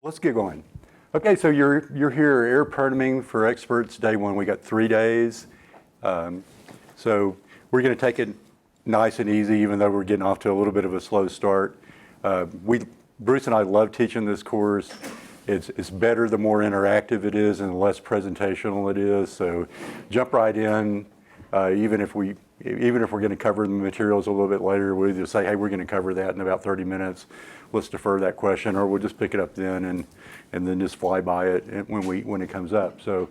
Let's get going. Okay, so you're here, air permitting for experts, day one. We got 3 days. So we're going to take it nice and easy, even though we're getting off to a little bit of a slow start. Bruce and I love teaching this course. It's better the more interactive it is and the less presentational it is. So jump right in. Even if we're going to cover the materials a little bit later, we'll either say, hey, we're going to cover that in about 30 minutes. Let's defer that question, or we'll just pick it up then and then just fly by it when it comes up. So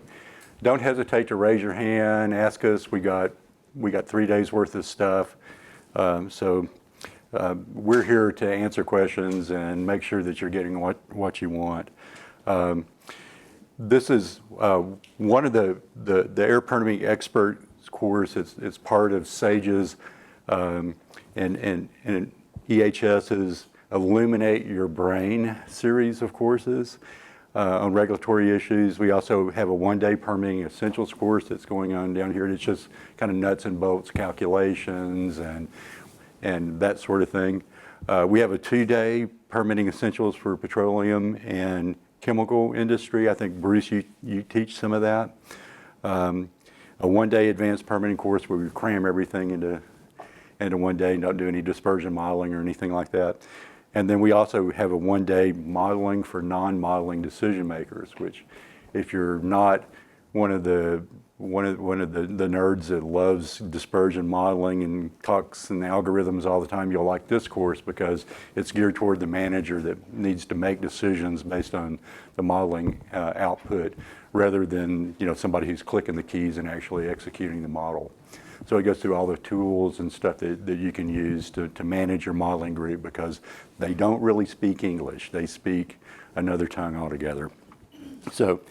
don't hesitate to raise your hand, ask us. We got 3 days worth of stuff. So we're here to answer questions and make sure that you're getting what you want. This is one of the air permitting expert course. It's part of SAGE's and EHS's Illuminate Your Brain series of courses on regulatory issues. We also have a one-day permitting essentials course that's going on down here. It's just kind of nuts and bolts calculations and that sort of thing. We have a 2-day permitting essentials for petroleum and chemical industry. I think, Bruce, you teach some of that. A one-day advanced permitting course where we cram everything into one day and don't do any dispersion modeling or anything like that. And then we also have a one-day modeling for non-modeling decision makers, which if you're not one of the nerds that loves dispersion modeling and talks and algorithms all the time, you'll like this course because it's geared toward the manager that needs to make decisions based on the modeling output, rather than somebody who's clicking the keys and actually executing the model. So it goes through all the tools and stuff that you can use to manage your modeling group, because they don't really speak English. They speak another tongue altogether. So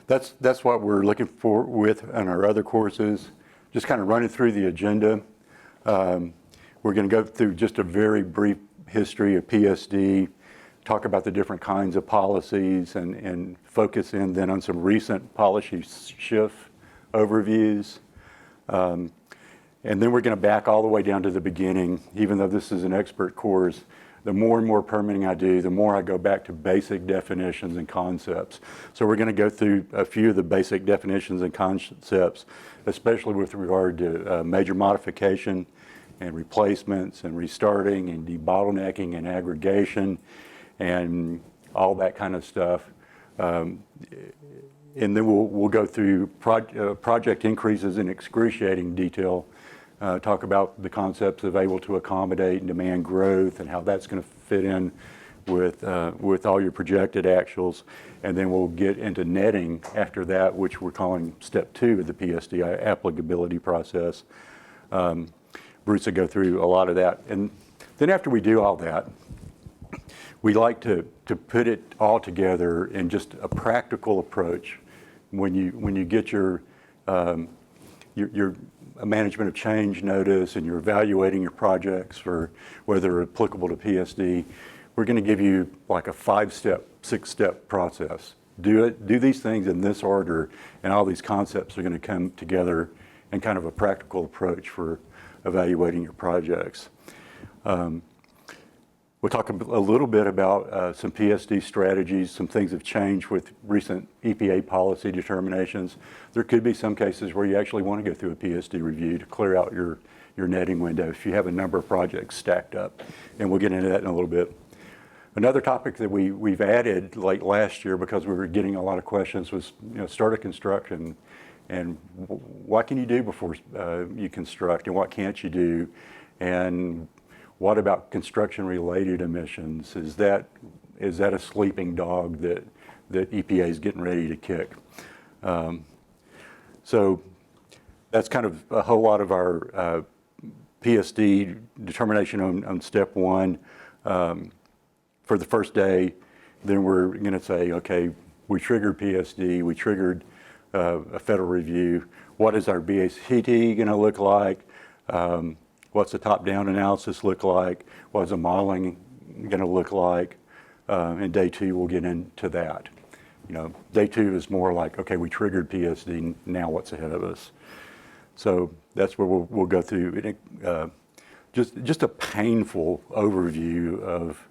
that's what we're looking for with on our other courses. Just kind of running through the agenda. We're going to go through just a very brief history of PSD, talk about the different kinds of policies, and focus in then on some recent policy shift overviews. And then we're going to back all the way down to the beginning. Even though this is an expert course, the more and more permitting I do, the more I go back to basic definitions and concepts. So we're going to go through a few of the basic definitions and concepts, especially with regard to major modification and replacements and restarting and debottlenecking and aggregation and all that kind of stuff. And then we'll go through project increases in excruciating detail, talk about the concepts of able to accommodate and demand growth and how that's going to fit in with all your projected actuals. And then we'll get into netting after that, which we're calling step 2 of the PSD applicability process. Bruce will go through a lot of that. And then after we do all that, we like to put it all together in just a practical approach. When you get your management of change notice and you're evaluating your projects for whether they're applicable to PSD, we're going to give you like a 5-step, 6-step process. Do these things in this order, and all these concepts are going to come together in kind of a practical approach for evaluating your projects. We'll talk a little bit about some PSD strategies. Some things have changed with recent EPA policy determinations. There could be some cases where you actually want to go through a PSD review to clear out your netting window if you have a number of projects stacked up. And we'll get into that in a little bit. Another topic that we've added late last year, because we were getting a lot of questions, was start of construction. And what can you do before you construct, and what can't you do? And what about construction-related emissions? Is that a sleeping dog that EPA is getting ready to kick? So that's kind of a whole lot of our PSD determination on step 1 for the first day. Then we're going to say, okay, we triggered PSD, we triggered a federal review. What is our BACT going to look like? What's the top-down analysis look like? What's the modeling going to look like? And day 2, we'll get into that. Day 2 is more like, okay, we triggered PSD, now what's ahead of us? So that's where we'll go through just a painful overview of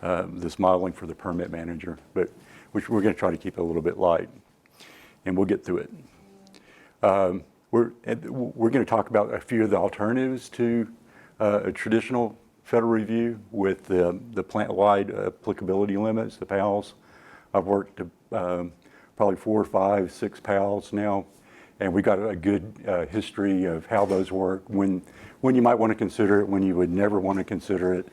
this modeling for the permit manager, but which we're going to try to keep it a little bit light, and we'll get through it. We're going to talk about a few of the alternatives to a traditional federal review with the plant-wide applicability limits, the PALs. I've worked probably 4, 5, 6 PALs now, and we got a good history of how those work, when you might want to consider it, when you would never want to consider it,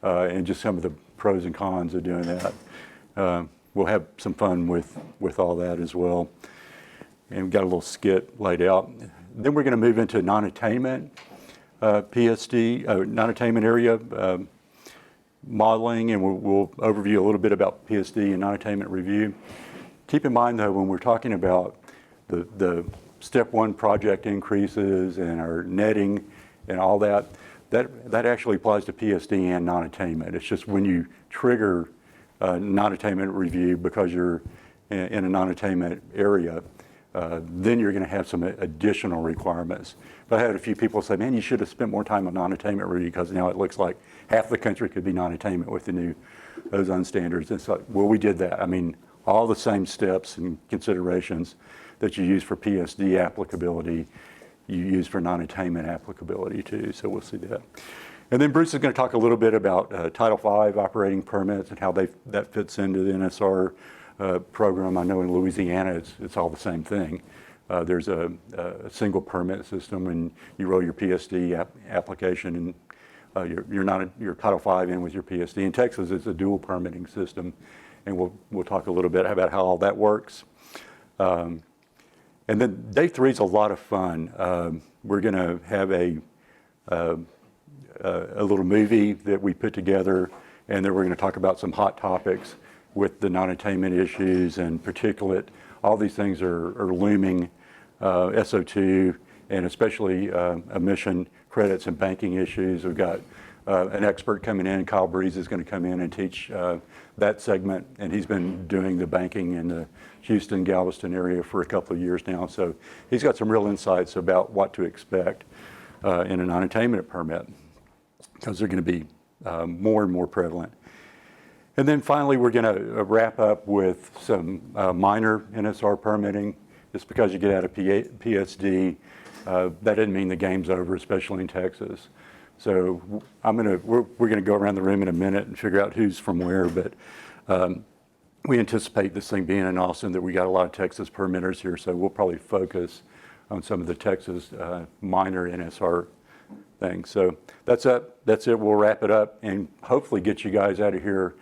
and just some of the pros and cons of doing that. We'll have some fun with all that as well. And we've got a little skit laid out. Then we're going to move into non-attainment PSD, non-attainment area modeling, and we'll overview a little bit about PSD and non-attainment review. Keep in mind, though, when we're talking about the step 1 project increases and our netting and all that, that actually applies to PSD and non-attainment. It's just when you trigger non-attainment review because you're in a non-attainment area, then you're going to have some additional requirements. But I had a few people say, man, you should have spent more time on non-attainment review because now it looks like half the country could be non-attainment with the new ozone standards. And so, well, we did that. I mean, all the same steps and considerations that you use for PSD applicability, you use for non-attainment applicability too. So we'll see that. And then Bruce is going to talk a little bit about Title V operating permits and how that fits into the NSR program. I know in Louisiana it's all the same thing. There's a single permit system, and you roll your PSD application, and your Title V in with your PSD. In Texas, it's a dual permitting system, and we'll talk a little bit about how all that works. And then day 3 is a lot of fun. We're going to have a little movie that we put together, and then we're going to talk about some hot topics with the non-attainment issues and particulate. All these things are looming, SO2, and especially emission credits and banking issues. We've got an expert coming in. Kyle Breeze is going to come in and teach that segment, and he's been doing the banking in the Houston, Galveston area for a couple of years now. So he's got some real insights about what to expect in a non-attainment permit, because they're going to be more and more prevalent. And then finally, we're going to wrap up with some minor NSR permitting. Just because you get out of PSD, that doesn't mean the game's over, especially in Texas. So we're going to go around the room in a minute and figure out who's from where, but we anticipate this thing being in Austin, that we got a lot of Texas permitters here, so we'll probably focus on some of the Texas minor NSR things. So that's it. We'll wrap it up and hopefully get you guys out of here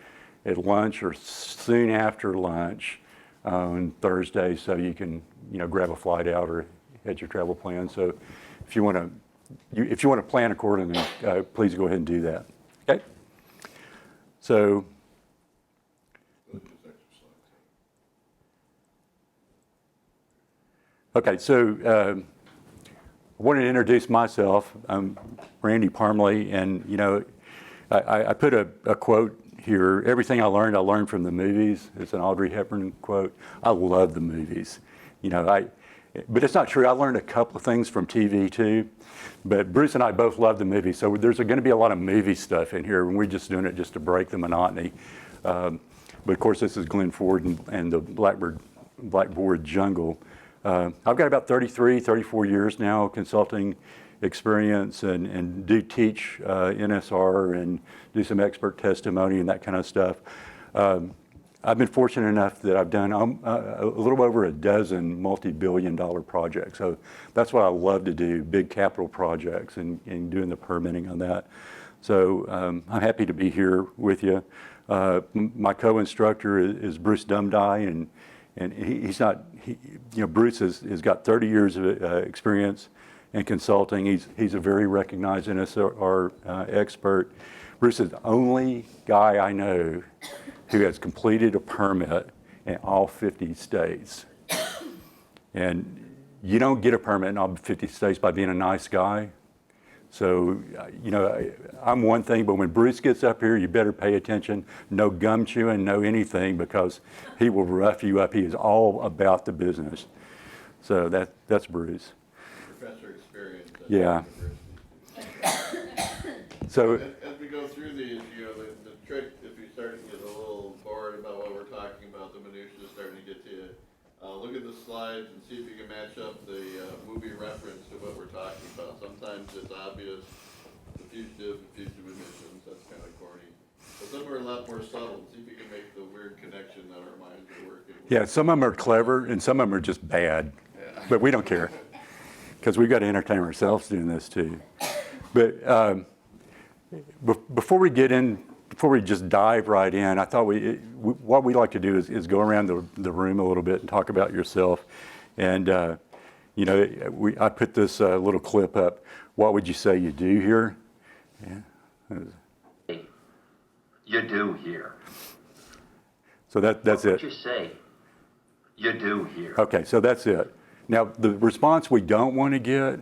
at lunch or soon after lunch on Thursday, so you can grab a flight out or head your travel plan. So if you want to plan accordingly, please go ahead and do that. Okay. So. Okay, so I wanted to introduce myself. I'm Randy Parmley, and I put a quote here. Everything I learned from the movies. It's an Audrey Hepburn quote. I love the movies, but it's not true. I learned a couple of things from TV too. But Bruce and I both love the movies, so there's going to be a lot of movie stuff in here, and we're just doing it just to break the monotony. But of course, this is Glen Ford and the Blackboard Jungle. I've got about 34 years now consulting experience, and do teach NSR and do some expert testimony and that kind of stuff. I've been fortunate enough that I've done a little over a dozen multi-billion-dollar projects. So that's what I love to do, big capital projects and doing the permitting on that. So I'm happy to be here with you. My co-instructor is Bruce Dumdye, and he's not, Bruce has got 30 years of experience in consulting. He's a very recognized NSR expert. Bruce is the only guy I know who has completed a permit in all 50 states. And you don't get a permit in all 50 states by being a nice guy. So, I'm one thing, but when Bruce gets up here, you better pay attention. No gum chewing, no anything, because he will rough you up. He is all about the business. So that's Bruce. Professor experience. Yeah. So as we go through these, the trick, if you start minutia starting to get to you. Look at the slides and see if you can match up the movie reference to what we're talking about. Sometimes it's obvious, the fugitive emissions, that's kind of corny. But some are a lot more subtle. See if you can make the weird connection that our minds are working with. Yeah, some of them are clever and some of them are just bad, but we don't care because we've got to entertain ourselves doing this too. But before we just dive right in, I thought what we like to do is go around the room a little bit and talk about yourself. And you know, I put this little clip up. What would you say you do here? Yeah. You do here. So that's What it. would you say? You do here. Okay, so that's it. Now, the response we don't want to get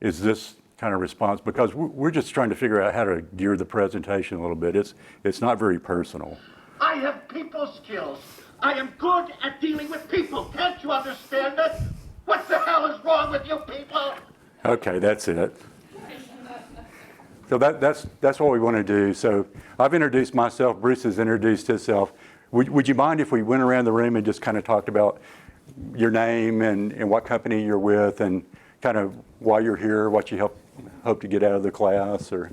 is this kind of response because we're just trying to figure out how to gear the presentation a little bit. It's not very personal. I have people skills. I am good at dealing with people. Can't you understand that? What the hell is wrong with you people? Okay, that's it. So that's what we want to do. So I've introduced myself. Bruce has introduced himself. Would you mind if we went around the room and just kind of talked about your name and what company you're with and kind of why you're here, what you hope to get out of the class? Or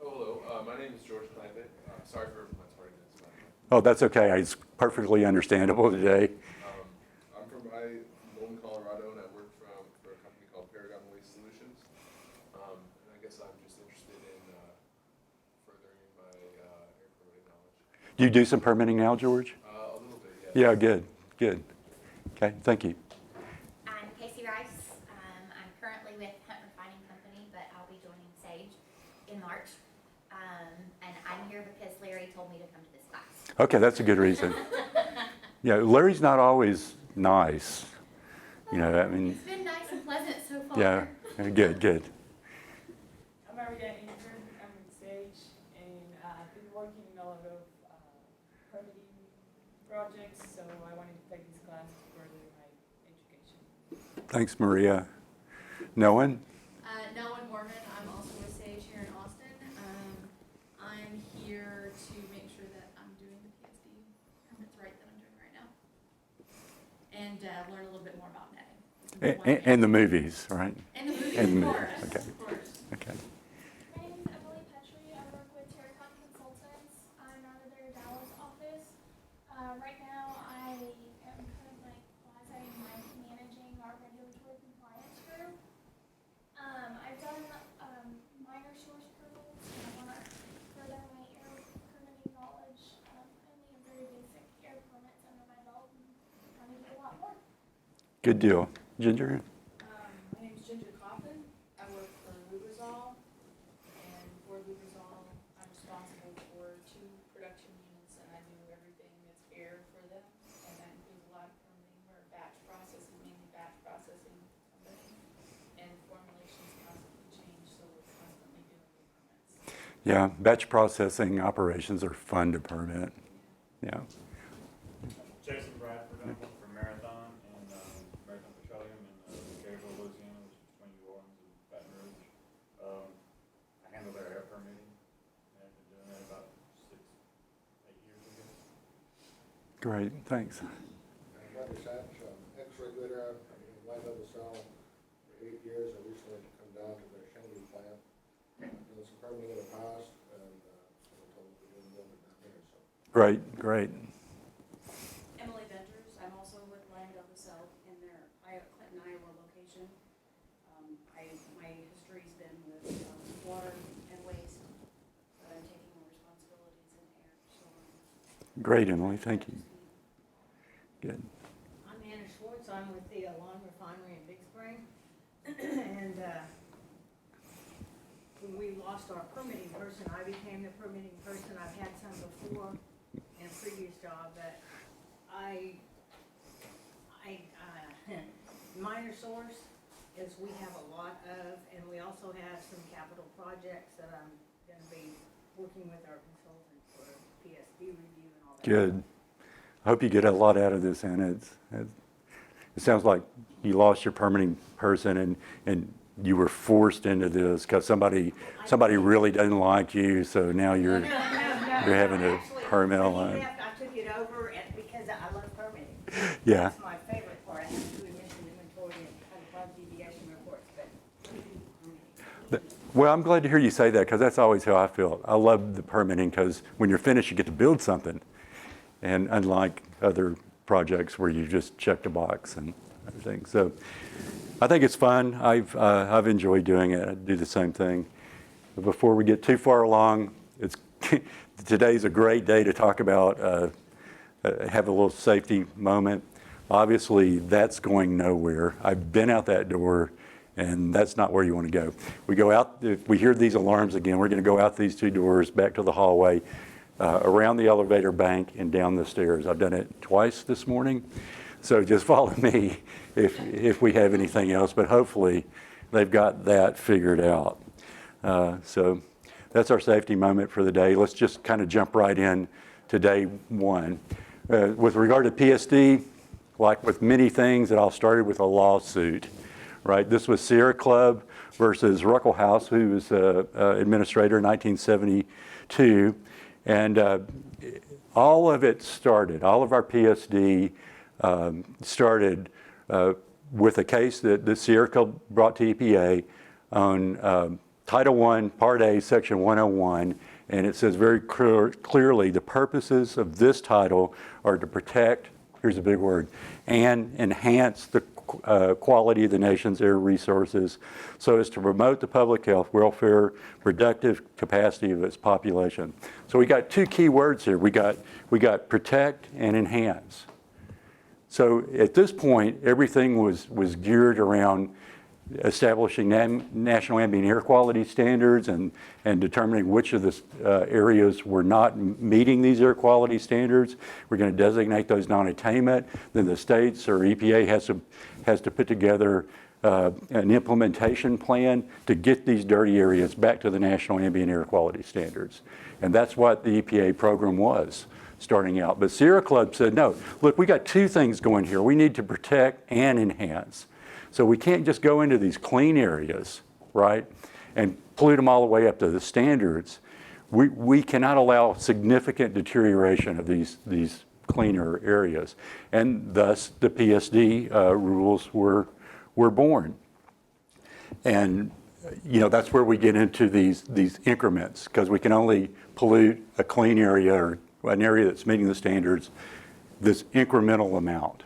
Hello, my name is George Knipe. Sorry for my tardiness. oh, that's okay. It's perfectly understandable today. I'm from Golden, Colorado, and I work for a company called Paragon Waste Solutions. And I guess I'm just interested in furthering my air permitting knowledge. Do you do some permitting now, George? A little bit, yeah. Yeah, good. Okay, thank you. I'm Casey Rice. I'm currently with Hemp Refining Company, but I'll be joining Sage in March. And I'm here because Larry told me to come to this class. Okay, that's a good reason. Yeah, Larry's not always nice. You know, I mean, It's been nice and pleasant so far. yeah, good. I'm Marietta Ingram. I'm with Sage, and I've been working in a lot of permitting projects, so I wanted to take this class to further my education. Thanks, Maria. No one? Nolan Mormon, I'm also with Sage here in Austin. I'm here to make sure that I'm doing the PSD permits right that I'm doing right now. And learn a little bit more about netting. And the movies, right? And the movies, and the of movies, course. okay. Of course. Okay. My name is Emily Petrie. I work with Terracon Consultants. I'm out of their Dallas office. Right now, I am kind of like quasi-managing our regulatory compliance group. I've done minor source permits, and I want to further my air permitting knowledge. I only have very basic air permits under my belt, and I need to do a lot more. Good deal. Ginger? My name is Ginger Coffin. I work for Lubrizol, and for Lubrizol, I'm responsible for 2 production units, and I do everything that's air for them, and that includes a lot of permitting. We're batch processing, mainly batch processing, and formulations constantly change, so we're constantly doing new permits. Yeah, batch processing operations are fun to permit. Yeah. Jason Bradford, I work for Marathon and Marathon Petroleum in Garyville, Louisiana, which is between New Orleans and Baton Rouge. I handle their air permitting, and I've been doing that about 6-8 years ago. Great, thanks. Roger Satch, ex-regulator, I've been in White Level Cell for 8 years. I recently come down to their Shanghai plant. Done some permitting in the past, and I'm told we're doing a little bit down here, so. Great. Emily Venters, I'm also with Land of the South in their Clinton, Iowa location. My history's been with water and waste, but I'm taking more responsibilities in air, so Great, Emily, thank you. Good. I'm Anna Schwartz. I'm with the Lawn Refinery in Big Spring. And when we lost our permitting person, I became the permitting person. I've had some before in a previous job, but minor source is we have a lot of, and we also have some capital projects that I'm going to be working with our consultant for PSD review and all that. Good. I hope you get a lot out of this, Anna. It sounds like you lost your permitting person and you were forced into this because somebody really doesn't like you, so now you're having to permit a lot. I took it over because I love permitting. Yeah. That's my favorite part. I have to do emission inventory and kind of deviation reports, but Well, I'm glad to hear you say that because that's always how I feel. I love the permitting because when you're finished, you get to build something. And unlike other projects where you just checked a box and everything. So I think it's fun. I've enjoyed doing it. I do the same thing. But before we get too far along, today's a great day to talk about, have a little safety moment. Obviously, that's going nowhere. I've been out that door, and that's not where you want to go. We go out, if we hear these alarms again, we're going to go out these two doors, back to the hallway, around the elevator bank, and down the stairs. I've done it twice this morning, so just follow me if we have anything else, but hopefully they've got that figured out. So that's our safety moment for the day. Let's just kind of jump right in to day one. With regard to PSD, like with many things, it all started with a lawsuit, right? This was Sierra Club versus Ruckelhaus, who was administrator in 1972. And all of it started, all of our PSD started with a case that Sierra Club brought to EPA on Title I, Part A, Section 101, and it says very clearly the purposes of this title are to protect, here's a big word, and enhance the quality of the nation's air resources so as to promote the public health, welfare, productive capacity of its population. So we got two key words here. We got protect and enhance. So at this point, everything was geared around establishing national ambient air quality standards and determining which of the areas were not meeting these air quality standards. We're going to designate those non-attainment. Then the states or EPA has to put together an implementation plan to get these dirty areas back to the national ambient air quality standards. And that's what the EPA program was starting out. But Sierra Club said, no, look, we got two things going here. We need to protect and enhance. So we can't just go into these clean areas, right, and pollute them all the way up to the standards. We cannot allow significant deterioration of these cleaner areas. And thus the PSD rules were born. And that's where we get into these increments, because we can only pollute a clean area or an area that's meeting the standards, this incremental amount.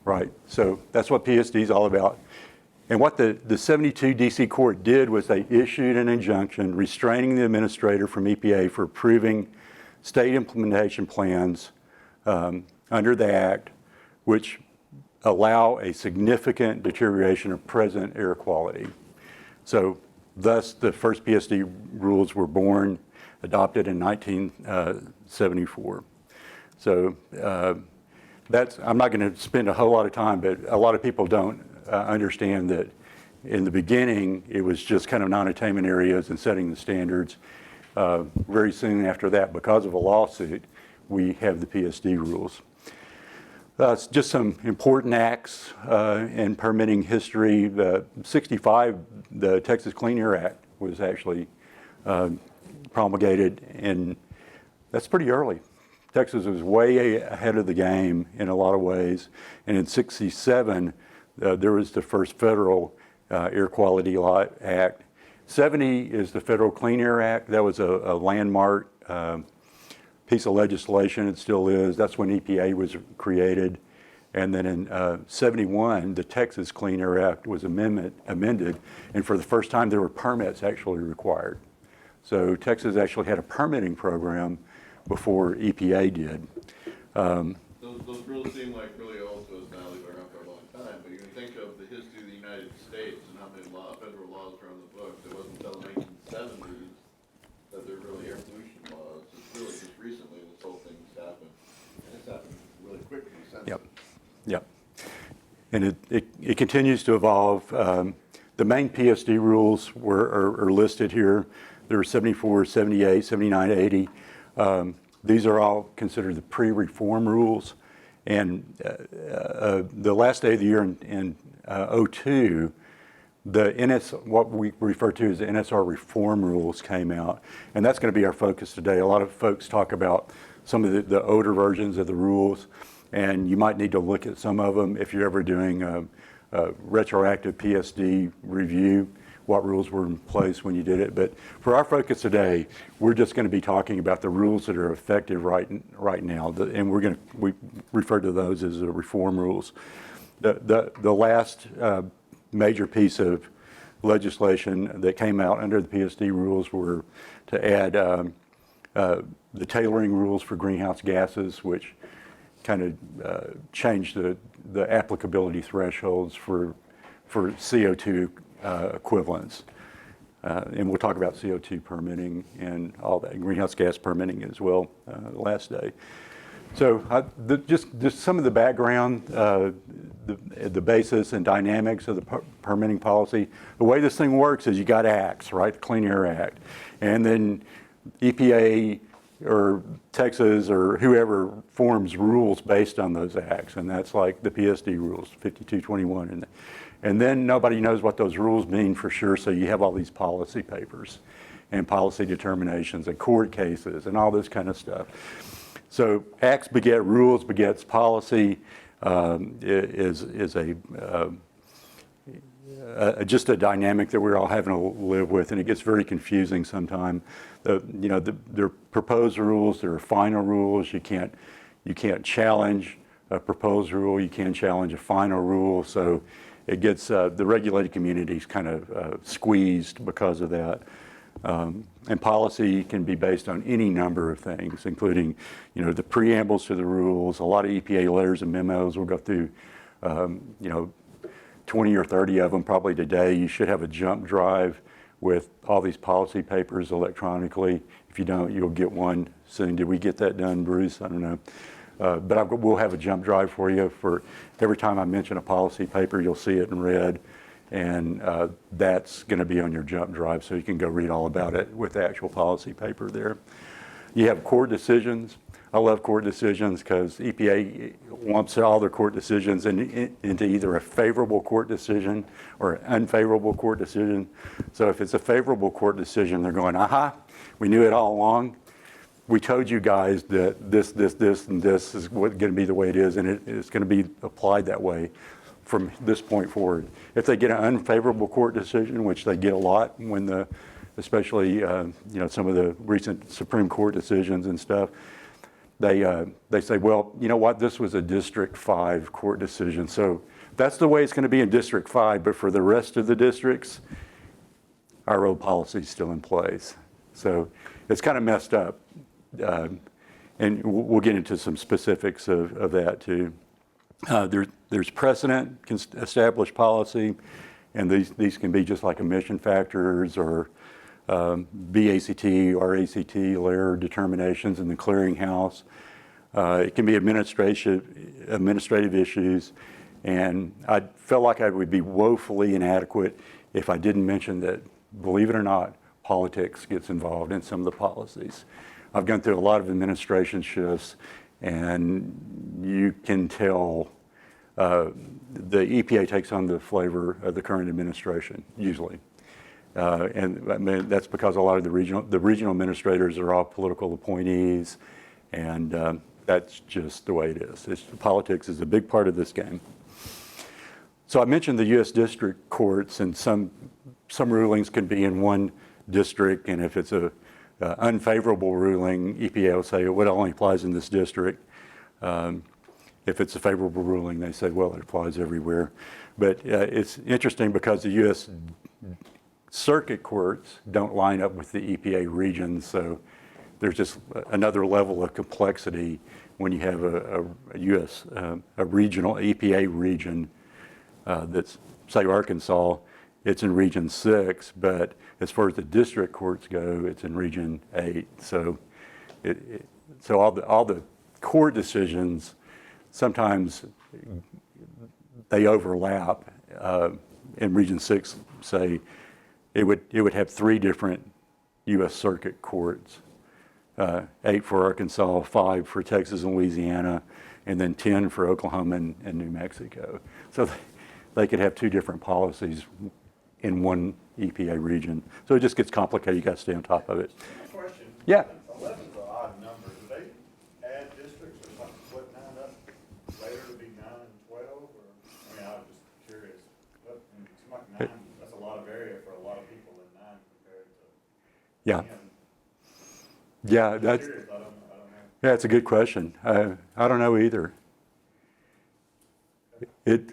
Right, so that's what PSD is all about. And what the 72 DC court did was they issued an injunction restraining the administrator from EPA for approving state implementation plans under the Act, which allow a significant deterioration of present air quality. So thus the first PSD rules were born, adopted in 1974. So I'm not going to spend a whole lot of time, but a lot of people don't understand that in the beginning, it was just kind of non-attainment areas and setting the standards. Very soon after that, because of a lawsuit, we have the PSD rules. It's just some important acts in permitting history. The 65, the Texas Clean Air Act was actually promulgated, and that's pretty early. Texas was way ahead of the game in a lot of ways. And in 67, there was the first federal Air Quality Law Act. 70 is the Federal Clean Air Act. That was a landmark piece of legislation. It still is. That's when EPA was created. And then in 71, the Texas Clean Air Act was amended. And for the first time, there were permits actually required. So Texas actually had a permitting program before EPA did. Those rules seem like really old to us now. They've been around for a long time. But you can think of the history of the United States and how many federal laws are on the books. It wasn't until the 1970s that there were really air pollution laws. It's really just recently this whole thing's happened. And it's happened really quickly since. Yep. And it continues to evolve. The main PSD rules are listed here. There are 74, 78, 79, 80. These are all considered the pre-reform rules. And the last day of the year in 02, what we refer to as the NSR reform rules came out. And that's going to be our focus today. A lot of folks talk about some of the older versions of the rules, and you might need to look at some of them if you're ever doing a retroactive PSD review, what rules were in place when you did it. But for our focus today, we're just going to be talking about the rules that are effective right now, and we refer to those as the reform rules. The last major piece of legislation that came out under the PSD rules were to add the tailoring rules for greenhouse gases, which kind of changed the applicability thresholds for CO2 equivalents. And we'll talk about CO2 permitting and all that, greenhouse gas permitting as well last day. So just some of the background, the basis and dynamics of the permitting policy. The way this thing works is you got acts, right? The Clean Air Act. And then EPA or Texas or whoever forms rules based on those acts. And that's like the PSD rules, 5221. And then nobody knows what those rules mean for sure, so you have all these policy papers and policy determinations and court cases and all this kind of stuff. So acts beget rules, begets policy, is just a dynamic that we're all having to live with, and it gets very confusing sometimes. They're proposed rules, there are final rules. You can't challenge a proposed rule, you can't challenge a final rule, so it gets the regulated communities kind of squeezed because of that. And policy can be based on any number of things, including, the preambles to the rules. A lot of EPA letters and memos. We'll go through, 20 or 30 of them probably today. You should have a jump drive with all these policy papers electronically. If you don't, you'll get one soon. Did we get that done, Bruce? I don't know. But we'll have a jump drive for you. For every time I mention a policy paper, you'll see it in red. And that's going to be on your jump drive, so you can go read all about it with the actual policy paper there. You have court decisions. I love court decisions because EPA lumps all their court decisions into either a favorable court decision or an unfavorable court decision. So if it's a favorable court decision, they're going, aha, we knew it all along. We told you guys that this, and this is going to be the way it is, and it's going to be applied that way from this point forward. If they get an unfavorable court decision, which they get a lot when especially some of the recent Supreme Court decisions and stuff, they say, well, you know what, this was a District 5 court decision, so that's the way it's going to be in District 5, but for the rest of the districts, our old policy is still in place. So it's kind of messed up, and we'll get into some specifics of that too. There's precedent, established policy, and these can be just like emission factors or BACT, RACT, layer determinations in the clearinghouse. It can be administrative issues, and I felt like I would be woefully inadequate if I didn't mention that, believe it or not, politics gets involved in some of the policies. I've gone through a lot of administration shifts, and you can tell the EPA takes on the flavor of the current administration, usually. And I mean, that's because a lot of the regional administrators are all political appointees, and that's just the way it is. Politics is a big part of this game. So I mentioned the U.S. district courts, and some rulings can be in one district, and if it's a unfavorable ruling, EPA will say, well, it only applies in this district. If it's a favorable ruling, they say, well, it applies everywhere. But it's interesting because the U.S. circuit courts don't line up with the EPA regions, so there's just another level of complexity when you have a U.S. A regional EPA region that's, say, Arkansas. It's in Region 6, but as far as the district courts go, it's in Region 8. So, so all the court decisions, sometimes they overlap. In Region 6, say, it would have 3 different U.S. circuit courts, 8 for Arkansas, 5 for Texas and Louisiana, and then 10 for Oklahoma and New Mexico. So they could have 2 different policies in one EPA region. So it just gets complicated. You got to stay on top of it. Question. Yeah. 11's an odd number. Do they Yeah. Yeah, that's, Curious, I don't know. yeah, it's a good question. I don't know either. It,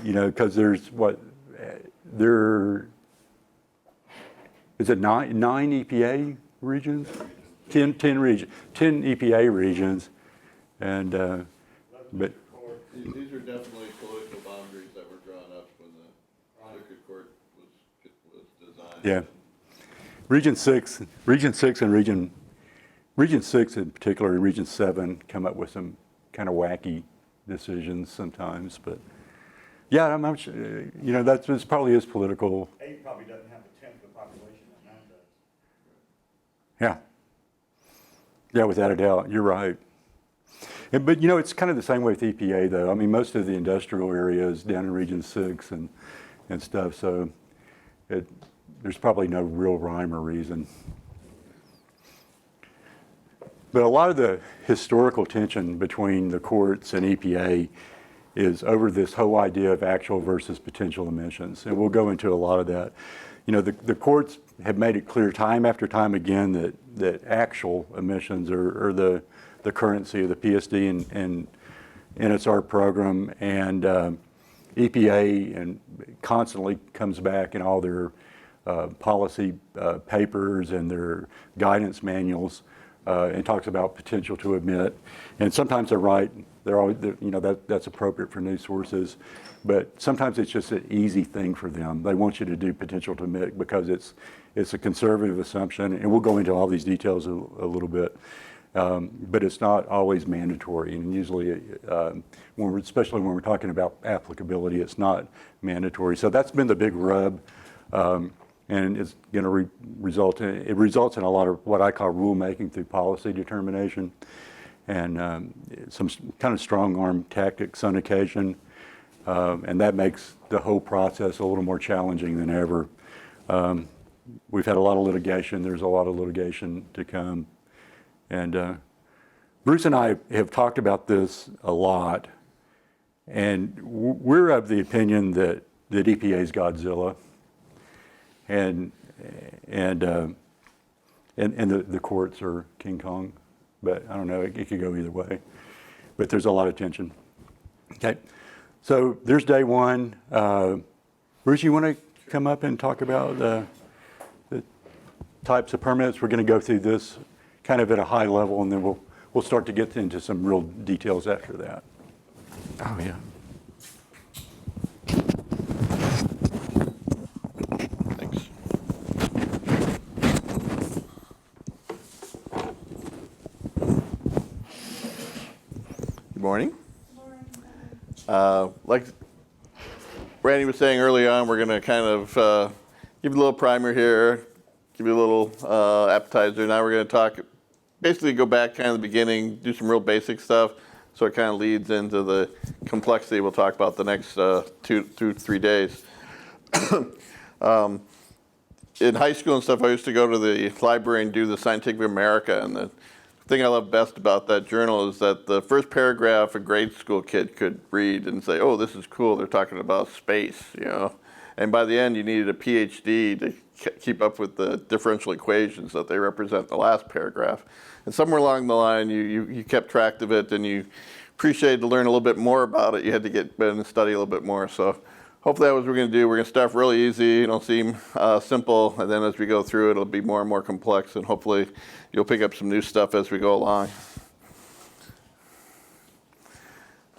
you know, because there's what, there, is it nine EPA regions? 10 regions, 10 EPA regions, and, but, These are definitely political boundaries that were drawn up when the circuit court was designed. yeah. Region 6 and Region 6 in particular, and Region 7 come up with some kind of wacky decisions sometimes, but yeah, I'm not sure, you know, this probably is political. 8 probably doesn't have the 10th of the population that 9 does. Yeah. Yeah, without a doubt, you're right. But you know, it's kind of the same way with EPA though. I mean, most of the industrial areas down in Region 6 and stuff, so there's probably no real rhyme or reason. But a lot of the historical tension between the courts and EPA is over this whole idea of actual versus potential emissions. And we'll go into a lot of that. You know, the courts have made it clear time after time again that actual emissions are the currency of the PSD and NSR program, and EPA and constantly comes back in all their policy papers and their guidance manuals and talks about potential to emit. And sometimes they're right. They're always, you know, that's appropriate for news sources, but sometimes it's just an easy thing for them. They want you to do potential to emit because it's a conservative assumption, and we'll go into all these details a little bit. But it's not always mandatory, and usually, especially when we're talking about applicability, it's not mandatory. So that's been the big rub, and it's going to results in a lot of what I call rulemaking through policy determination, and some kind of strong arm tactics on occasion, and that makes the whole process a little more challenging than ever. We've had a lot of litigation. There's a lot of litigation to come. And Bruce and I have talked about this a lot, and we're of the opinion that EPA is Godzilla, and the courts are King Kong. But I don't know, it could go either way. But there's a lot of tension. Okay, so there's day one. Bruce, you want to come up and talk about the types of permits? We're going to go through this kind of at a high level, and then we'll start to get into some real details after that. Oh yeah. Thanks. Good morning. Like Randy was saying early on, we're going to kind of give you a little primer here, give you a little appetizer. Now we're going to talk, basically go back kind of the beginning, do some real basic stuff, so it kind of leads into the complexity we'll talk about the next 2 to 3 days. In high school and stuff, I used to go to the library and do the Scientific America, and the thing I love best about that journal is that the first paragraph a grade school kid could read and say, oh, this is cool, they're talking about space, you know. And by the end, you needed a PhD to keep up with the differential equations that they represent in the last paragraph. And somewhere along the line, you kept track of it, and you appreciated to learn a little bit more about it. You had to get in and study a little bit more. So hopefully that's what we're going to do. We're going to start really easy. It'll seem simple, and then as we go through it, it'll be more and more complex, and hopefully you'll pick up some new stuff as we go along.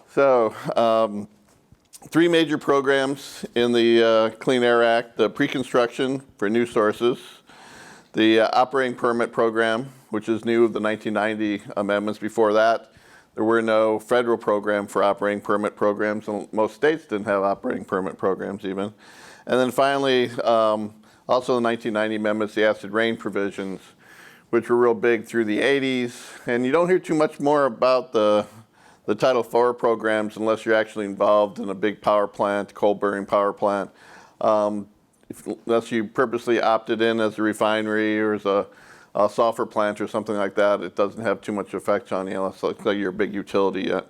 So 3 major programs in the Clean Air Act: the pre-construction for new sources, the operating permit program, which is new of the 1990 amendments. Before that, there were no federal program for operating permit programs, and most states didn't have operating permit programs even. And then finally, also the 1990 amendments, the acid rain provisions, which were real big through the 80s. And you don't hear too much more about the Title IV programs unless you're actually involved in a big power plant, coal-burning power plant. Unless you purposely opted in as a refinery or as a sulfur plant or something like that, it doesn't have too much effect on you unless you're a big utility yet.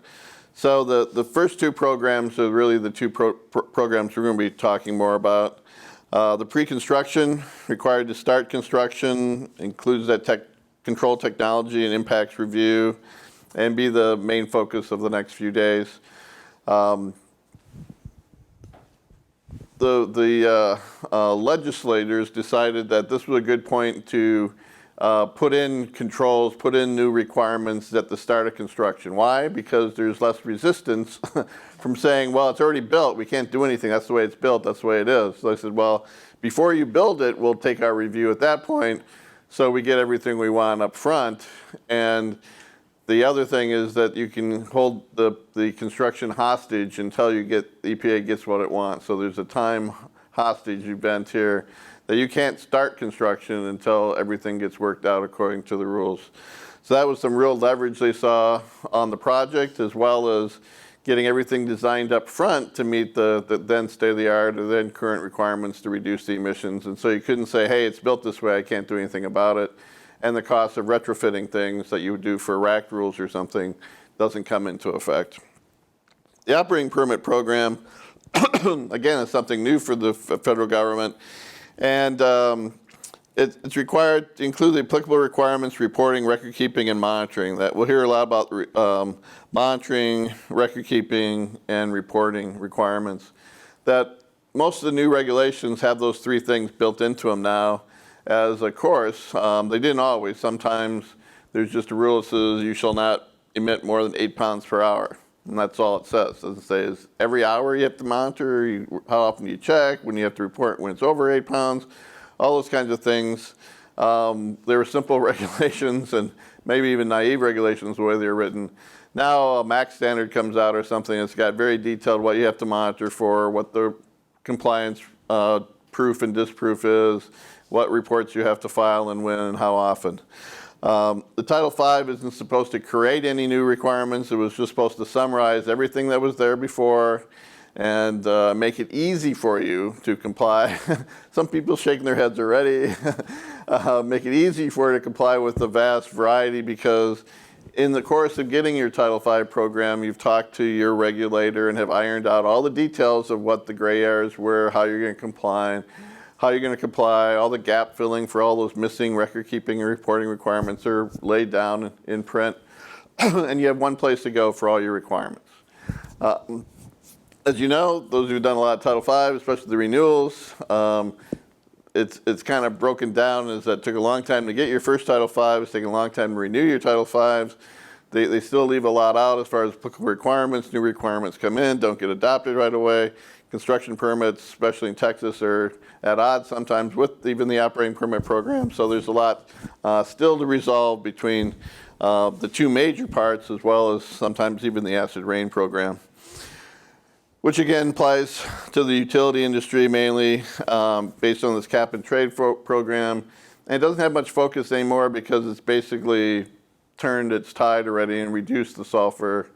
So the first 2 programs are really the 2 programs we're going to be talking more about. The pre-construction, required to start construction, includes that control technology and impacts review, and be the main focus of the next few days. The legislators decided that this was a good point to put in controls, put in new requirements at the start of construction. Why? Because there's less resistance from saying, well, it's already built, we can't do anything, that's the way it's built, that's the way it is. So I said, well, before you build it, we'll take our review at that point, so we get everything we want up front. And the other thing is that you can hold the construction hostage until the EPA gets what it wants. So there's a time hostage event here that you can't start construction until everything gets worked out according to the rules. So that was some real leverage they saw on the project, as well as getting everything designed up front to meet the then state-of-the-art or then current requirements to reduce the emissions. And so you couldn't say, hey, it's built this way, I can't do anything about it. And the cost of retrofitting things that you would do for RACT rules or something doesn't come into effect. The operating permit program, again, is something new for the federal government. And it's required to include the applicable requirements, reporting, record keeping, and monitoring. That we'll hear a lot about monitoring, record keeping, and reporting requirements. That most of the new regulations have those three things built into them now as a course. They didn't always. Sometimes there's just a rule that says you shall not emit more than 8 pounds per hour. And that's all it says. It doesn't say is every hour you have to monitor, how often do you check, when you have to report when it's over 8 pounds, all those kinds of things. There were simple regulations and maybe even naive regulations the way they were written. Now a MACT standard comes out or something that's got very detailed what you have to monitor for, what the compliance proof and disproof is, what reports you have to file and when and how often. The Title V isn't supposed to create any new requirements. It was just supposed to summarize everything that was there before and make it easy for you to comply. Some people shaking their heads already. Make it easy for you to comply with the vast variety, because in the course of getting your Title V program, you've talked to your regulator and have ironed out all the details of what the gray areas were, how you're going to comply, all the gap filling for all those missing record keeping and reporting requirements are laid down in print, and you have one place to go for all your requirements. As you know, those who've done a lot of Title V, especially the renewals, it's kind of broken down as that took a long time to get your first Title V, it's taken a long time to renew your Title Vs. They still leave a lot out as far as applicable requirements. New requirements come in, don't get adopted right away. Construction permits, especially in Texas, are at odds sometimes with even the operating permit program. So there's a lot still to resolve between the two major parts, as well as sometimes even the acid rain program, which again applies to the utility industry mainly based on this cap and trade program. And it doesn't have much focus anymore because it's basically turned its tide already and reduced the sulfur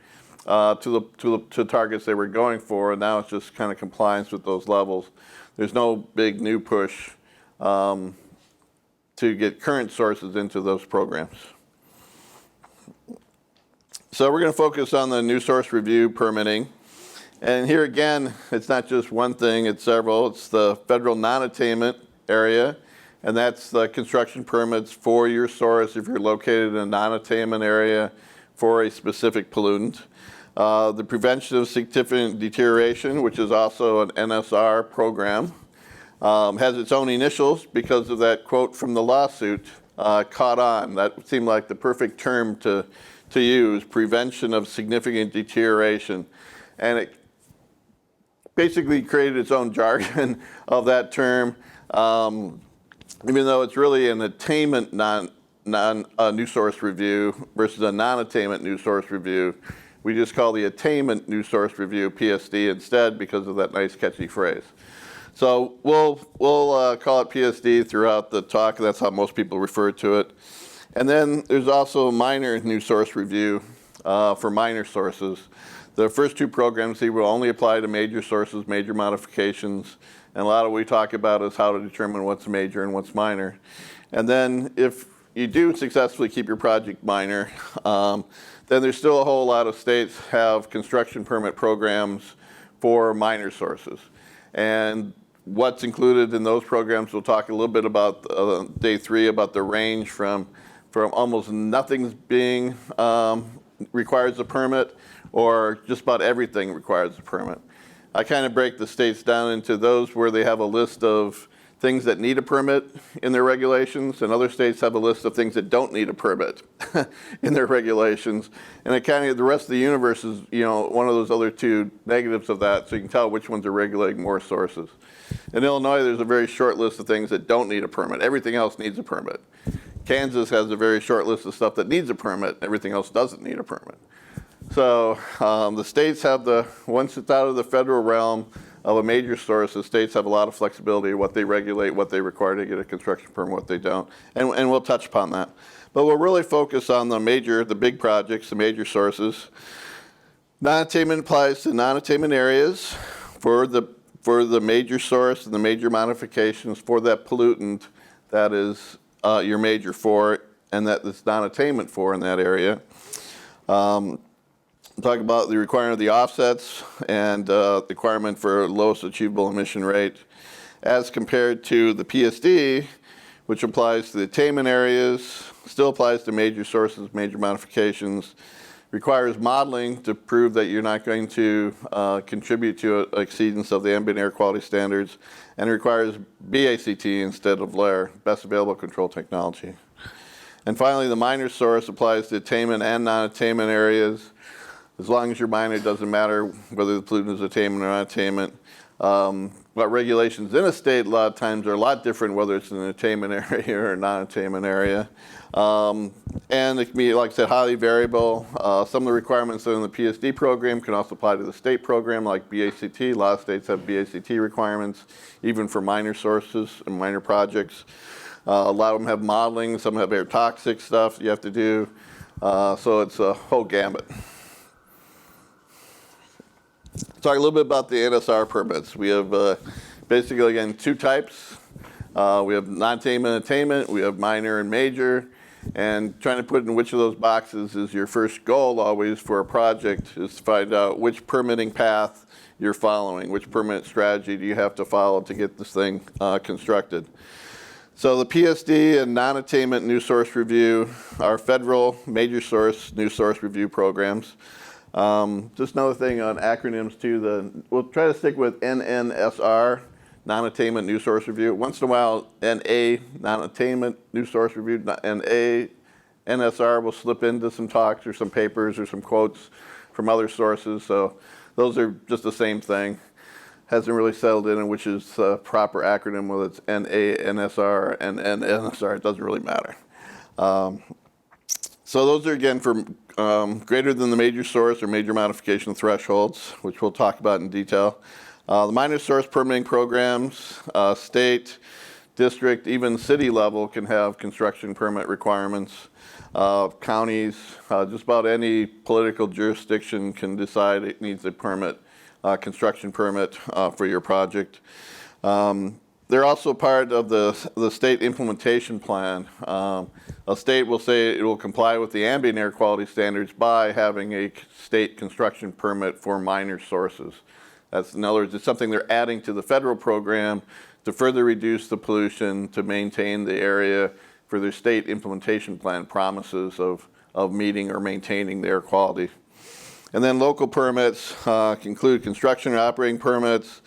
to targets they were going for, and now it's just kind of compliance with those levels. There's no big new push to get current sources into those programs. So we're going to focus on the new source review permitting. And here again, it's not just one thing, it's several. It's the federal non-attainment area, and that's the construction permits for your source if you're located in a non-attainment area for a specific pollutant. The prevention of significant deterioration, which is also an NSR program, has its own initials because of that quote from the lawsuit, caught on. That seemed like the perfect term to use, prevention of significant deterioration. And it basically created its own jargon of that term, even though it's really an attainment new source review versus a non-attainment new source review. We just call the attainment new source review PSD instead because of that nice catchy phrase. So we'll call it PSD throughout the talk. That's how most people refer to it. And then there's also a minor new source review for minor sources. The first two programs here will only apply to major sources, major modifications, and a lot of what we talk about is how to determine what's major and what's minor. And then if you do successfully keep your project minor, then there's still a whole lot of states have construction permit programs for minor sources. And what's included in those programs. We'll talk a little bit about day 3, about the range from almost nothing's being requires a permit, or just about everything requires a permit. I kind of break the states down into those where they have a list of things that need a permit in their regulations, and other states have a list of things that don't need a permit in their regulations. And it kind of, the rest of the universe is, you know, one of those other 2 negatives of that, so you can tell which ones are regulating more sources. In Illinois, there's a very short list of things that don't need a permit. Everything else needs a permit. Kansas has a very short list of stuff that needs a permit. Everything else doesn't need a permit. So the states have once it's out of the federal realm of a major source, the states have a lot of flexibility in what they regulate, what they require to get a construction permit, what they don't. And we'll touch upon that. But we'll really focus on the big projects, the major sources. Non-attainment applies to non-attainment areas for the major source and the major modifications for that pollutant that is your major for, and that is non-attainment for in that area. Talk about the requirement of the offsets and the requirement for lowest achievable emission rate as compared to the PSD, which applies to the attainment areas, still applies to major sources, major modifications, requires modeling to prove that you're not going to contribute to an exceedance of the ambient air quality standards, and requires BACT instead of LAIR, best available control technology. And finally, the minor source applies to attainment and non-attainment areas. As long as your minor, it doesn't matter whether the pollutant is attainment or non-attainment. But regulations in a state a lot of times are a lot different whether it's an attainment area or a non-attainment area. And it can be, like I said, highly variable. Some of the requirements that are in the PSD program can also apply to the state program, like BACT. A lot of states have BACT requirements, even for minor sources and minor projects. A lot of them have modeling, some have air toxic stuff you have to do. So it's a whole gamut. Talk a little bit about the NSR permits. We have basically, again, 2 types. We have non-attainment, attainment. We have minor and major. And trying to put in which of those boxes is your first goal always for a project, is to find out which permitting path you're following, which permit strategy do you have to follow to get this thing constructed. So the PSD and non-attainment new source review are federal major source new source review programs. Just another thing on acronyms too, we'll try to stick with NNSR, non-attainment new source review. Once in a while, NA, non-attainment new source review, NA, NSR will slip into some talks or some papers or some quotes from other sources. So those are just the same thing. Hasn't really settled in which is the proper acronym, whether it's NA, NSR, and NNSR, it doesn't really matter. So those are, again, for greater than the major source or major modification thresholds, which we'll talk about in detail. The minor source permitting programs, state, district, even city level can have construction permit requirements. Counties, just about any political jurisdiction can decide it needs a permit, construction permit for your project. They're also part of the state implementation plan. A state will say it will comply with the ambient air quality standards by having a state construction permit for minor sources. That's, in other words, it's something they're adding to the federal program to further reduce the pollution, to maintain the area for their state implementation plan promises of meeting or maintaining the air quality. And then local permits include construction or operating permits.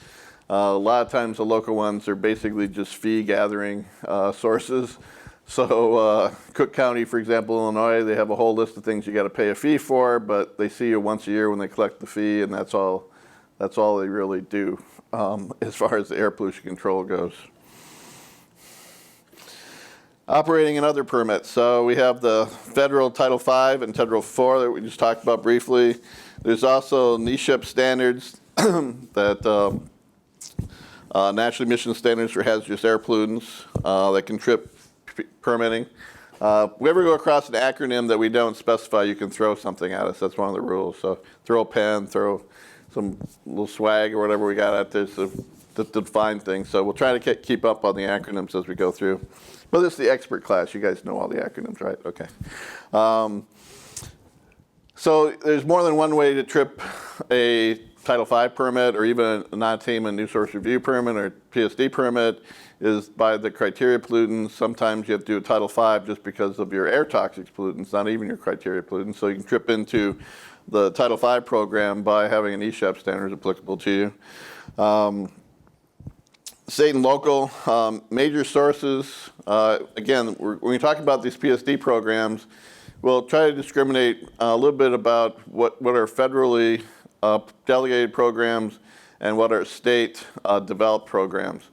A lot of times the local ones are basically just fee gathering sources. So Cook County, for example, Illinois, they have a whole list of things you got to pay a fee for, but they see you once a year when they collect the fee, and that's all they really do as far as the air pollution control goes. Operating and other permits. So we have the federal Title V and Title IV that we just talked about briefly. There's also NSPS standards that natural emission standards for hazardous air pollutants that can trip permitting. If we ever go across an acronym that we don't specify, you can throw something at us. That's one of the rules. So throw a pen, throw some little swag or whatever we got out there to define things. So we'll try to keep up on the acronyms as we go through. But this is the expert class. You guys know all the acronyms, right? Okay. So there's more than one way to trip a Title V permit or even a non-attainment new source review permit or PSD permit is by the criteria pollutants. Sometimes you have to do a Title V just because of your air toxics pollutants, not even your criteria pollutants. So you can trip into the Title V program by having an ESHAP standards applicable to you. State and local, major sources. Again, when we talk about these PSD programs, we'll try to discriminate a little bit about what are federally delegated programs and what are state developed programs,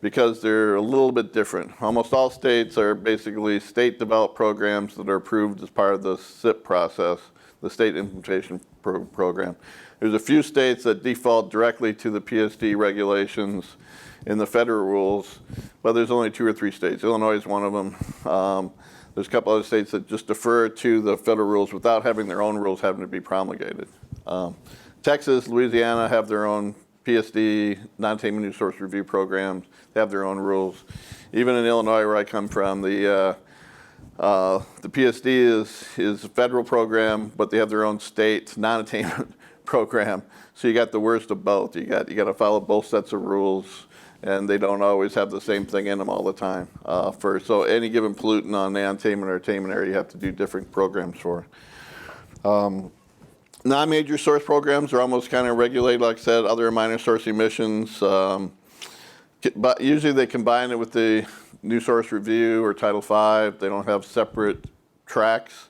because they're a little bit different. Almost all states are basically state developed programs that are approved as part of the SIP process, the State Implementation Program. There's a few states that default directly to the PSD regulations in the federal rules, but there's only 2 or 3 states. Illinois is one of them. There's a couple other states that just defer to the federal rules without having their own rules having to be promulgated. Texas, Louisiana have their own PSD, non-attainment new source review programs. They have their own rules. Even in Illinois, where I come from, the PSD is a federal program, but they have their own state non-attainment program. So you got the worst of both. You got to follow both sets of rules, and they don't always have the same thing in them all the time. So any given pollutant on non-attainment or attainment area, you have to do different programs for. Non-major source programs are almost kind of regulated, like I said, other minor source emissions. But usually they combine it with the new source review or Title V. They don't have separate tracks.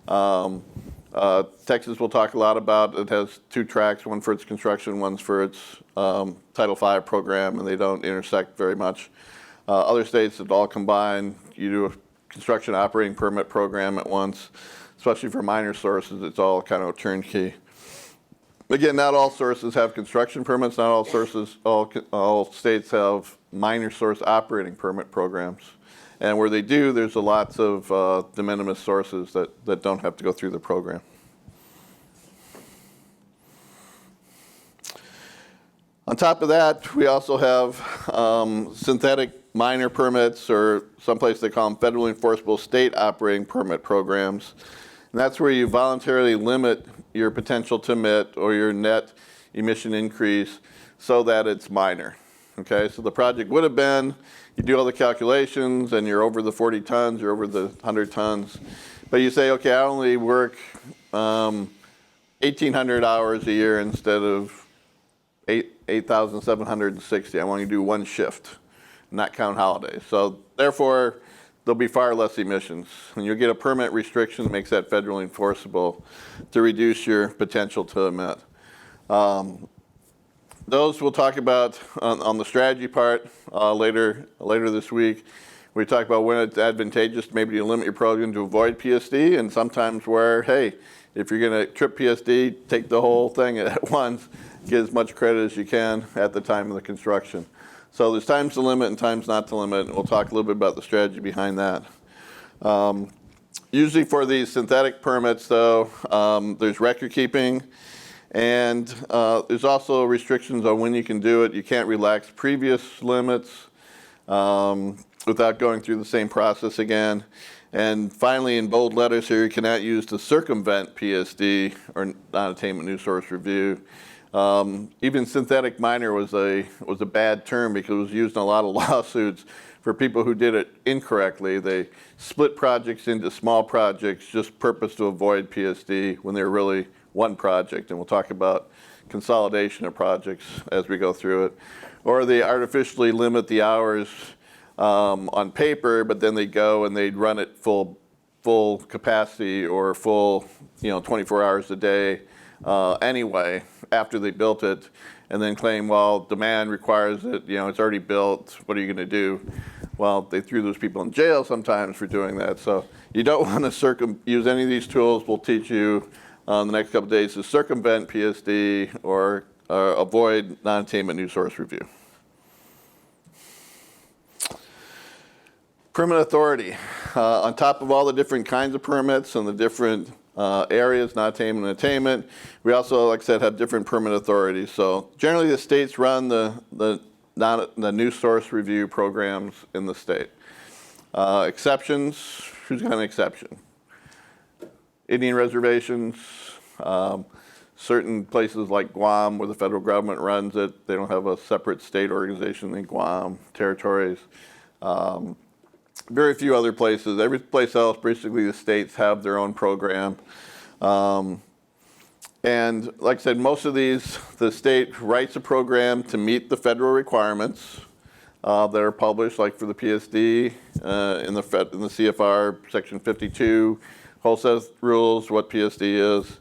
Texas we'll talk a lot about. It has 2 tracks, one for its construction, one's for its Title V program, and they don't intersect very much. Other states that all combine, you do a construction operating permit program at once. Especially for minor sources, it's all kind of turnkey. Again, not all sources have construction permits. Not all sources, all states have minor source operating permit programs. And where they do, there's lots of de minimis sources that don't have to go through the program. On top of that, we also have synthetic minor permits, or someplace they call them federally enforceable state operating permit programs. And that's where you voluntarily limit your potential to emit or your net emission increase so that it's minor. Okay, so the project would have been, you do all the calculations and you're over the 40 tons, you're over the 100 tons. But you say, okay, I only work 1,800 hours a year instead of 8,760. I want you to do 1 shift, not count holidays. So therefore, there'll be far less emissions. And you'll get a permit restriction that makes that federally enforceable to reduce your potential to emit. Those we'll talk about on the strategy part later this week. We talk about when it's advantageous to maybe limit your program to avoid PSD, and sometimes where, hey, if you're going to trip PSD, take the whole thing at once, get as much credit as you can at the time of the construction. So there's times to limit and times not to limit, and we'll talk a little bit about the strategy behind that. Usually for these synthetic permits, though, there's record keeping, and there's also restrictions on when you can do it. You can't relax previous limits without going through the same process again. And finally, in bold letters here, you cannot use to circumvent PSD or non-attainment new source review. Even synthetic minor was a bad term because it was used in a lot of lawsuits for people who did it incorrectly. They split projects into small projects just purpose to avoid PSD when they're really one project. And we'll talk about consolidation of projects as we go through it. Or they artificially limit the hours on paper, but then they go and they run it full capacity or full, 24 hours a day anyway after they built it, and then claim, well, demand requires it, it's already built, what are you going to do? Well, they threw those people in jail sometimes for doing that. So you don't want to use any of these tools. We'll teach you the next couple of days to circumvent PSD or avoid non-attainment new source review. Permit authority. On top of all the different kinds of permits and the different areas, non-attainment and attainment, we also, like I said, have different permit authorities. So generally the states run the new source review programs in the state. Exceptions, who's got an exception? Indian reservations, certain places like Guam, where the federal government runs it, they don't have a separate state organization in Guam, territories. Very few other places. Every place else, basically the states have their own program. And like I said, most of these, the state writes a program to meet the federal requirements that are published, like for the PSD in the CFR section 52, whole set of rules, what PSD is.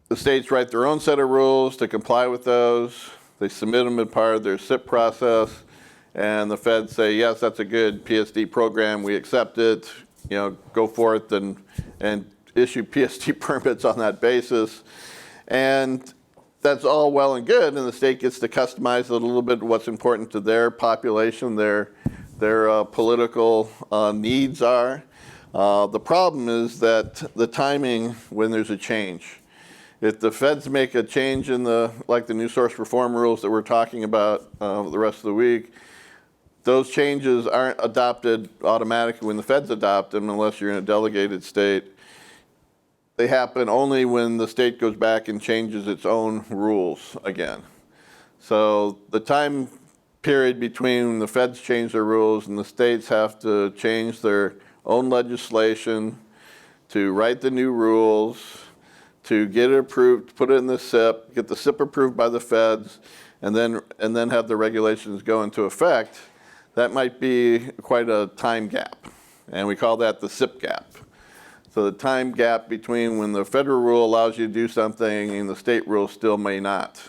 The states write their own set of rules to comply with those. They submit them as part of their SIP process, and the feds say, yes, that's a good PSD program, we accept it, go forth and issue PSD permits on that basis. And that's all well and good, and the state gets to customize it a little bit what's important to their population, their political needs are. The problem is that the timing when there's a change. If the feds make a change in like the new source reform rules that we're talking about the rest of the week, those changes aren't adopted automatically when the feds adopt them unless you're in a delegated state. They happen only when the state goes back and changes its own rules again. So the time period between the feds change their rules and the states have to change their own legislation to write the new rules, to get it approved, put it in the SIP, get the SIP approved by the feds, and then have the regulations go into effect, that might be quite a time gap. And we call that the SIP gap. So the time gap between when the federal rule allows you to do something and the state rule still may not.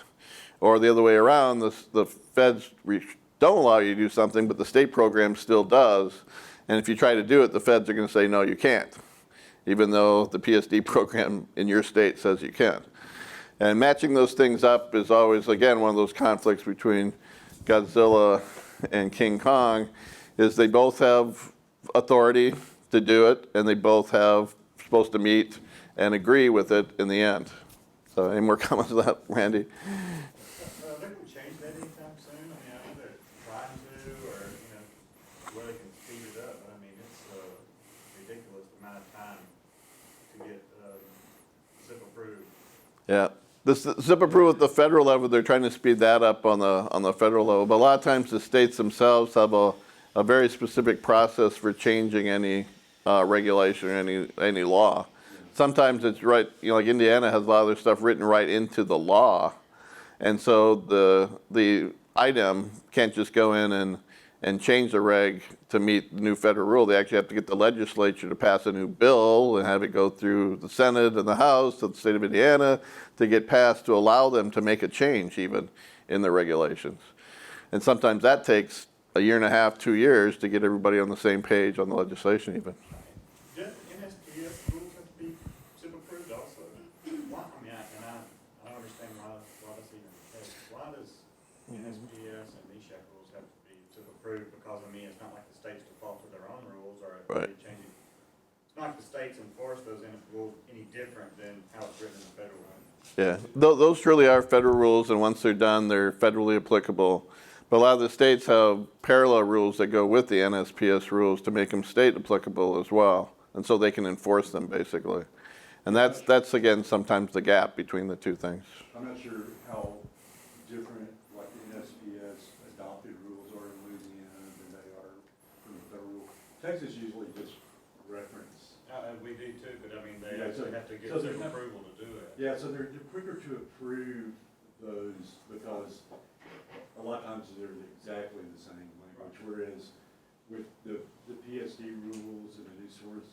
Or the other way around, the feds don't allow you to do something, but the state program still does. And if you try to do it, the feds are going to say, no, you can't, even though the PSD program in your state says you can. And matching those things up is always, again, one of those conflicts between Godzilla and King Kong, is they both have authority to do it, and they both have supposed to meet and agree with it in the end. So any more comments on that, Randy? They can change that anytime soon. I mean, I know they're trying to, or where they can speed it up. But I mean, it's a ridiculous amount of time to get SIP approved. Yeah. The SIP approval at the federal level, they're trying to speed that up on the federal level. But a lot of times the states themselves have a very specific process for changing any regulation or any law. Sometimes it's right, like Indiana has a lot of their stuff written right into the law. And so the item can't just go in and change the reg to meet the new federal rule. They actually have to get the legislature to pass a new bill and have it go through the Senate and the House of the state of Indiana to get passed to allow them to make a change even in the regulations. And sometimes that takes a year and a half, 2 years to get everybody on the same page on the legislation even. Do NSPS rules have to be SIP approved also? Why? I mean, I don't understand why that's even the case. Why does NSPS and NESHAP rules have to be SIP approved? Because I mean, it's not like the states default to their own rules or Right. changing. It's not like the states enforce those rules any different than how it's written in the federal one. Yeah, those truly are federal rules, and once they're done, they're federally applicable. But a lot of the states have parallel rules that go with the NSPS rules to make them state applicable as well, and so they can enforce them basically. And that's again sometimes the gap between the two things. I'm not sure how different like the NSPS adopted rules are in Louisiana than they are from the federal rule. Texas usually just reference. We do too, but I mean, they Yeah, actually have to get so SIP they're- approval to do it. Yeah, so they're quicker to approve those because a lot of times they're exactly the same language, whereas with the PSD rules and the new source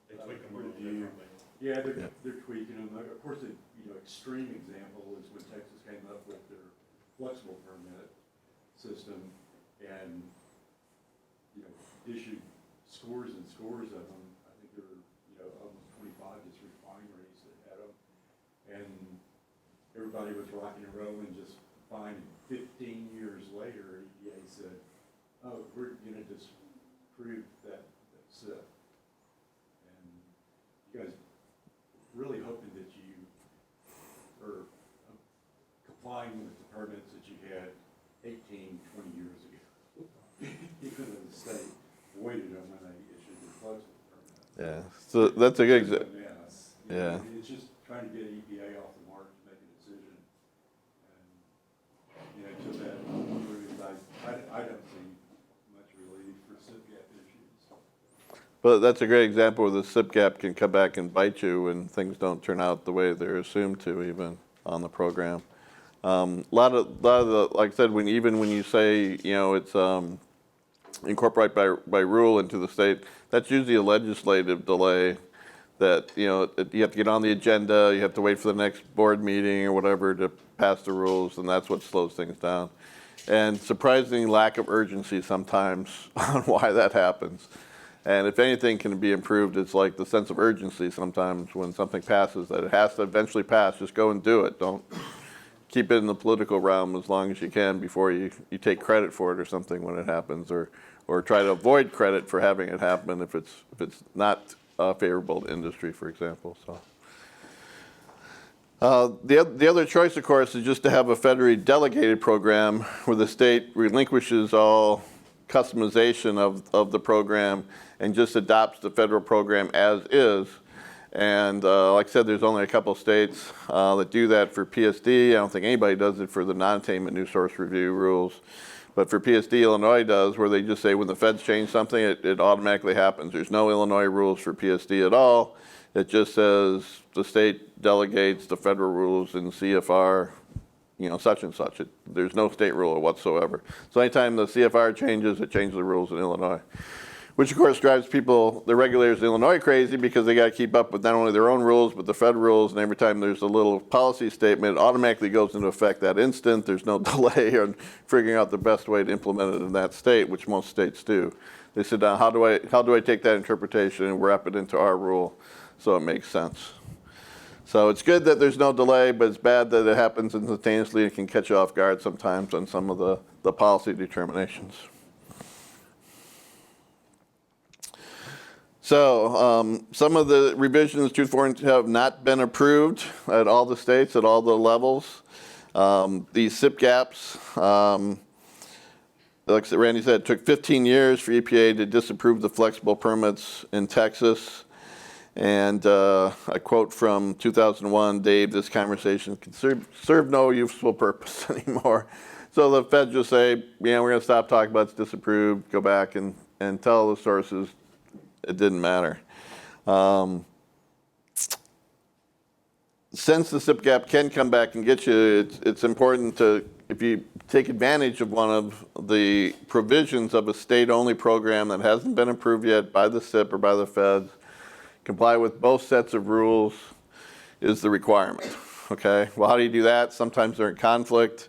They tweak them a little review, differently. yeah, they're tweaking them. Of course, the extreme example is when Texas came up with their flexible permit system and issued scores and scores of them. I think there were almost 25 just refineries that had them, and everybody was rocking and rolling just fine. 15 years later, EPA said, "Oh, we're going to disprove that SIP." And you guys really hoping that you are complying with the permits that you had 18, 20 years ago, even though the state waited on when they issued their flexible permit. Yeah, so that's a good example. Yes. Yeah. It's just trying to get EPA off the mark to make a decision. And, until that improves, I don't see much relief for SIP-gap issues. But that's a great example where the SIP gap can come back and bite you when things don't turn out the way they're assumed to, even on the program. A lot of the, like I said, when you say, it's incorporate by rule into the state, that's usually a legislative delay that, you have to get on the agenda, you have to wait for the next board meeting or whatever to pass the rules, and that's what slows things down. And surprising lack of urgency sometimes on why that happens. And if anything can be improved, it's like the sense of urgency sometimes when something passes, that it has to eventually pass, just go and do it. Don't keep it in the political realm as long as you can before you take credit for it or something when it happens, or try to avoid credit for having it happen if it's not favorable to industry, for example. So the other choice, of course, is just to have a federally delegated program where the state relinquishes all customization of the program and just adopts the federal program as is. And like I said, there's only a couple states that do that for PSD. I don't think anybody does it for the non-attainment new source review rules. But for PSD, Illinois does, where they just say when the feds change something, it automatically happens. There's no Illinois rules for PSD at all. It just says the state delegates the federal rules in CFR, such and such. There's no state rule whatsoever. So anytime the CFR changes, it changes the rules in Illinois. Which of course drives the regulators in Illinois crazy because they got to keep up with not only their own rules, but the federal rules, and every time there's a little policy statement, it automatically goes into effect that instant. There's no delay on figuring out the best way to implement it in that state, which most states do. They sit down, how do I take that interpretation and wrap it into our rule so it makes sense? So it's good that there's no delay, but it's bad that it happens instantaneously and can catch you off guard sometimes on some of the policy determinations. So some of the revisions to 4 have not been approved at all the states, at all the levels. These SIP gaps, like Randy said, it took 15 years for EPA to disapprove the flexible permits in Texas. And a quote from 2001, Dave, this conversation can serve no useful purpose anymore. So the feds just say, we're going to stop talking about it's disapproved, go back and tell the sources it didn't matter. Since the SIP gap can come back and get you, it's important to, if you take advantage of one of the provisions of a state-only program that hasn't been approved yet by the SIP or by the feds, comply with both sets of rules is the requirement. Okay, well, how do you do that? Sometimes they're in conflict.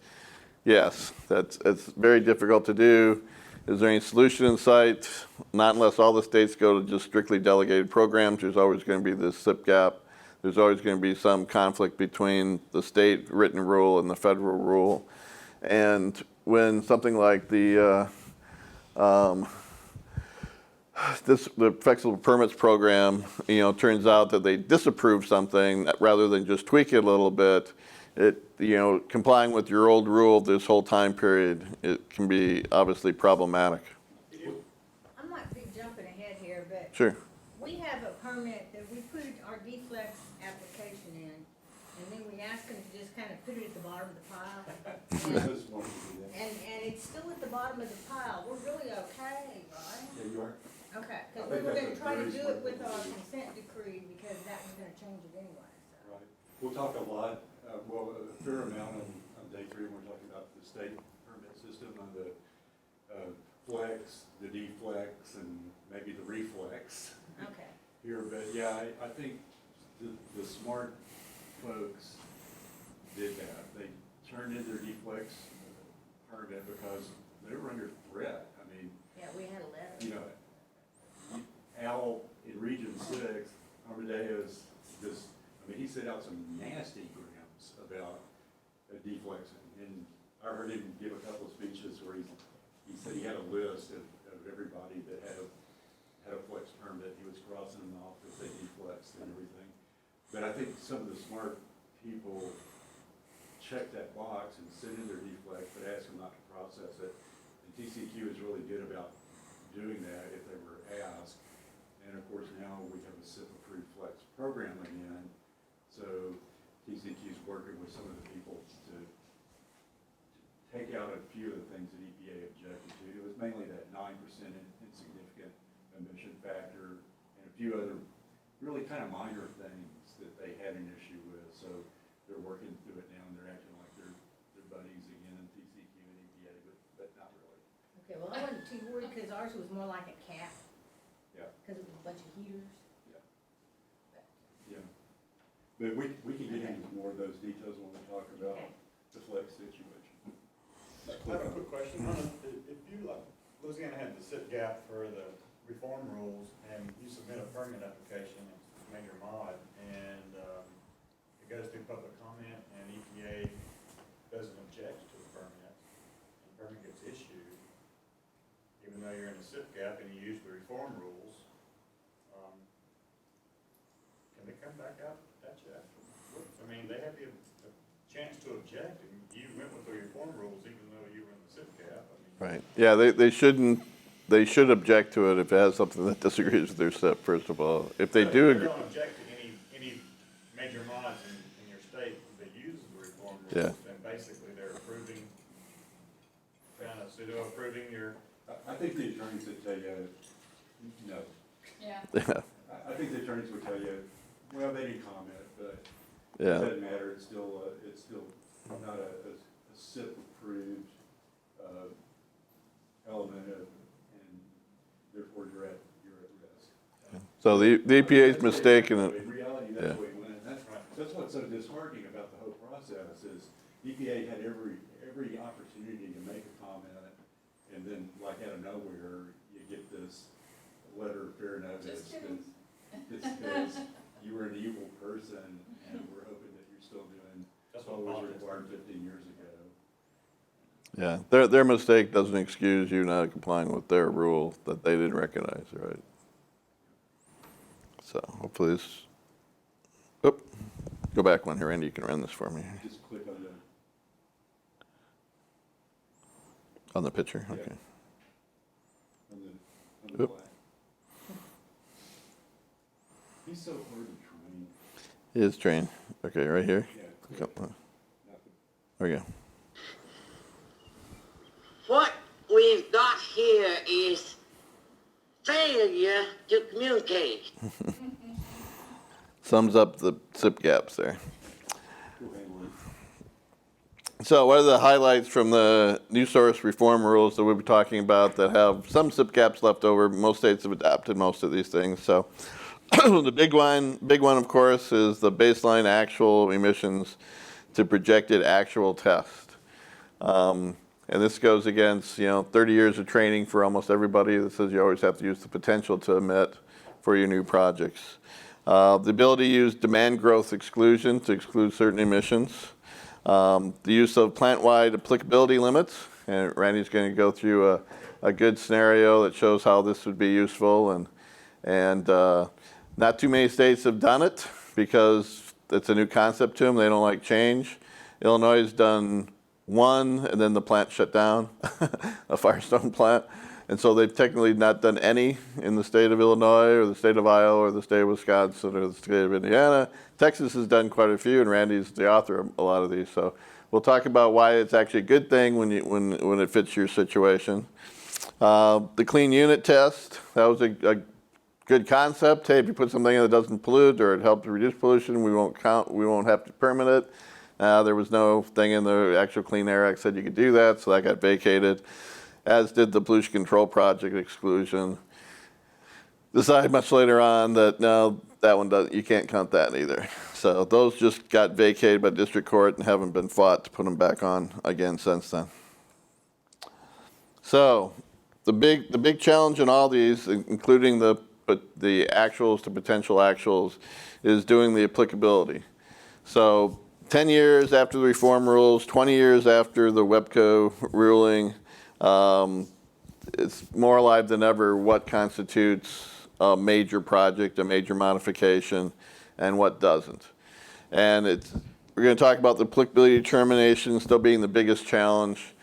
Yes, it's very difficult to do. Is there any solution in sight? Not unless all the states go to just strictly delegated programs. There's always going to be this SIP gap. There's always going to be some conflict between the state written rule and the federal rule. And when something like the flexible permits program, turns out that they disapprove something rather than just tweak it a little bit, complying with your old rule this whole time period, it can be obviously problematic. I might be jumping ahead here, but Sure. we have a permit that we put our deflex application in, and then we ask them to just kind of put it at the bottom of the pile. And it's still at the bottom of the pile. We're really okay, right? Yeah, you are. Okay, because we were going to try to do it with our consent decree because that was going to change it anyway. So. Right. We'll talk a lot, a fair amount on day 3 when we're talking about the state permit system, on the flex, the deflex, and maybe the reflex. Okay. Here, but yeah, I think the smart folks did that. They turned in their deflex permit because they were under threat. I mean, Yeah, we had a letter. Al in Region 6, Amadeus, he set out some nasty grams about deflexing. And I heard him give a couple of speeches where he said he had a list of everybody that had a flex permit. He was crossing them off if they deflexed and everything. But I think some of the smart people checked that box and sent in their deflex, but asked them not to process it. And TCQ is really good about doing that if they were asked. And of course now we have a SIP approved flex program again. So TCEQ's working with some of the people to take out a few of the things that EPA objected to. It was mainly that 9% insignificant emission factor and a few other really kind of minor things that they had an issue with. So they're working through it now, and they're acting like they're buddies again, TCEQ and EPA, but not really. Okay, well, I wasn't too worried, because ours was more like a cap. Yeah. Because it was a bunch of heaters. Yeah. But we can get into more of those details when we talk about the flex situation. I have a quick question. If you, like, Louisiana had the SIP gap for the reform rules, and you submit a permit application, it's major mod, and it goes through public comment, and EPA doesn't object to the permit, and the permit gets issued, even though you're in a SIP gap and you use the reform rules, can they come back out at you after? I mean, they have the chance to object, and you went with the reform rules even though you were in the SIP gap. I mean, Right. Yeah, they shouldn't, they should object to it if it has something that disagrees with their SIP, first of all. If they do They agree. don't object to any major mods in your state that use the reform rules, Yeah. then basically they're approving, kind of pseudo-approving your. I think the attorneys would tell you, no. Yeah. Yeah, I think the attorneys would tell you, well, they didn't comment, but it yeah, doesn't matter, it's still not a SIP-approved element of, and therefore you're at risk. so the EPA's mistaken it. In reality, Yeah. that's what we went, that's what's so disheartening about the whole process is EPA had every opportunity to make a comment, and then like out of nowhere, you get this letter of fair notice Just kidding. that says you were an evil person, and we're hoping that you're still doing That's what what was politics required do. 15 years ago. Yeah, their mistake doesn't excuse you not complying with their rule that they didn't recognize, right? So hopefully this, go back one here, Randy, you can run this for me. Just click on the, On the picture, okay. on the Oop. black. He's so hard to train. It is train, okay, right here. Yeah, Click up, nothing. there we go. What we've got here is failure to communicate. Sums up the SIP gaps there. Cool handling. So what are the highlights from the new source reform rules that we'll be talking about that have some SIP gaps left over? Most states have adopted most of these things. So the big one, of course, is the baseline actual emissions to projected actual test. And this goes against, 30 years of training for almost everybody that says you always have to use the potential to emit for your new projects. The ability to use demand growth exclusion to exclude certain emissions. The use of plant-wide applicability limits, and Randy's going to go through a good scenario that shows how this would be useful, and not too many states have done it because it's a new concept to them. They don't like change. Illinois has done one, and then the plant shut down, a Firestone plant. And so they've technically not done any in the state of Illinois or the state of Iowa or the state of Wisconsin or the state of Indiana. Texas has done quite a few, and Randy's the author of a lot of these. So we'll talk about why it's actually a good thing when it fits your situation. The clean unit test, that was a good concept. Hey, if you put something in that doesn't pollute or it helps reduce pollution, we won't have to permit it. There was no thing in the actual Clean Air Act said you could do that, so that got vacated, as did the pollution control project exclusion. Decided much later on that no, that one doesn't, you can't count that either. So those just got vacated by district court and haven't been fought to put them back on again since then. So the big challenge in all these, including the actuals to potential actuals, is doing the applicability. So 10 years after the reform rules, 20 years after the WEPCO ruling, it's more alive than ever what constitutes a major project, a major modification, and what doesn't. And we're going to talk about the applicability determination still being the biggest challenge.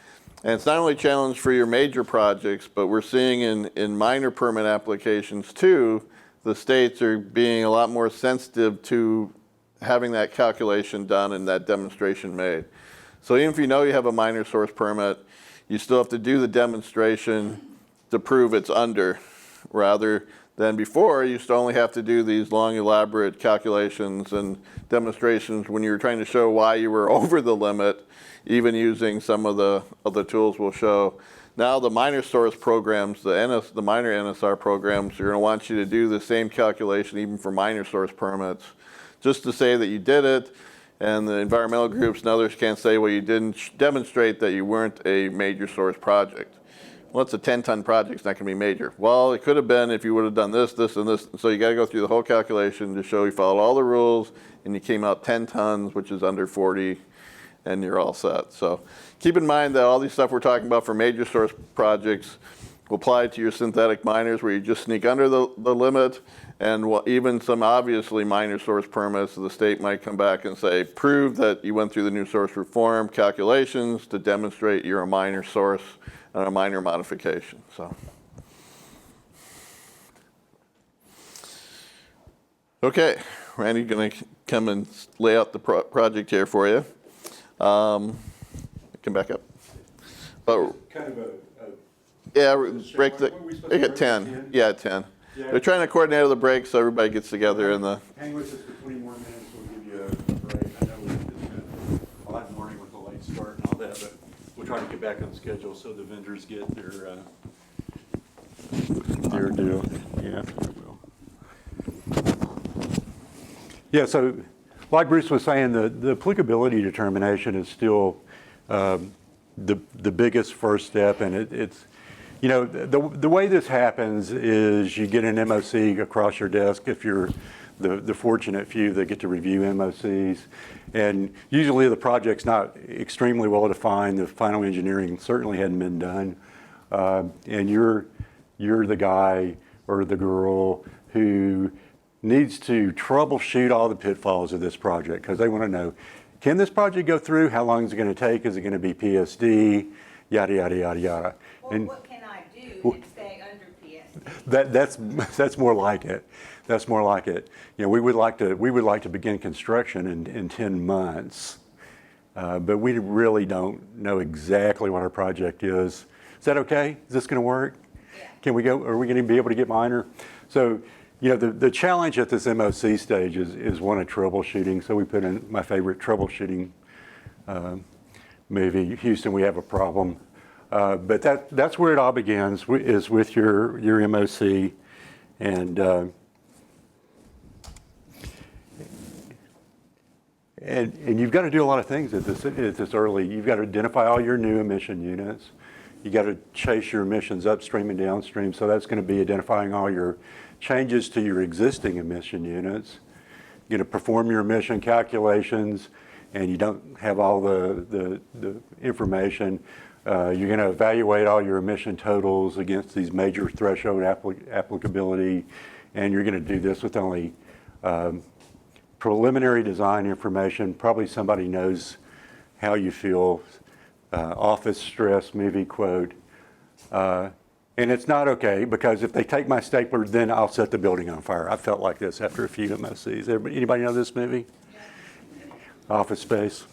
And it's not only a challenge for your major projects, but we're seeing in minor permit applications too, the states are being a lot more sensitive to having that calculation done and that demonstration made. So even if you know you have a minor source permit, you still have to do the demonstration to prove it's under, rather than before, you used to only have to do these long, elaborate calculations and demonstrations when you were trying to show why you were over the limit, even using some of the other tools we'll show. Now the minor source programs, the minor NSR programs, are going to want you to do the same calculation even for minor source permits, just to say that you did it, and the environmental groups and others can't say, well, you didn't demonstrate that you weren't a major source project. Well, it's a 10-ton project, it's not going to be major. Well, it could have been if you would have done this, this, and this. So you got to go through the whole calculation to show you followed all the rules, and you came out 10 tons, which is under 40, and you're all set. So keep in mind that all these stuff we're talking about for major source projects will apply to your synthetic miners where you just sneak under the limit, and even some obviously minor source permits, the state might come back and say, prove that you went through the new source reform calculations to demonstrate you're a minor source and a minor modification. So, okay, Randy's going to come and lay out the project here for you. Come back up. Oh, Kind of yeah, break the. Make it 10. Yeah, 10. Yeah. They're trying to coordinate the break so everybody gets together in the. Hang with us for 20 more minutes, we'll give you a break. I know it's been a lot of morning with the late start and all that, but we'll try to get back on the schedule so the vendors get their due. Yeah. Yeah, so like Bruce was saying, the applicability determination is still the biggest first step, and it's, you know, the way this happens is you get an MOC across your desk if you're the fortunate few that get to review MOCs. And usually the project's not extremely well defined. The final engineering certainly hadn't been done. And you're the guy or the girl who needs to troubleshoot all the pitfalls of this project because they want to know, can this project go through? How long is it going to take? Is it going to be PSD? Yada, yada, yada, yada. Well, and what can I do and stay under PSD? That's more like it. That's more like it. You know, we would like to begin construction in 10 months, but we really don't know exactly what our project is. Is that okay? Is this going to work? Yeah. Can we go? Are we going to be able to get minor? So, you know, the challenge at this MOC stage is one of troubleshooting. So we put in my favorite troubleshooting movie, Houston, we have a problem. But that's where it all begins, is with your MOC. And you've got to do a lot of things at this early. You've got to identify all your new emission units. You got to chase your emissions upstream and downstream. So that's going to be identifying all your changes to your existing emission units. You're going to perform your emission calculations, and you don't have all the information. You're going to evaluate all your emission totals against these major threshold applicability, and you're going to do this with only preliminary design information. Probably somebody knows how you feel. Office stress movie quote. And it's not okay, because if they take my stapler, then I'll set the building on fire. I felt like this after a few MOCs. Anybody know this movie? Office Space.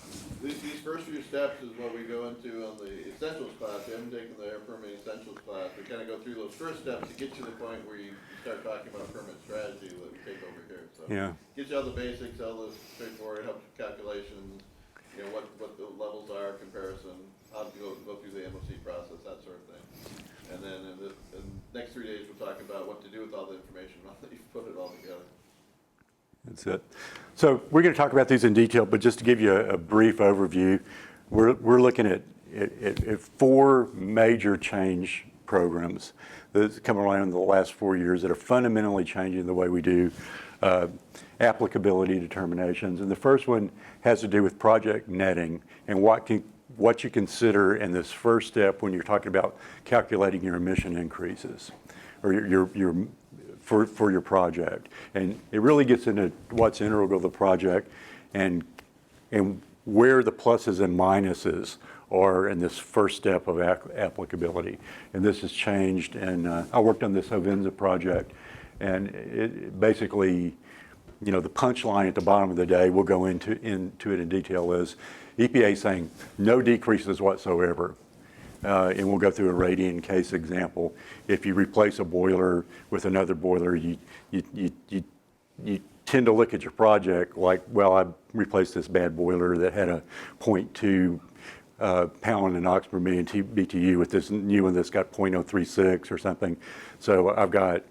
These first few steps is what we go into on the essentials class. We haven't taken the air permitting essentials class. We kind of go through those first steps to get to the point where you start talking about permit strategy that we take over here. So Yeah. Get you all the basics, all the straightforward, helps with calculations, you know, what the levels are, comparison, how to go through the MOC process, that sort of thing. And then in the next 3 days, we'll talk about what to do with all the information now that you've put it all together. That's it. So we're going to talk about these in detail, but just to give you a brief overview, we're looking at 4 major change programs that's come around in the last 4 years that are fundamentally changing the way we do applicability determinations. And the first one has to do with project netting and what you consider in this first step when you're talking about calculating your emission increases or for your project. And it really gets into what's integral to the project and where the pluses and minuses are in this first step of applicability. And this has changed, and I worked on this Hovenza project, and it basically the punchline at the bottom of the day, we'll go into it in detail, is EPA saying no decreases whatsoever. And we'll go through a radian case example. If you replace a boiler with another boiler, you tend to look at your project like, well, I replaced this bad boiler that had a 0.2 pound in NOx per million BTU with this new one that's got 0.036 or something. So I've got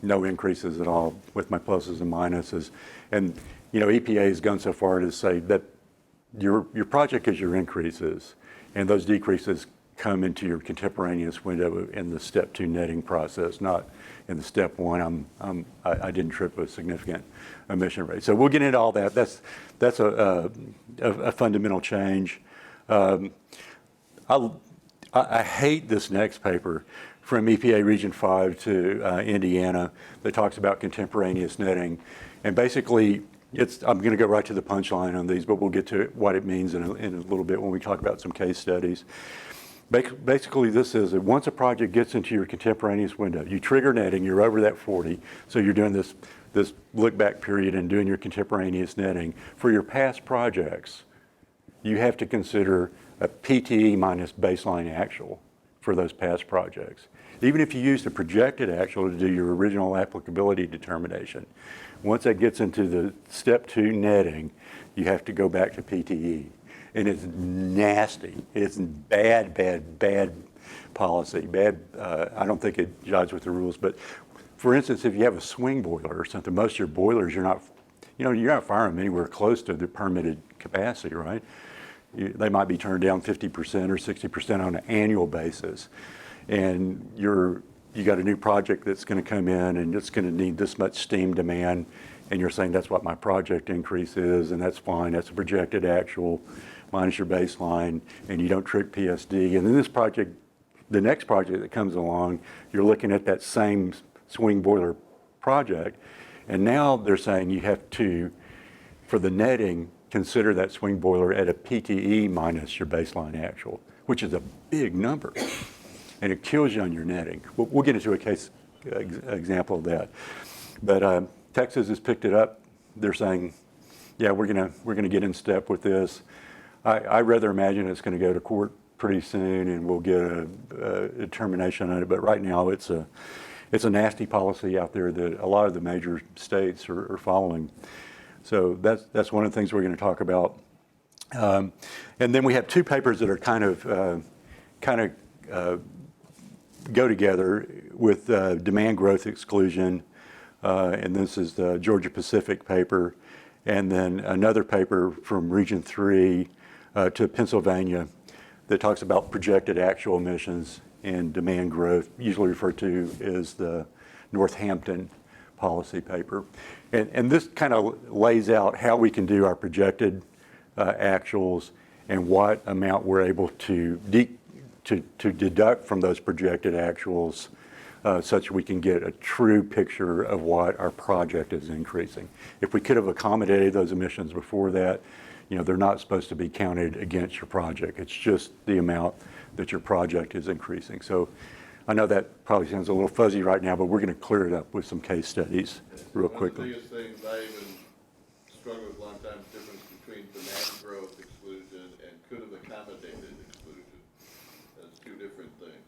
no increases at all with my pluses and minuses. And EPA has gone so far to say that your project is your increases, and those decreases come into your contemporaneous window in the step 2 netting process, not in the step 1. I didn't trip a significant emission rate. So we'll get into all that. That's a fundamental change. I hate this next paper from EPA Region 5 to Indiana that talks about contemporaneous netting. And basically, I'm going to go right to the punchline on these, but we'll get to what it means in a little bit when we talk about some case studies. Basically, this is that once a project gets into your contemporaneous window, you trigger netting, you're over that 40, so you're doing this look-back period and doing your contemporaneous netting. For your past projects, you have to consider a PTE minus baseline actual for those past projects. Even if you use the projected actual to do your original applicability determination, once that gets into the step 2 netting, you have to go back to PTE. And it's nasty. It's bad policy. I don't think it jives with the rules. But for instance, if you have a swing boiler or something, most of your boilers, you're not firing them anywhere close to the permitted capacity, right? They might be turned down 50% or 60% on an annual basis. And you got a new project that's going to come in and it's going to need this much steam demand. And you're saying that's what my project increase is, and that's fine. That's a projected actual minus your baseline, and you don't trick PSD. And then the next project that comes along, you're looking at that same swing boiler project, and now they're saying you have to, for the netting, consider that swing boiler at a PTE minus your baseline actual, which is a big number, and it kills you on your netting. We'll get into a case example of that. But Texas has picked it up. They're saying, yeah, we're gonna get in step with this. I rather imagine it's going to go to court pretty soon, and we'll get a determination on it. But right now, it's a nasty policy out there that a lot of the major states are following. So that's one of the things we're going to talk about. And then we have two papers that are kind of go together with demand growth exclusion, and this is the Georgia Pacific paper, and then another paper from Region 3 to Pennsylvania that talks about projected actual emissions and demand growth, usually referred to as the Northampton policy paper. And this kind of lays out how we can do our projected actuals and what amount we're able to deduct from those projected actuals such we can get a true picture of what our project is increasing. If we could have accommodated those emissions before that, they're not supposed to be counted against your project. It's just the amount that your project is increasing. So I know that probably sounds a little fuzzy right now, but we're going to clear it up with some case studies real quickly. One of the biggest things I even struggle with a long time is the difference between demand growth exclusion and could have accommodated exclusion. That's two different things.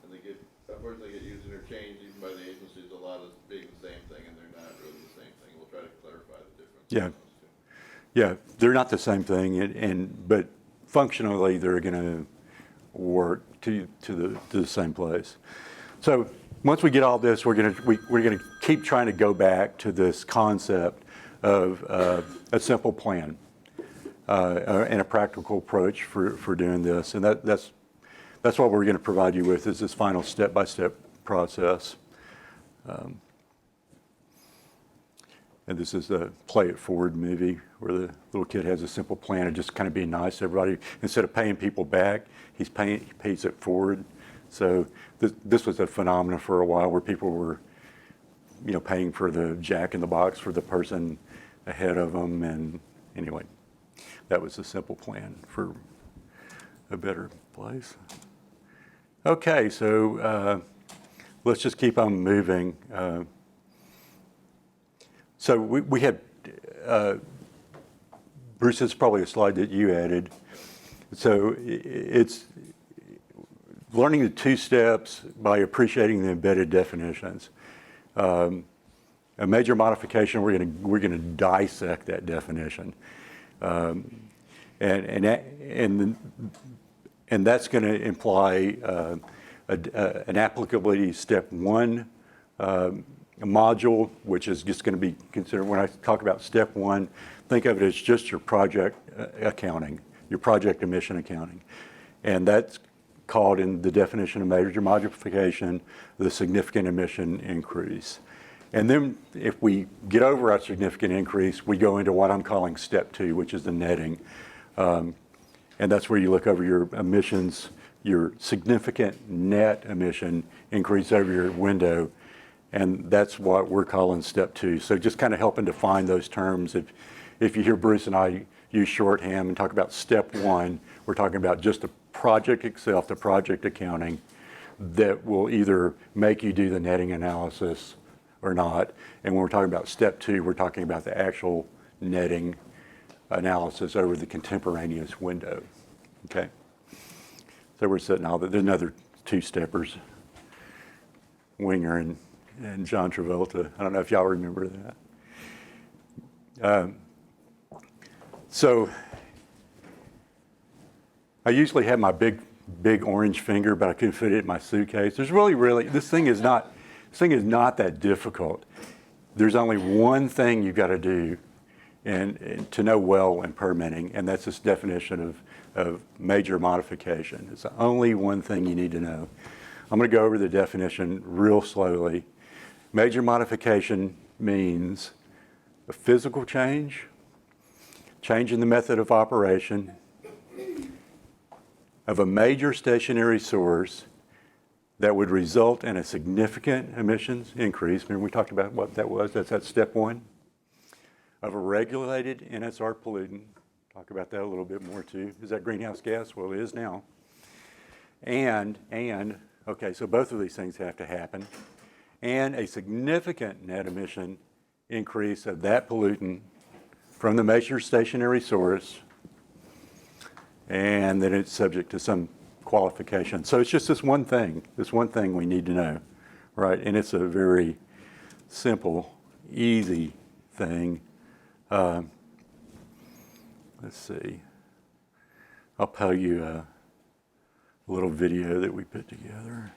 And unfortunately get used interchange even by the agencies, a lot of being the same thing, and they're not really the same thing. We'll try to clarify the difference. Yeah. Yeah, they're not the same thing, but functionally they're going to work to the same place. So once we get all this, we're going to keep trying to go back to this concept of a simple plan and a practical approach for doing this, and that's what we're going to provide you with, is this final step-by-step process. And this is the Play It Forward movie where the little kid has a simple plan of just kind of being nice to everybody. Instead of paying people back, he pays it forward. So this was a phenomenon for a while where people were, paying for the Jack in the Box for the person ahead of them. And anyway, that was a simple plan for a better place. Okay, so let's just keep on moving. So we had, Bruce, this is probably a slide that you added. So it's learning the 2 steps by appreciating the embedded definitions. A major modification, we're gonna dissect that definition. And that's going to imply an applicability step 1 module, which is just going to be considered, when I talk about step 1, think of it as just your project accounting, your project emission accounting. And that's called in the definition of major modification, the significant emission increase. And then if we get over our significant increase, we go into what I'm calling step 2, which is the netting. And that's where you look over your emissions, your significant net emission increase over your window. And that's what we're calling step 2. So just kind of helping define those terms. If you hear Bruce and I use shorthand and talk about step 1, we're talking about just the project itself, the project accounting, that will either make you do the netting analysis or not. And when we're talking about step 2, we're talking about the actual netting analysis over the contemporaneous window. Okay? So we're sitting out, there's another 2-steppers, Winger and John Travolta. I don't know if y'all remember that. So I usually have my big orange finger, but I couldn't fit it in my suitcase. There's really, this thing is not that difficult. There's only one thing you've got to do and to know well in permitting, and that's this definition of major modification. It's the only one thing you need to know. I'm going to go over the definition real slowly. Major modification means a physical change in the method of operation of a major stationary source that would result in a significant emissions increase. Remember we talked about what that was? That's at step 1. Of a regulated NSR pollutant. Talk about that a little bit more too. Is that greenhouse gas? Well, it is now. And okay, so both of these things have to happen. And a significant net emission increase of that pollutant from the major stationary source, and then it's subject to some qualification. So it's just this one thing we need to know, right? And it's a very simple, easy thing. Let's see. I'll play you a little video that we put together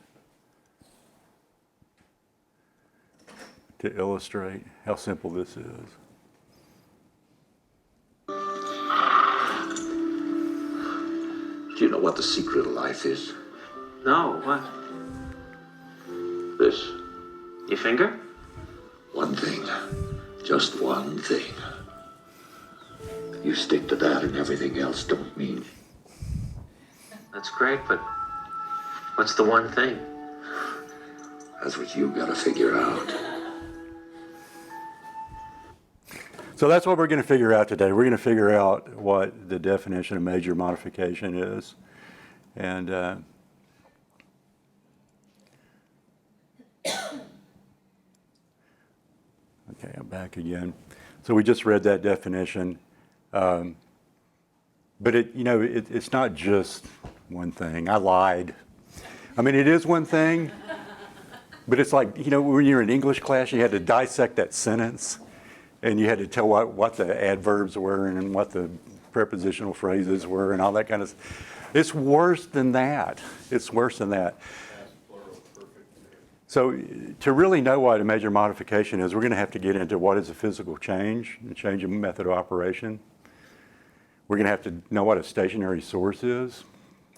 to illustrate how simple this is. Do you know what the secret of life is? No, what? This. Your finger? One thing. Just one thing. You stick to that and everything else don't mean. That's great, but what's the one thing? That's what you gotta figure out. So that's what we're going to figure out today. We're going to figure out what the definition of major modification is. And okay, I'm back again. So we just read that definition. But it's not just one thing. I lied. I mean, it is one thing, but it's like, when you're in English class, you had to dissect that sentence. And you had to tell what the adverbs were and what the prepositional phrases were and all that kind of stuff. It's worse than that. It's worse than that. So to really know what a major modification is, we're going to have to get into what is a physical change, a change in method of operation. We're going to have to know what a stationary source is.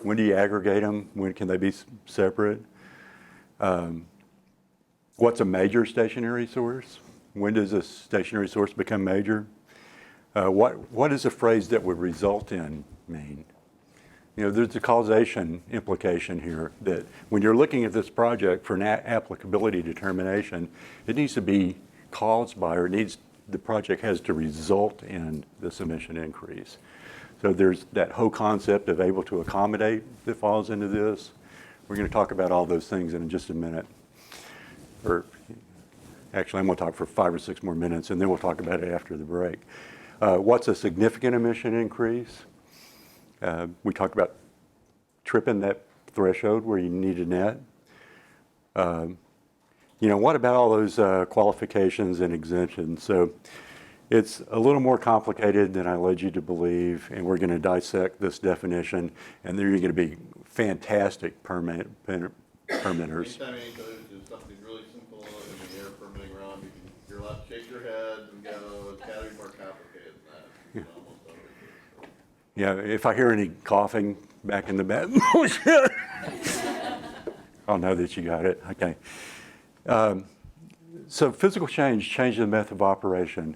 When do you aggregate them? When can they be separate? What's a major stationary source? When does a stationary source become major? What does a phrase that would result in mean? There's a causation implication here that when you're looking at this project for an applicability determination, it needs to be caused by, or the project has to result in this emission increase. So there's that whole concept of able to accommodate that falls into this. We're going to talk about all those things in just a minute. Actually, I'm going to talk for 5 or 6 more minutes, and then we'll talk about it after the break. What's a significant emission increase? We talked about tripping that threshold where you need a net. What about all those qualifications and exemptions? So it's a little more complicated than I led you to believe, and we're going to dissect this definition, and they're going to be fantastic permitters. Anytime you do something really simple in the air permitting realm, you're allowed to shake your head and go, it's got to be more complicated than that. Yeah. It's almost always. Yeah, if I hear any coughing back in the back, oh shit! I'll know that you got it. Okay. So physical change the method of operation.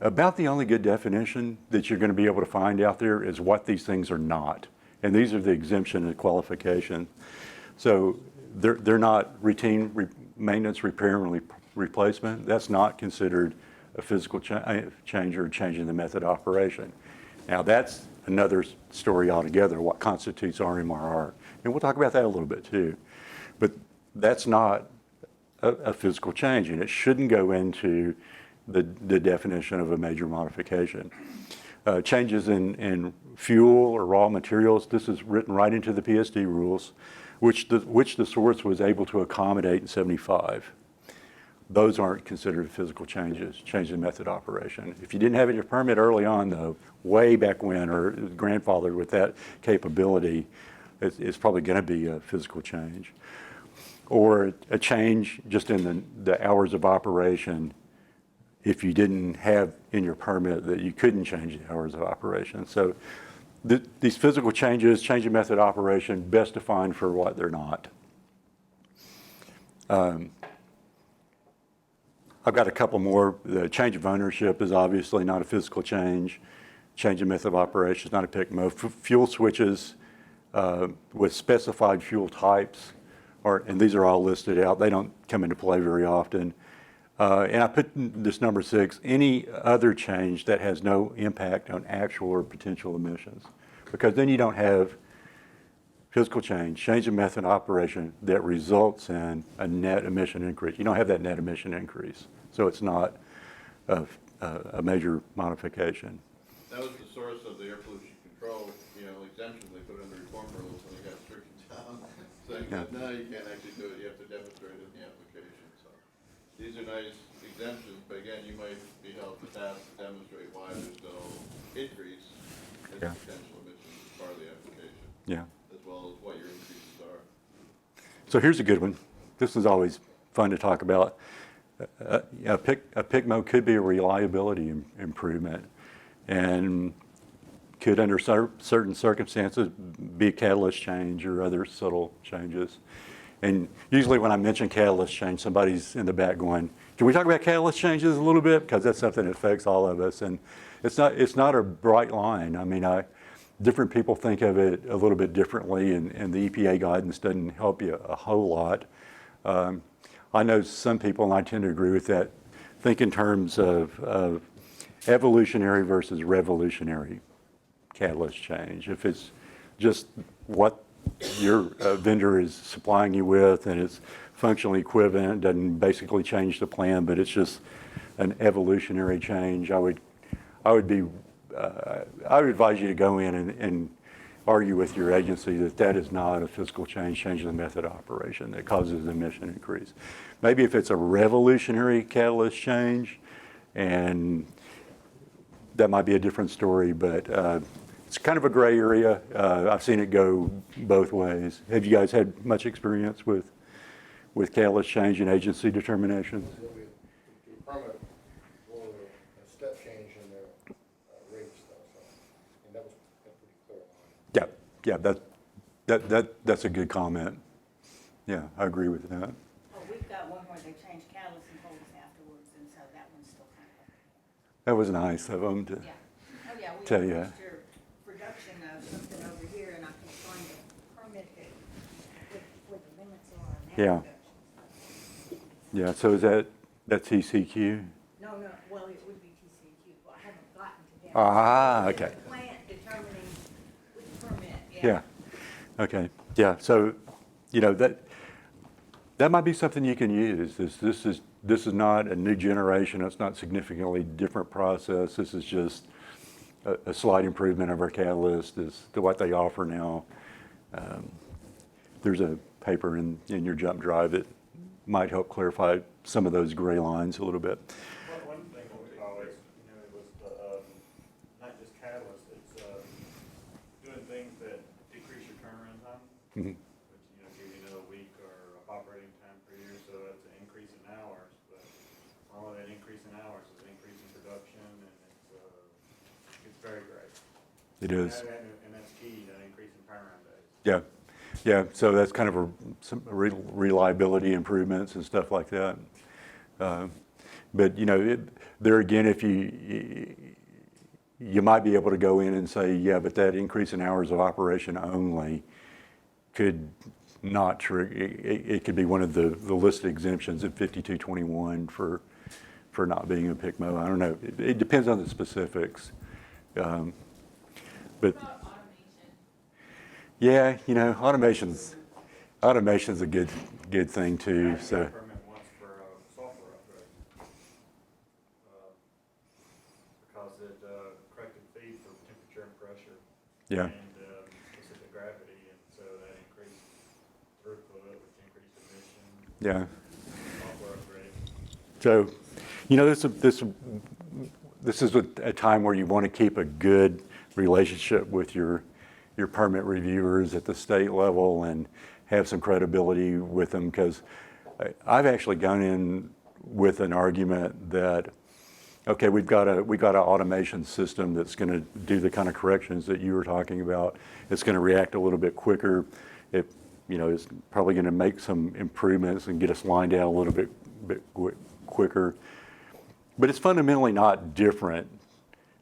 About the only good definition that you're going to be able to find out there is what these things are not. And these are the exemption and qualification. So they're not routine maintenance, repair, and replacement. That's not considered a physical change or change in the method of operation. Now that's another story altogether, what constitutes RMRR. And we'll talk about that a little bit too. But that's not a physical change, and it shouldn't go into the definition of a major modification. Changes in fuel or raw materials, this is written right into the PSD rules, which the source was able to accommodate in 75. Those aren't considered physical changes, change in method operation. If you didn't have your permit early on though, way back when, or grandfathered with that capability, it's probably going to be a physical change. Or a change just in the hours of operation if you didn't have in your permit that you couldn't change the hours of operation. So these physical changes, change in method of operation, best defined for what they're not. I've got a couple more. The change of ownership is obviously not a physical change. Change in method of operation is not a PICMO. Fuel switches with specified fuel types, and these are all listed out. They don't come into play very often. And I put this number 6, any other change that has no impact on actual or potential emissions. Because then you don't have physical change in method of operation that results in a net emission increase. You don't have that net emission increase. So it's not a major modification. That was the source of the air pollution control, exemption they put in the reform rules when they got stricken down, saying that no, you can't actually do it, you have to demonstrate it in the application. So these are nice exemptions, but again, you might be held to task to demonstrate why there's no increase in potential emissions as part of the application. Yeah. As well as what your increases are. So here's a good one. This is always fun to talk about. A PICMO could be a reliability improvement and could, under certain circumstances, be a catalyst change or other subtle changes. And usually when I mention catalyst change, somebody's in the back going, can we talk about catalyst changes a little bit? Because that's something that affects all of us. And it's not a bright line. I mean, different people think of it a little bit differently, and the EPA guidance doesn't help you a whole lot. I know some people, and I tend to agree with that, think in terms of evolutionary versus revolutionary catalyst change. If it's just what your vendor is supplying you with and it's functionally equivalent, doesn't basically change the plan, but it's just an evolutionary change, I would advise you to go in and argue with your agency that is not a physical change in the method of operation that causes the emission increase. Maybe if it's a revolutionary catalyst change, and that might be a different story, but it's kind of a gray area. I've seen it go both ways. Have you guys had much experience with catalyst change and agency determinations? The permit will a step change in their rates though, so, and that was pretty clear on. Yeah, that's a good comment. Yeah, I agree with that. Oh, we've got one where they changed catalyst and told us afterwards, and so that one's still kind of. That was nice of them to tell you. Production of something over here, and I can find it permitted with the limits are now. Yeah. Yeah. So is that's TCQ? No. Well, it would be TCQ, but I haven't gotten to that. Ah, okay. The plant determining which permit. Yeah. Okay. Yeah. So, that might be something you can use. This is not a new generation. It's not significantly different process. This is just a slight improvement of our catalyst is to what they offer now. There's a paper in your jump drive that might help clarify some of those gray lines a little bit. One thing that we always, was the, not just catalyst, it's doing things that decrease your turnaround time, Mm-hmm. which, give you another week or of operating time per year, so that's an increase in hours. But all of that increase in hours is an increase in production, and it's very great. It is. And that's key, that increase in turnaround days. Yeah. Yeah, so that's kind of some reliability improvements and stuff like that. But there again, if you might be able to go in and say, yeah, but that increase in hours of operation only could not trigger. It could be one of the listed exemptions of 5221 for not being a PICMO. I don't know. It depends on the specifics. But yeah, automation's a good thing too. So. Permit once for a software upgrade, because it corrected feed for temperature and pressure. Yeah. And specific gravity, and so that increased throughput, which increased emission. Yeah. Software upgrade. So, this is a time where you want to keep a good relationship with your permit reviewers at the state level and have some credibility with them, because I've actually gone in with an argument that, okay, we've got an automation system that's going to do the kind of corrections that you were talking about. It's going to react a little bit quicker. It's probably going to make some improvements and get us lined out a little bit quicker. But it's fundamentally not different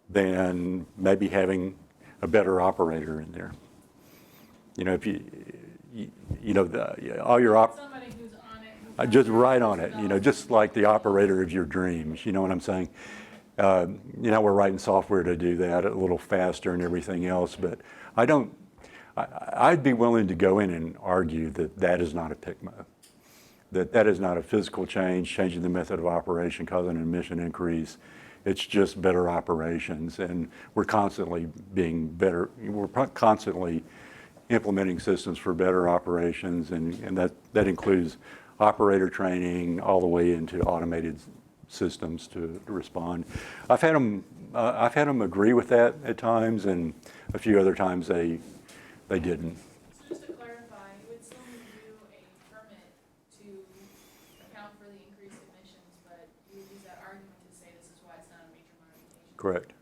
than maybe having a better operator in there. If all your Somebody who's on it. just right on it, just like the operator of your dreams, you know what I'm saying? We're writing software to do that a little faster and everything else, but I'd be willing to go in and argue that is not a PICMO, that is not a physical change, changing the method of operation, causing an emission increase. It's just better operations, and we're constantly being better. We're constantly implementing systems for better operations, and that includes operator training all the way into automated systems to respond. I've had them agree with that at times, and a few other times they didn't. So just to clarify, you would still review a permit to account for the increased emissions, but you would use that argument to say this is why it's not a major modification? Correct.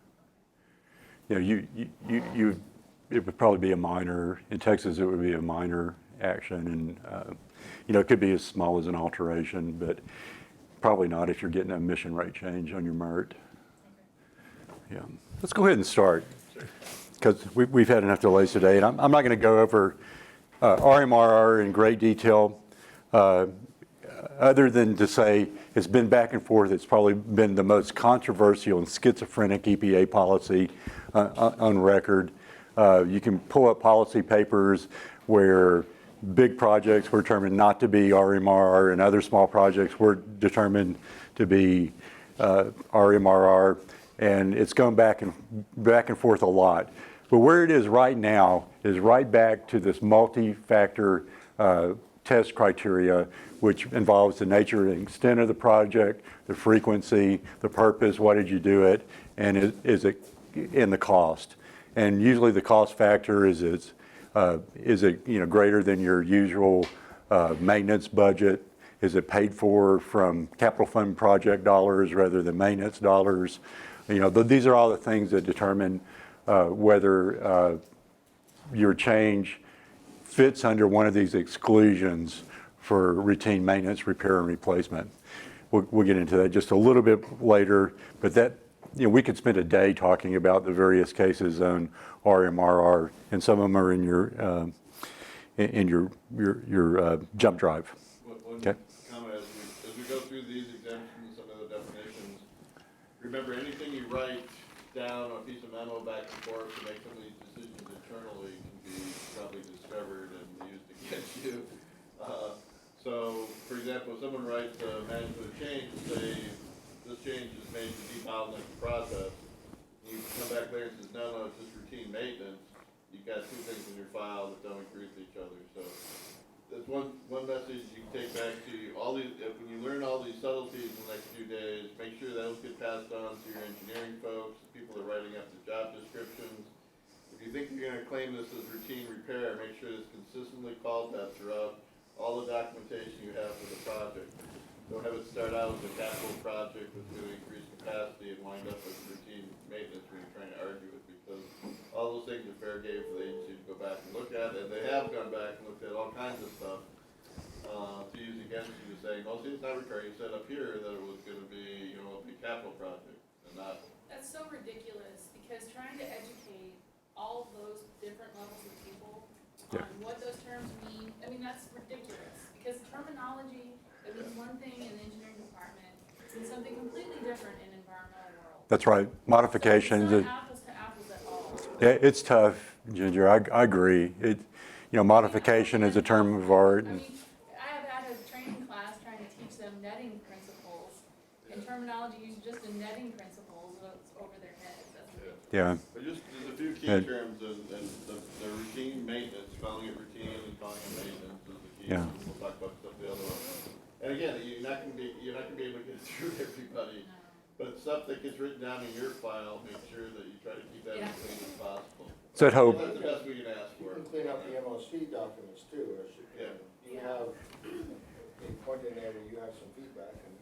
It would probably be a minor, in Texas it would be a minor action, and it could be as small as an alteration, but probably not if you're getting an emission rate change on your MAERT. Yeah, let's go ahead and start, because we've had enough delays today, and I'm not going to go over RMRR in great detail, other than to say it's been back and forth. It's probably been the most controversial and schizophrenic EPA policy on record. You can pull up policy papers where big projects were determined not to be RMRR and other small projects were determined to be RMRR, and it's gone back and forth a lot. But where it is right now is right back to this multi-factor test criteria, which involves the nature and extent of the project, the frequency, the purpose, what did you do it, and is it in the cost. And usually the cost factor is it greater than your usual maintenance budget? Is it paid for from capital fund project dollars rather than maintenance dollars? These are all the things that determine whether your change fits under one of these exclusions for routine maintenance, repair, and replacement. We'll get into that just a little bit later, but that, we could spend a day talking about the various cases on RMRR, and some of them are in your jump drive. One Okay. comment as we go through these exemptions, some of the definitions. Remember, anything you write down on a piece of memo back and forth to make some of these decisions internally can be probably discovered and used against you. So, for example, if someone writes a management change and say, this change is made to debottleneck the process, and you come back later and says, no, it's just routine maintenance, you've got two things in your file that don't agree with each other, so. That's one message you can take back to you. When you learn all these subtleties in the next few days, make sure those get passed on to your engineering folks, the people that are writing up the job descriptions. If you think you're gonna claim this as routine repair, make sure it's consistently called that throughout all the documentation you have for the project. Don't have it start out as a capital project that's gonna increase capacity and wind up as routine maintenance when you're trying to argue it, because all those things are fair game for the agency to go back and look at, and they have gone back and looked at all kinds of stuff to use against you, saying, well, see, it's not repair. You said up here that it was going to be, a big capital project, and not. That's so ridiculous, because trying to educate all those different levels of people on what those terms mean, I mean, that's ridiculous, because terminology, it means one thing in the engineering department, it means something completely different in environmental world. That's right. Modifications. So it's not apples to apples at all. Yeah, it's tough, Ginger. I agree. Modification is a term of art. I mean, I have had a training class trying to teach them netting principles, and terminology used just in netting principles, it's over their heads. That's ridiculous. Yeah. But just, there's a few key terms, and the routine maintenance, calling it routine and calling it maintenance is the key. Yeah. We'll talk about stuff the other one. And again, you're not gonna be able to get through everybody. No. But stuff that gets written down in your file, make sure that you try to keep that as clean as possible. So I'd hope. That's the best we can ask You for. can clean up the MOC documents too, as you have a point in there where you have some feedback, and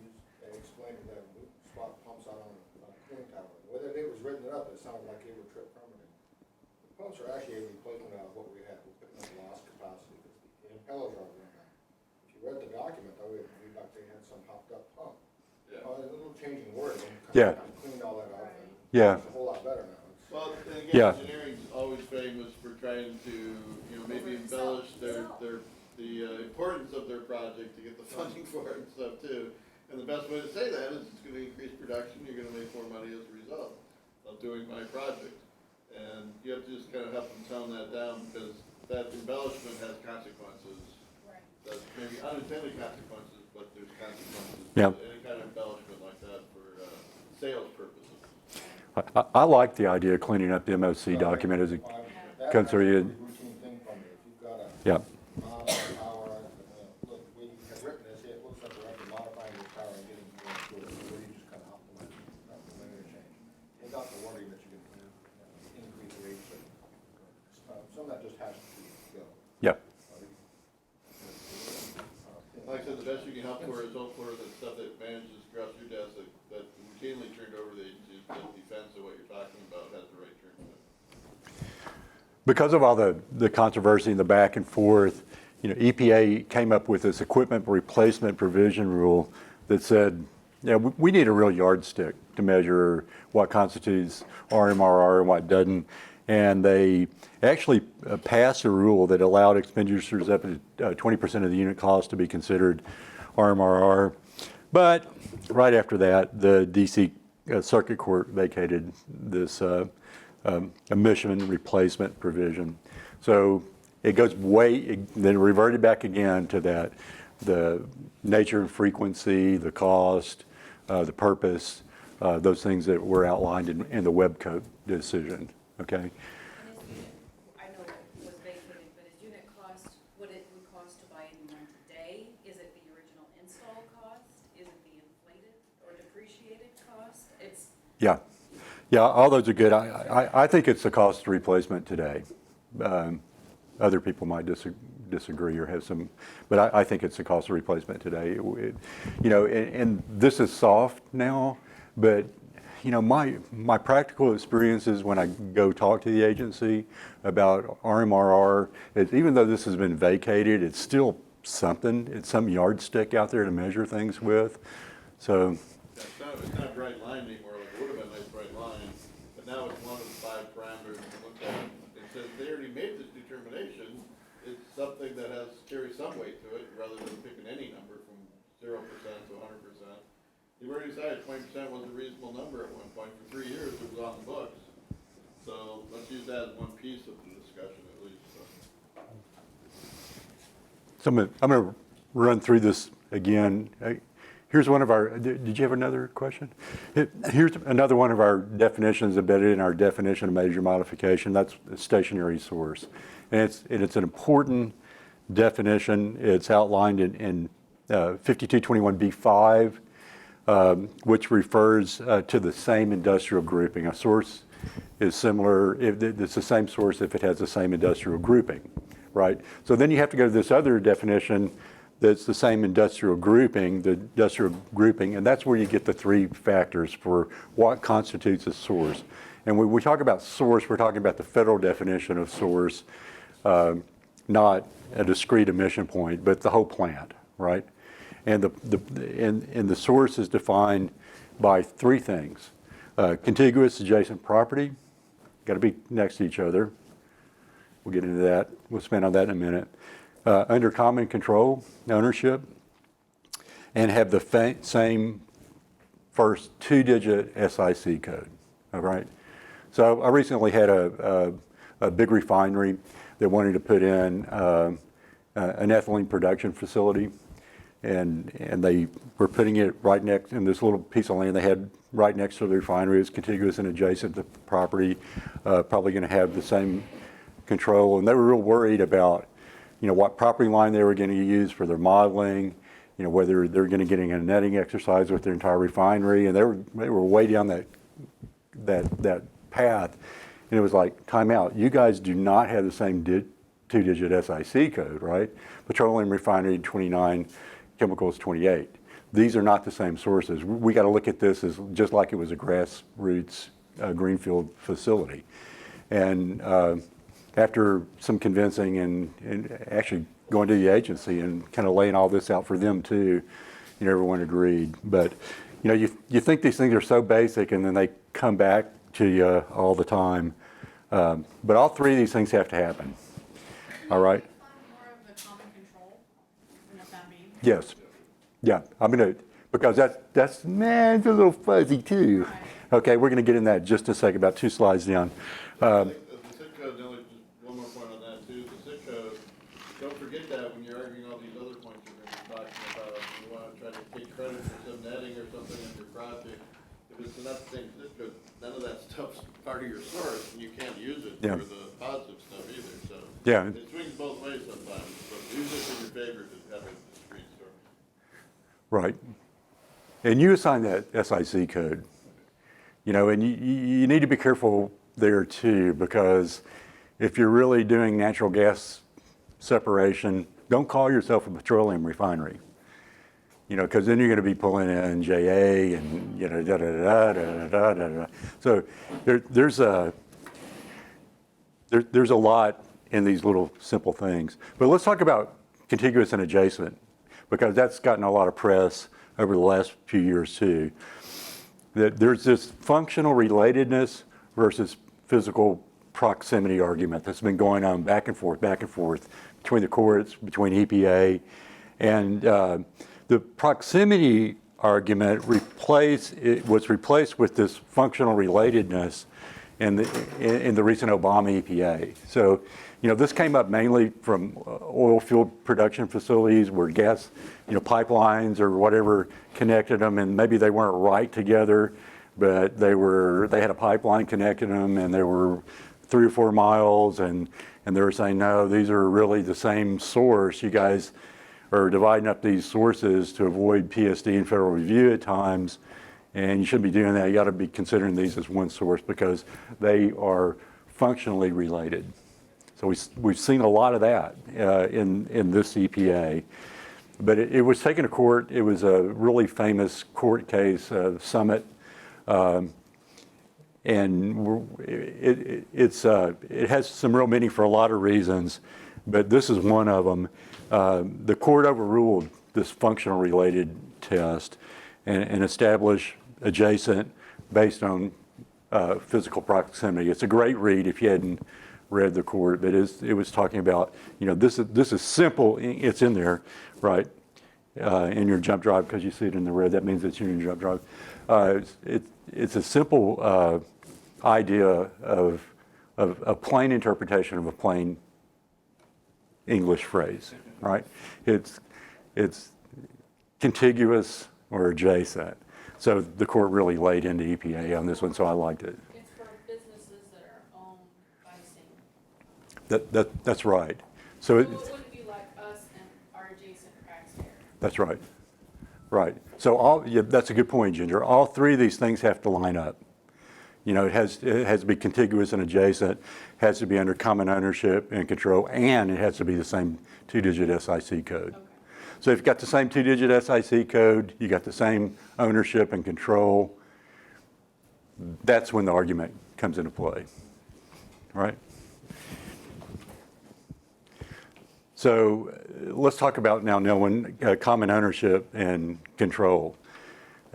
they explained that we swap pumps out on a cooling tower. The way that it was written up, it sounded like it would trip permanent. The pumps are actually a replacement of what we had. We're putting up lost capacity, because the impellers are running out. If you read the document, though, it would be like they had some hopped up pump. Yeah. A little changing word, and Yeah. kind of cleaned all that out. And Yeah. It's a whole lot better now. Well, and again, Yeah. engineering's always famous for trying to, maybe embellish the importance of their project to get the funding for it and stuff too. And the best way to say that is it's gonna increase production, you're gonna make more money as a result of doing my project. And you have to just kind of help them tone that down, because that embellishment has consequences. Right. That maybe unintended consequences, but there's consequences. Yeah. To any kind of embellishment like that for sales purposes. I like the idea of cleaning up the MOC document as it comes through you. Routine thing from me. If you've got a Yeah. modify power, look, we have written this, it looks like we're actually modifying this power and getting more to it, where you just kind of optimize it, not the linear change. Take out the wording that you can increase rates, some of that just has to go. Yeah. Like I said, the best you can help for is hope for the stuff that manages across your desk that routinely turned over to the agencies, the defense of what you're talking about has the right term to it. Because of all the controversy and the back and forth, EPA came up with this equipment replacement provision rule that said, we need a real yardstick to measure what constitutes RMRR and what doesn't. And they actually passed a rule that allowed expenditures up to 20% of the unit cost to be considered RMRR. But right after that, the DC Circuit Court vacated this emission replacement provision. So it goes then reverted back again to that, the nature and frequency, the cost, the purpose, those things that were outlined in the Web Code decision, okay? And I know it was vacated, but is unit cost what it would cost to buy a new one today? Is it the original install cost? Is it the inflated or depreciated cost? Yeah, all those are good. I think it's the cost of replacement today. Other people might disagree or have some, but I think it's the cost of replacement today. And this is soft now, but my practical experiences when I go talk to the agency about RMRR, even though this has been vacated, it's still something. It's some yardstick out there to measure things with. So. It's not a bright line anymore, like it would have been a nice bright line, but now it's one of the 5 parameters to look at. It says they already made this determination, it's something that carries some weight to it, rather than picking any number from 0% to 100%. You've already decided 20% was a reasonable number at one point. For 3 years, it was on the books. So let's use that as one piece of the discussion at least. So I'm going to run through this again, here's one of our, did you have another question? Here's another one of our definitions embedded in our definition of major modification. That's a stationary source. And it's an important definition. It's outlined in 5221B5, which refers to the same industrial grouping. A source is similar, it's the same source if it has the same industrial grouping, right? So then you have to go to this other definition that's the same industrial grouping, and that's where you get the three factors for what constitutes a source. And when we talk about source, we're talking about the federal definition of source, not a discrete emission point, but the whole plant, right? And the source is defined by three things. Contiguous adjacent property, got to be next to each other. We'll get into that. We'll expand on that in a minute. Under common control, ownership, and have the same first two-digit SIC code, all right? So I recently had a big refinery that wanted to put in an ethylene production facility, and they were putting it right next in this little piece of land they had right next to the refinery. It was contiguous and adjacent to the property, probably going to have the same control, and they were real worried about, you know, what property line they were going to use for their modeling, you know, whether they're going to get a netting exercise with their entire refinery, and they were way down that path, and it was like, time out. You guys do not have the same two-digit SIC code, right? Petroleum refinery 29, chemicals 28. These are not the same sources. We got to look at this as just like it was a grassroots greenfield facility, and after some convincing and actually going to the agency and kind of laying all this out for them too, you know, everyone agreed. But, you know, you think these things are so basic and then they come back to you all the time. But all three of these things have to happen. All right? More of the common control, and what that means? Yes. Yeah, I'm going to, because that's, man, it's a little fuzzy too. Okay, we're going to get in that in just a second, about 2 slides down. Don't forget that when you're arguing all these other points you're going to be talking about. You want to try to take credit for some netting or something in your project. If it's not the same zip code, none of that stuff's part of your source, and you can't use it for the positive stuff either. So it swings both ways sometimes. But use it in your favor to have a discrete source. Right. And you assign that SIC code, you know, and you need to be careful there too, because if you're really doing natural gas separation, don't call yourself a petroleum refinery, you know, because then you're going to be pulling in JA and, you know, da-da-da-da-da-da-da-da. So there's a lot in these little simple things. But let's talk about contiguous and adjacent, because that's gotten a lot of press over the last few years too. That there's this functional relatedness versus physical proximity argument that's been going on back and forth between the courts, between EPA, and the proximity argument was replaced with this functional relatedness in the recent Obama EPA. So, you know, this came up mainly from oil field production facilities where gas, you know, pipelines or whatever connected them, and maybe they weren't right together, but they had a pipeline connecting them, and they were 3 or 4 miles, and they were saying, no, these are really the same source. You guys are dividing up these sources to avoid PSD and federal review at times, and you shouldn't be doing that. You got to be considering these as one source because they are functionally related. So we've seen a lot of that in this EPA. But it was taken to court. It was a really famous court case, Summit. And it has some real meaning for a lot of reasons, but this is one of them. The court overruled this functional related test and established adjacent based on physical proximity. It's a great read if you hadn't read the court, but it was talking about, you know, this is simple. It's in there, right, in your jump drive, because you see it in the red. That means it's in your jump drive. It's a simple idea of a plain interpretation of a plain English phrase, right? It's contiguous or adjacent. So the court really laid into EPA on this one, so I liked it. It's for businesses that are owned by the same. That's right. So it, So it wouldn't be like us and our adjacent cracks here. that's right. Right. So yeah, that's a good point, Ginger. All three of these things have to line up. You know, it has to be contiguous and adjacent, has to be under common ownership and control, and it has to be the same 2-digit SIC code. Okay. So if you've got the same 2-digit SIC code, you got the same ownership and control, that's when the argument comes into play, right? So let's talk about now knowing common ownership and control.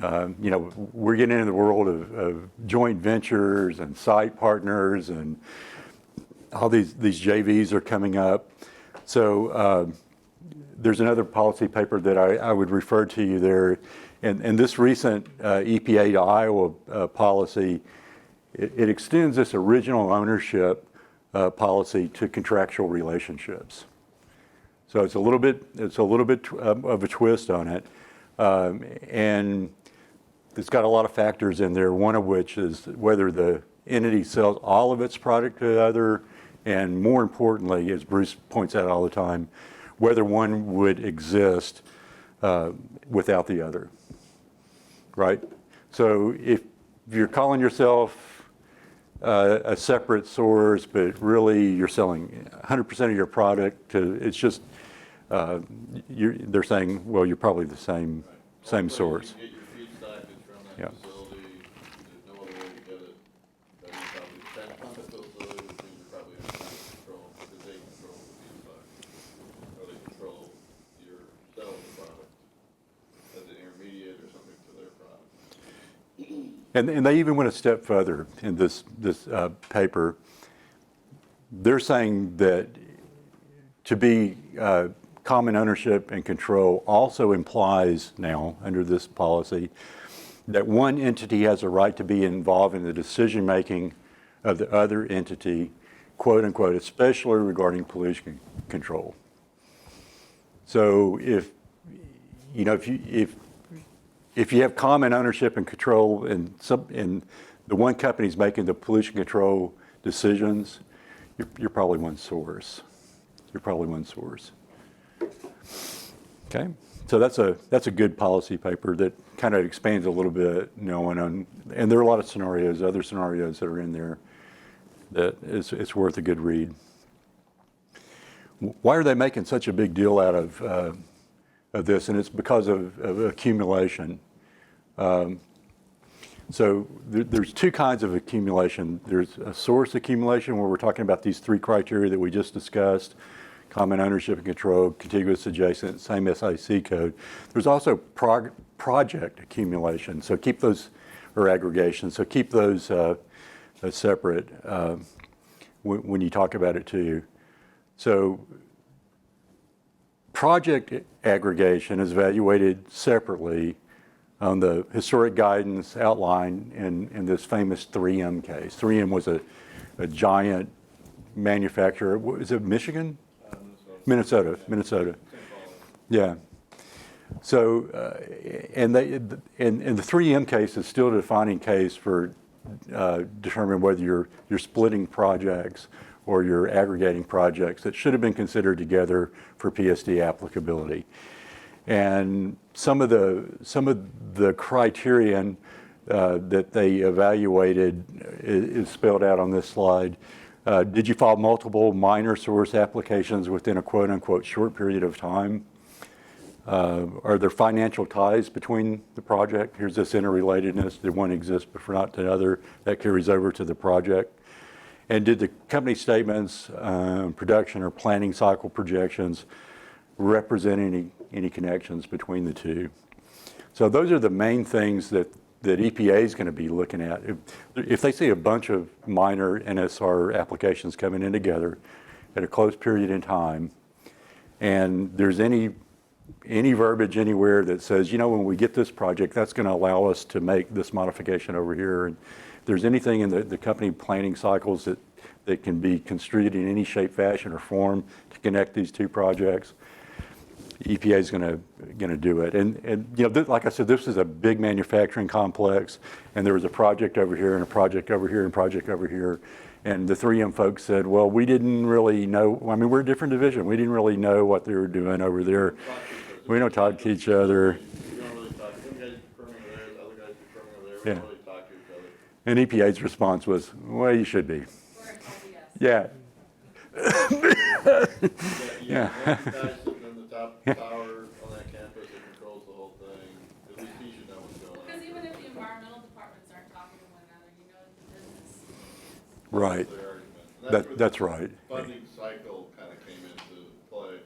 You know, we're getting into the world of joint ventures and site partners, and all these JVs are coming up. So there's another policy paper that I would refer to you there. And this recent EPA to Iowa policy, it extends this original ownership policy to contractual relationships. So it's a little bit of a twist on it, and it's got a lot of factors in there. One of which is whether the entity sells all of its product to the other, and more importantly, as Bruce points out all the time, whether one would exist without the other. Right? So if you're calling yourself a separate source, but really you're selling 100% of your product to, it's just, they're saying, well, you're probably the same source. You get your feedstock is from that Yeah. facility, there's no other way to get it, then you probably depend on the facility, which means you're probably under control, because they control the feedstock. Or they control your selling the product as an intermediate or something to their product. And they even went a step further in this paper. They're saying that to be common ownership and control also implies now, under this policy, that one entity has a right to be involved in the decision-making of the other entity, quote unquote, especially regarding pollution control. So if you have common ownership and control and the one company's making the pollution control decisions, you're probably one source. You're probably one source. Okay, so that's a good policy paper that kind of expands a little bit, and there are a lot of scenarios, other scenarios that are in there that it's worth a good read. Why are they making such a big deal out of this? And it's because of accumulation. So there's two kinds of accumulation. There's a source accumulation where we're talking about these three criteria that we just discussed: common ownership and control, contiguous, adjacent, same SIC code. There's also project accumulation. So keep those, or aggregation. So keep those separate when you talk about it too. So project aggregation is evaluated separately on the historic guidance outlined in this famous 3M case. 3M was a giant manufacturer. Is it Michigan? Minnesota. Yeah. So, and the 3M case is still a defining case for determining whether you're splitting projects or you're aggregating projects that should have been considered together for PSD applicability. And some of the criterion that they evaluated is spelled out on this slide. Did you file multiple minor source applications within a quote unquote short period of time? Are there financial ties between the project? Here's this interrelatedness. Did one exist but for not the other? That carries over to the project. And did the company statements, production or planning cycle projections represent any connections between the two? So those are the main things that EPA is going to be looking at. If they see a bunch of minor NSR applications coming in together at a close period in time, and there's any verbiage anywhere that says, when we get this project, that's going to allow us to make this modification over here. And if there's anything in the company planning cycles that can be construed in any shape, fashion, or form to connect these two projects, EPA is going to do it. And you know, like I said, this is a big manufacturing complex, and there was a project over here and a project over here and a project over here. And the 3M folks said, well, we didn't really know. I mean, we're a different division. We didn't really know what they were doing over there. We don't talk to each other. You don't really talk, some guys are perming over there, other guys are perming over there, we Yeah. don't really talk to each other. And EPA's response was, well, you should be. We're in LDS. Yeah. Yeah. One guy sitting in the top tower on that campus that controls the whole thing, at least he should know what's going on. Because even if the environmental departments aren't talking to one another, you know that the business is. Right. Their argument. And That's where right. the funding cycle kind of came into play.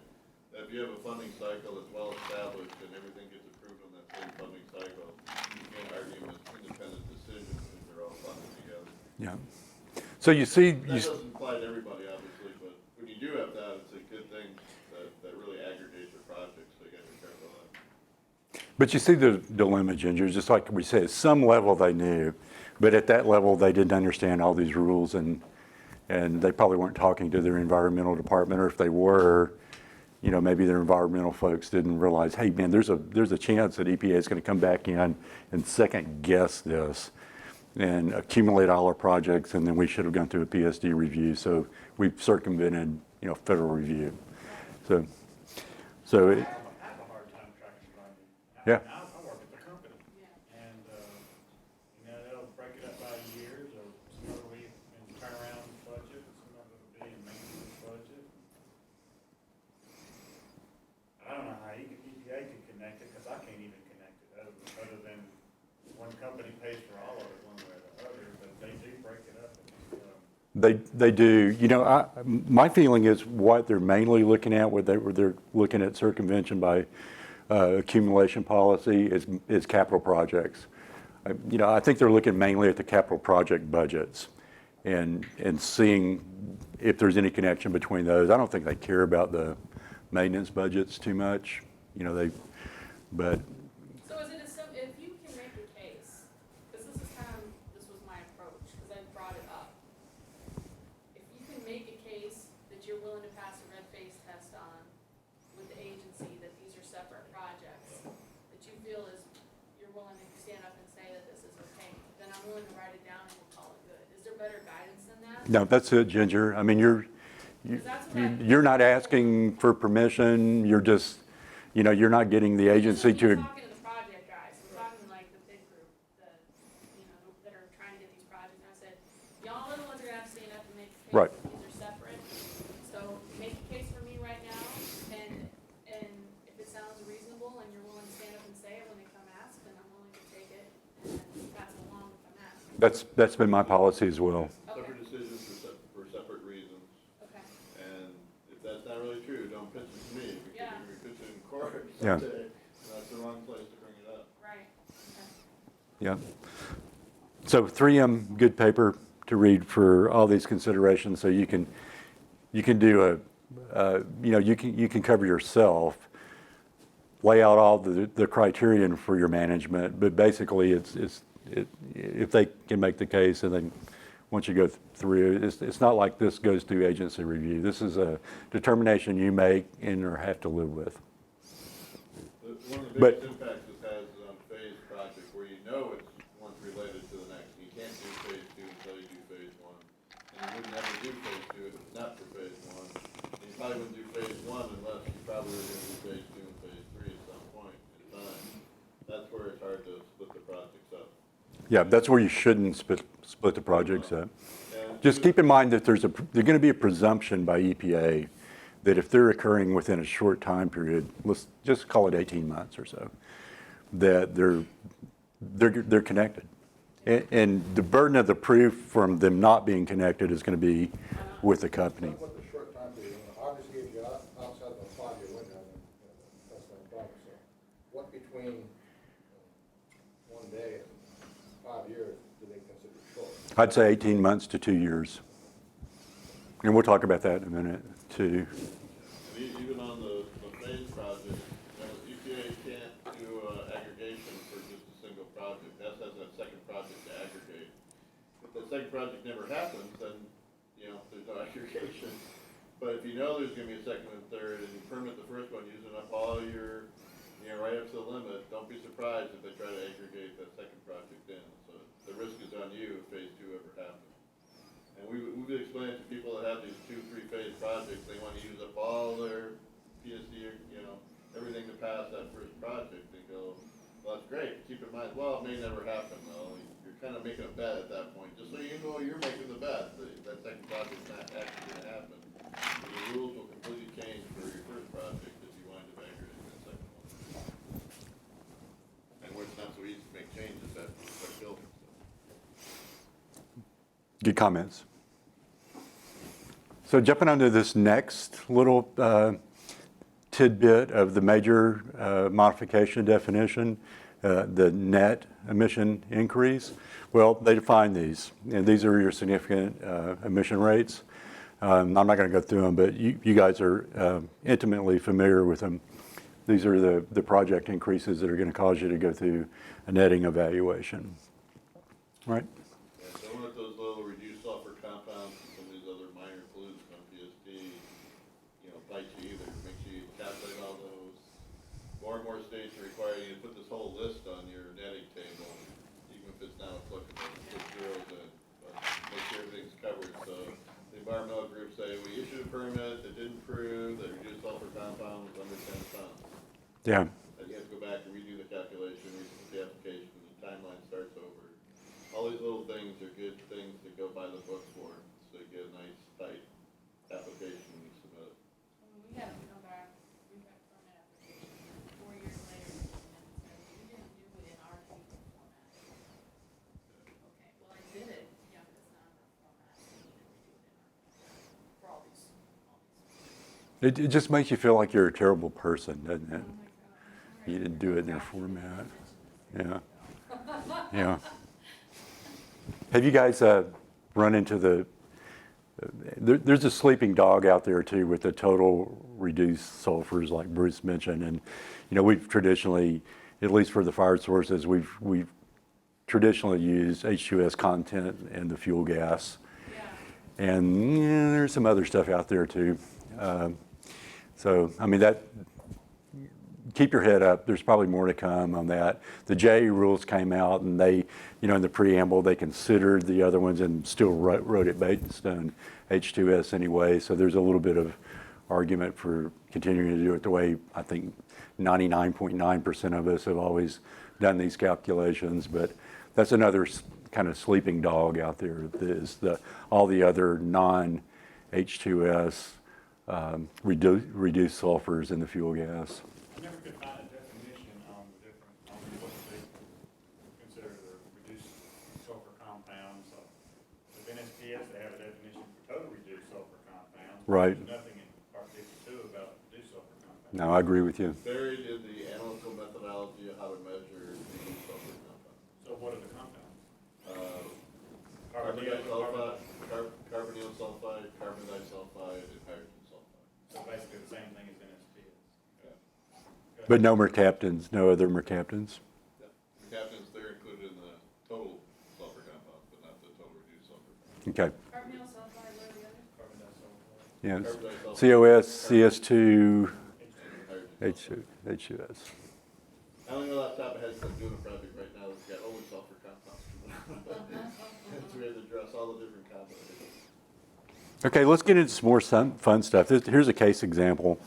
That if you have a funding cycle that's well established and everything gets approved on that same funding cycle, you can't argue with independent decisions because they're all funded together. Yeah. So you see, That doesn't apply to everybody, obviously, but when you do have that, it's a good thing that really aggregates your projects, so you gotta be careful of that. but you see the dilemma, Ginger, just like we said, at some level they knew, but at that level they didn't understand all these rules, and they probably weren't talking to their environmental department, or if they were, you know, maybe their environmental folks didn't realize, hey man, there's a chance that EPA is going to come back in and second guess this and accumulate all our projects, and then we should have gone through a PSD review. So we've circumvented, you know, federal review. So it, I have a hard time tracking funding. Yeah. I work at the company, and, you know, they'll break it up by years, or some of it will be in turnaround budget, some of it will be in maintenance budget. I don't know how EPA can connect it, because I can't even connect it, other than one company pays for all of it one way or the other, but they do break it up. they do. You know, my feeling is what they're mainly looking at, where they're looking at circumvention by accumulation policy, is capital projects. You know, I think they're looking mainly at the capital project budgets and seeing if there's any connection between those. I don't think they care about the maintenance budgets too much. You know, but. So is it if you can make a case, because this was my approach, because I brought it up. If you can make a case that you're willing to pass a red face test on with the agency, that these are separate projects, that you feel you're willing to stand up and say that this is okay, then I'm willing to write it down and we'll call it good. Is there better guidance than that? No, that's it, Ginger. I mean, you're not asking for permission. You're just, you know, you're not getting the agency to. We're talking to the project guys. We're talking like the big group that, you know, that are trying to get these projects. And I said, y'all are the ones that are gonna have to stand up and make a case. Right. That these are separate. So make a case for me right now, and if it sounds reasonable and you're willing to stand up and say it when they come ask, then I'm willing to take it and pass it along if I'm asked. That's been my policy as well. Separate decisions for separate reasons. Okay. And if that's not really true, don't pitch it to me, because Yeah. you're gonna pitch it in court Yeah. someday, and that's the wrong place to bring it up. Right. Okay. Yeah. So 3M, good paper to read for all these considerations. So you can do you know, you can cover yourself, lay out all the criterion for your management, but basically if they can make the case, and then once you go through, it's not like this goes through agency review. This is a determination you make and or have to live with. One of the biggest impacts this has is on phase project, where you know it's one's related to the next. You can't do phase two until you do phase one. And you would never do phase two if it's not for phase one. And you probably wouldn't do phase one unless you probably were gonna do phase two and phase three at some point in time. That's where it's hard to split the projects up. Yeah, that's where you shouldn't split the projects up. Just keep in mind that there's going to be a presumption by EPA that if they're occurring within a short time period, let's just call it 18 months or so, that they're connected. And the burden of the proof from them not being connected is going to be with the company. What the short time period, August gives you outside of a 5-year window, that's no problem. So what between 1 day and 5 years do they consider short? I'd say 18 months to 2 years. And we'll talk about that in a minute, too. And even on the phase project, EPA can't do aggregation for just a single project. That has that second project to aggregate. If the second project never happens, then, you know, there's no aggregation. But if you know there's gonna be a second and third, and you permit the first one using up all your, right up to the limit, don't be surprised if they try to aggregate that second project in. So the risk is on you if phase two ever happens. And we've explained to people that have these 2-3 phase projects, they wanna use up all their PSD, everything to pass that first project. They go, well, that's great, keep in mind, well, it may never happen though. You're kind of making a bet at that point, just so you know you're making the bet, that second project's not actually gonna happen. The rules will completely change for your first project if you wind up aggregating that second one. And where it's not so easy to make changes after you start building. Good comments. So jumping onto this next little tidbit of the major modification definition, the net emission increase. Well, they define these, and these are your significant emission rates. I'm not going to go through them, but you guys are intimately familiar with them. These are the project increases that are going to cause you to go through a netting evaluation. Right? Yeah, don't let those little reduced sulfur compounds and some of these other minor pollutants on PSD, bite you either. Make sure you calculate all those. More and more states are requiring you to put this whole list on your netting table, even if it's not applicable. Put zeros in, but make sure everything's covered. So the environmental groups say, we issued a permit that didn't prove that reduced sulfur compound was under 10 tons. Yeah. And you have to go back and redo the calculation, resubmit the application, and the timeline starts over. All these little things are good things to go by the book for, so you get a nice, tight application when you submit it. We had them come back, we got permit application 4 years later, and said, you didn't do it in our table format. Okay, well, I did it, yeah, but it's not in our format, so you need to redo it in our, for all these. It just makes you feel like you're a terrible person, doesn't it? You didn't do it in their format. Yeah. Yeah. Have you guys run into there's a sleeping dog out there too with the total reduced sulfurs like Bruce mentioned, and we've traditionally, at least for the fire sources, we've traditionally used H2S content in the fuel gas, and there's some other stuff out there too. So I mean keep your head up. There's probably more to come on that. The J rules came out, and they, in the preamble, they considered the other ones and still wrote it based on H2S anyway. So there's a little bit of argument for continuing to do it the way I think 99.9% of us have always done these calculations. But that's another kind of sleeping dog out there. Is all the other non-H2S reduced sulfurs in the fuel gas. Never could find a definition on what they consider the reduced sulfur compounds. With NSPS, they have a definition for total reduced sulfur compounds. Right. There's nothing in Part 52 about reduced sulfur compounds. No, I agree with you. Buried in the analytical methodology of how to measure reduced sulfur compounds. So what are the compounds? Carbonyl sulfide, carbonyl sulfide, carbon disulfide, and hydrogen sulfide. So basically the same thing as NSPS. But no mercaptans, no other mercaptans. Yeah. Mercaptans, they're included in the total sulfur compounds, but not the total reduced sulfur. Okay. Carbonyl sulfide, what are the others? Carbon disulfide. Yes. Carbon COS, disulfide, CS2, and hydrogen sulfide. H2S. I only know off the top of my head, 'cause I'm doing a project right now that's got only sulfur compounds. So we have to address all the different compounds. Okay, let's get into some more fun stuff. Here's a case example.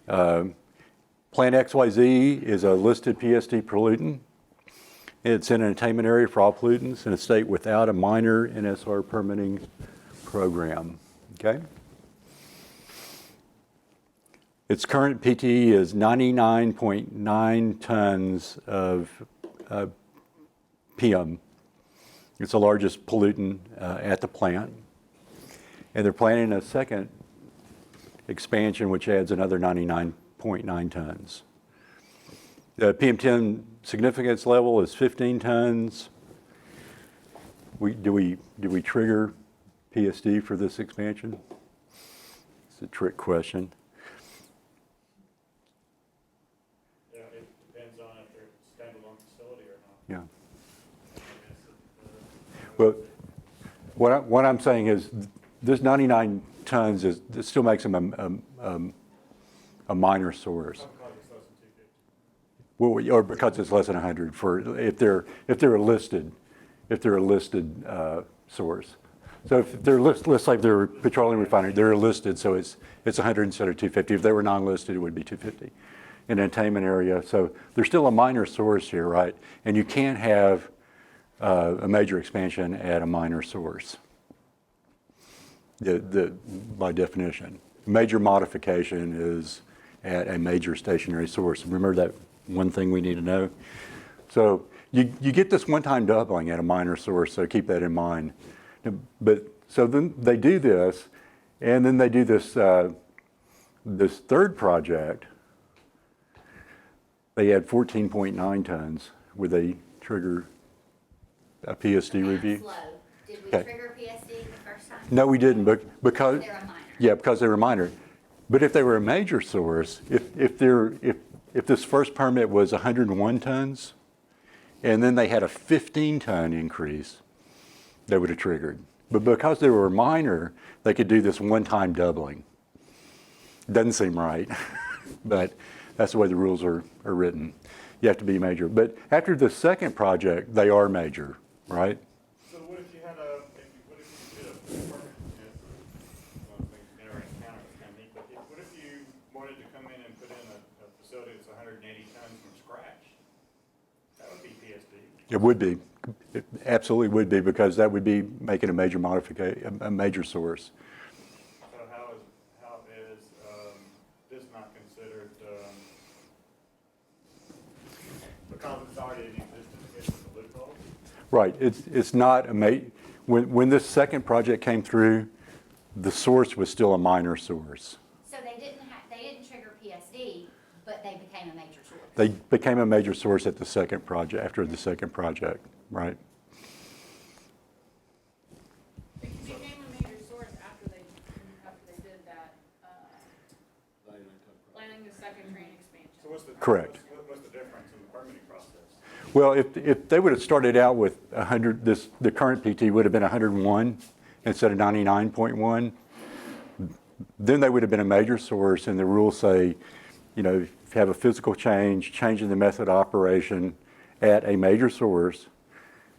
Plant XYZ is a listed PSD pollutant. It's in an attainment area for all pollutants in a state without a minor NSR permitting program. Okay? Its current PTE is 99.9 tons of PM. It's the largest pollutant at the plant. And they're planning a second expansion, which adds another 99.9 tons. The PM10 significance level is 15 tons. Do we trigger PSD for this expansion? It's a trick question. Yeah, it depends on if they're a standalone facility or not. Yeah. Well, what I'm saying is this 99 tons is, it still makes them a minor source. Well, or because it's less than 100 for, if they're a listed source. So if they're let's say they're a petroleum refinery, they're listed, so it's 100 instead of 250. If they were non-listed, it would be 250 in an attainment area. So there's still a minor source here, right? And you can't have a major expansion at a minor source, by definition. Major modification is at a major stationary source. Remember that one thing we need to know? So you get this one-time doubling at a minor source, so keep that in mind. But so then they do this, and then they do this this third project. They add 14.9 tons where they trigger a PSD review. Slow. Did we Okay. trigger PSD the first time? No, we didn't, because They're a minor. yeah, because they were minor. But if they were a major source, if this first permit was 101 tons, and then they had a 15-ton increase, they would have triggered. But because they were minor, they could do this one-time doubling. Doesn't seem right, but that's the way the rules are written. You have to be major. But after the second project, they are major, right? So what if you had what if you did a permit? One of the things generating counter is kind of neat, but what if you wanted to come in and put in a facility that's 180 tons from scratch? That would be PSD. It would be. It absolutely would be, because that would be making a major modification, a major source. So how is this not considered, because it's already in existence, it's a loophole? Right. It's not when this second project came through, the source was still a minor source. So they didn't trigger PSD, but they became a major source. They became a major source at the second project, after the second project, right? It became a major source after they did that, planning the second train expansion. So what's the Correct. What's the difference in the permitting process? Well, if they would have started out with 100, the current PT would have been 101 instead of 99.1, then they would have been a major source, and the rules say, you know, if you have a physical change, changing the method of operation at a major source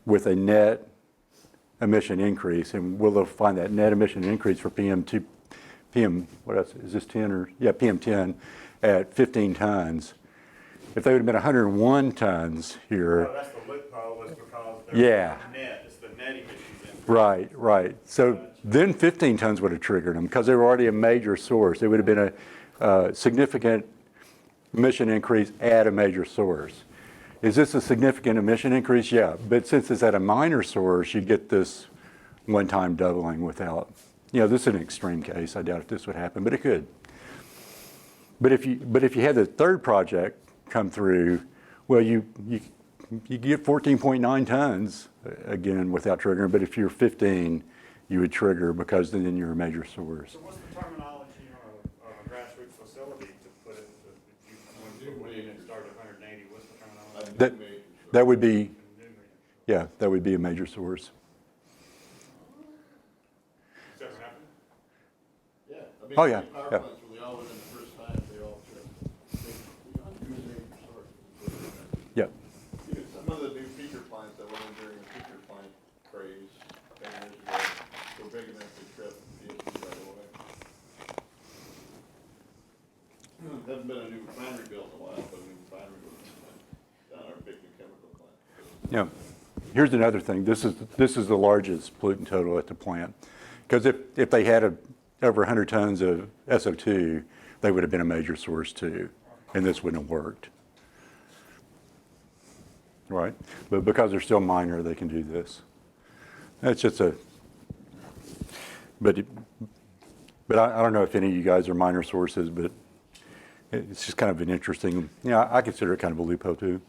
with a net emission increase, and we'll find that net emission increase for what else, is this 10 or, yeah, PM10 at 15 tons. If they would have been 101 tons here. No, that's the loophole, is because Yeah. net, it's the net emissions increase. Right. So then 15 tons would have triggered them, because they were already a major source. It would have been a significant emission increase at a major source. Is this a significant emission increase? Yeah, but since it's at a minor source, you get this one-time doubling without, this is an extreme case. I doubt if this would happen, but it could. But if you had the third project come through, well, you get 14.9 tons again without triggering. But if you're 15, you would trigger, because then you're a major source. So what's the terminology on a grassroots facility to put it, if you went in and started 180, what's the terminology? That would be, yeah, that would be a major source. Does that happen? Yeah. I mean, Oh, yeah, power yeah. plants, when they all went in the first time, they all tripped. They use major sources. Yeah. Even some of the new peaker plants that went in during the peaker plant craze 10 years ago were big enough to trip PSD right away. Hasn't been a new refinery built in a while, but a new refinery was down our big new chemical plant. Yeah. Here's another thing. This is the largest pollutant total at the plant. Because if they had over 100 tons of SO2, they would have been a major source too, and this wouldn't have worked. Right? But because they're still minor, they can do this. That's just but I don't know if any of you guys are minor sources, but it's just kind of an interesting, I consider it kind of a loophole too.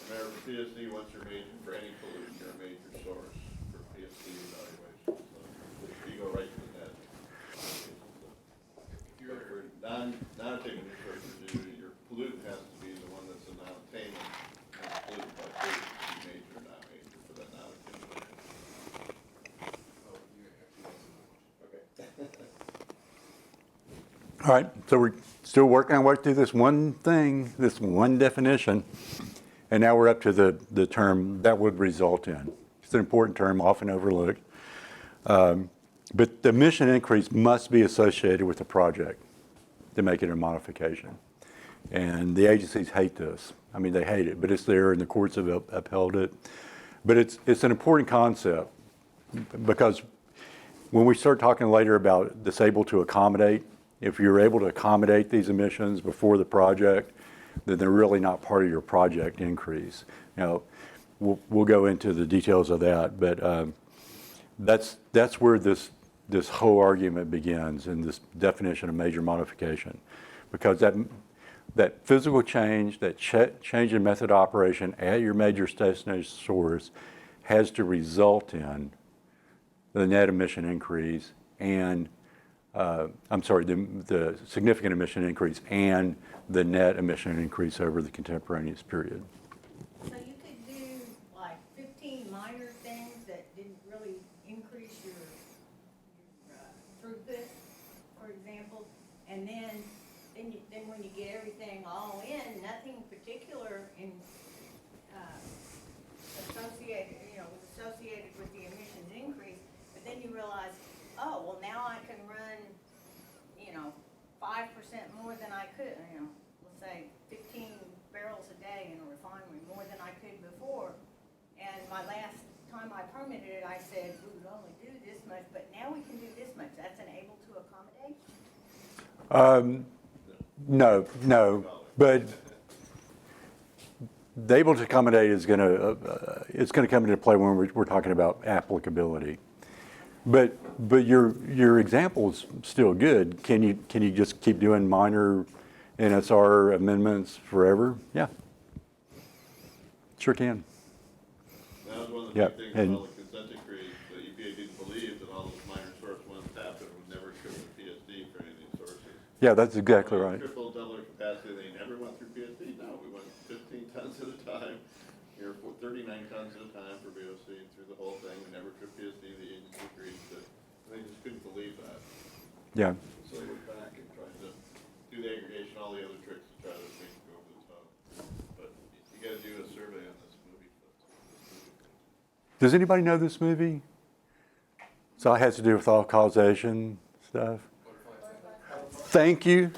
Remember, PSD, once you're major for any pollutant, you're a major source for PSD evaluation. So you go right to the net. If you're non-attainment resources, your pollutant has to be the one that's a non-attainment, and pollutant by state to be major or not major for that non-attainment. Okay. All right, so we're still working our way through this one thing, this one definition, and now we're up to the term that would result in. It's an important term, often overlooked. But the emission increase must be associated with the project to make it a modification. And the agencies hate this. I mean, they hate it, but it's there and the courts have upheld it. But it's an important concept because when we start talking later about this able to accommodate, if you're able to accommodate these emissions before the project, then they're really not part of your project increase. Now, we'll go into the details of that, but that's where this whole argument begins in this definition of major modification, because that physical change, that change in method of operation at your major stationary source has to result in the net emission increase and the significant emission increase and the net emission increase over the contemporaneous period. So you could do like 15 minor things that didn't really increase your throughput, for example, and then when you get everything all in, nothing particular in associated with the emissions increase, but then you realize, oh, well, now I can run 5% more than I could, let's say 15 barrels a day in a refinery, more than I could before. And my last time I permitted it, I said, we would only do this much, but now we can do this much. That's an able to accommodate? No, but the able to accommodate is going to come into play when we're talking about applicability. But your example's still good. Can you just keep doing minor NSR amendments forever? Yeah, sure can. That was one of the big things about the consent decree. The EPA didn't believe that all those minor source ones happened would never trip the PSD for any of these sources. Yeah, that's exactly right. Triple, double their capacity. They never went through PSD. No, we went 15 tons at a time. Here, 39 tons at a time for VOC through the whole thing. We never tripped PSD. The agency agreed to. They just couldn't believe that. Yeah. So they went back and tried to do the aggregation, all the other tricks to try to make it go over the top. But you got to do a survey on this movie. Does anybody know this movie? So it has to do with all causation stuff. Thank you.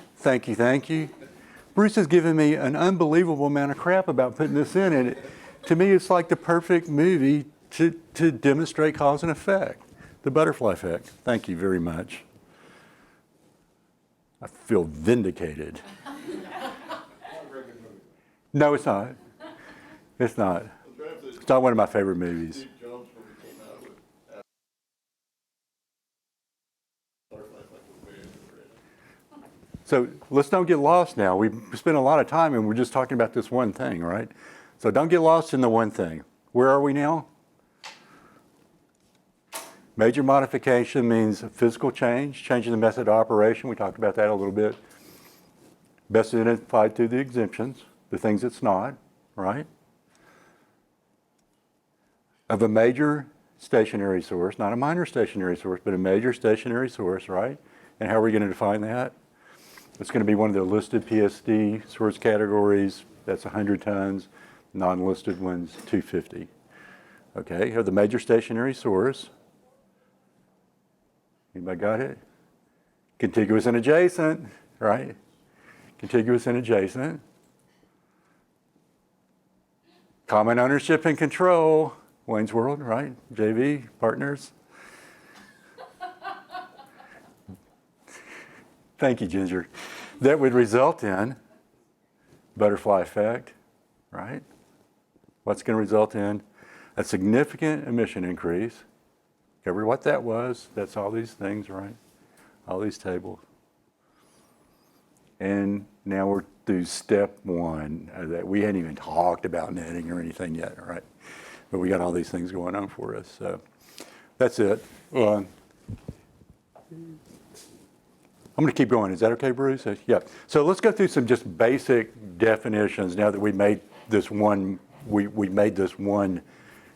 Bruce has given me an unbelievable amount of crap about putting this in, and to me it's like the perfect movie to demonstrate cause and effect, the butterfly effect. Thank you very much. I feel vindicated. No, it's not. It's not. It's not one of my favorite movies. So let's don't get lost now. We've spent a lot of time and we're just talking about this one thing, right? So don't get lost in the one thing. Where are we now? Major modification means a physical change, changing the method of operation. We talked about that a little bit. Best identified through the exemptions, the things it's not, right? Of a major stationary source, not a minor stationary source, but a major stationary source, right? And how are we going to define that? It's going to be one of the listed PSD source categories. That's 100 tons. Non-listed ones, 250. Okay, here the major stationary source. Anybody got it? Contiguous and adjacent, right? Contiguous and adjacent. Common ownership and control. Wayne's World, right? JV, partners. Thank you, Ginger. That would result in butterfly effect, right? What's going to result in a significant emission increase. Cover what that was. That's all these things, right? All these tables. And now we're through step one. That we hadn't even talked about netting or anything yet, right? But we got all these things going on for us. So that's it. I'm going to keep going. Is that okay, Bruce? Yeah. So let's go through some just basic definitions now that we made this one. We made this one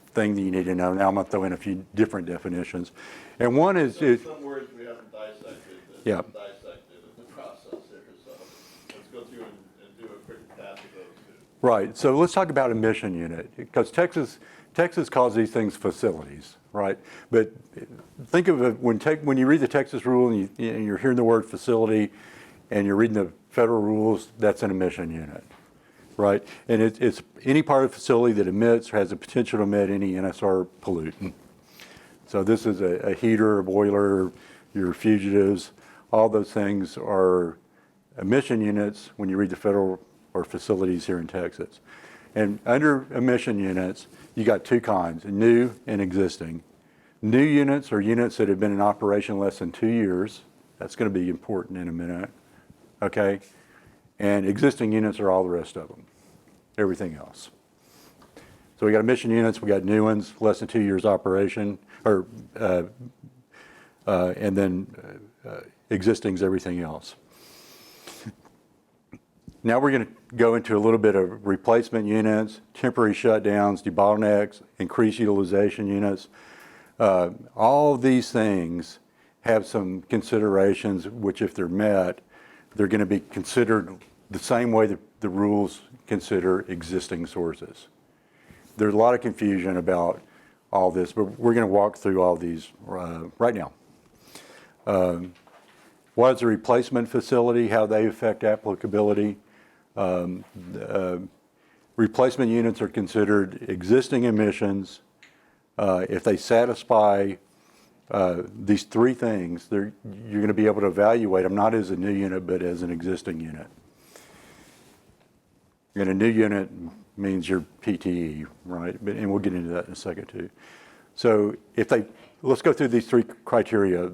thing that you need to know. Now I'm going to throw in a few different definitions. And one is... Some words we haven't dissected. Yeah. Dissected in the process. quick pass of those two. Right, so let's talk about emission unit, because Texas calls these things facilities, right? But think of it, when you read the Texas rule and you're hearing the word facility and you're reading the federal rules, that's an emission unit, right? And it's any part of the facility that emits or has the potential to emit any NSR pollutant. So this is a heater, a boiler, your fugitives, all those things are emission units when you read the federal or facilities here in Texas. And under emission units, you got two kinds, new and existing. New units are units that have been in operation less than 2 years. That's going to be important in a minute, okay? And existing units are all the rest of them, everything else. So we got emission units, we got new ones, less than 2 years operation, or and then existing is everything else. Now we're going to go into a little bit of replacement units, temporary shutdowns, debottlenecks, increased utilization units. All of these things have some considerations which, if they're met, they're going to be considered the same way that the rules consider existing sources. There's a lot of confusion about all this, but we're going to walk through all these right now. What is a replacement facility? How they affect applicability? Replacement units are considered existing emissions. If they satisfy these three things, you're going to be able to evaluate them not as a new unit, but as an existing unit. And a new unit means your PTE, right? And we'll get into that in a second too. So let's go through these three criteria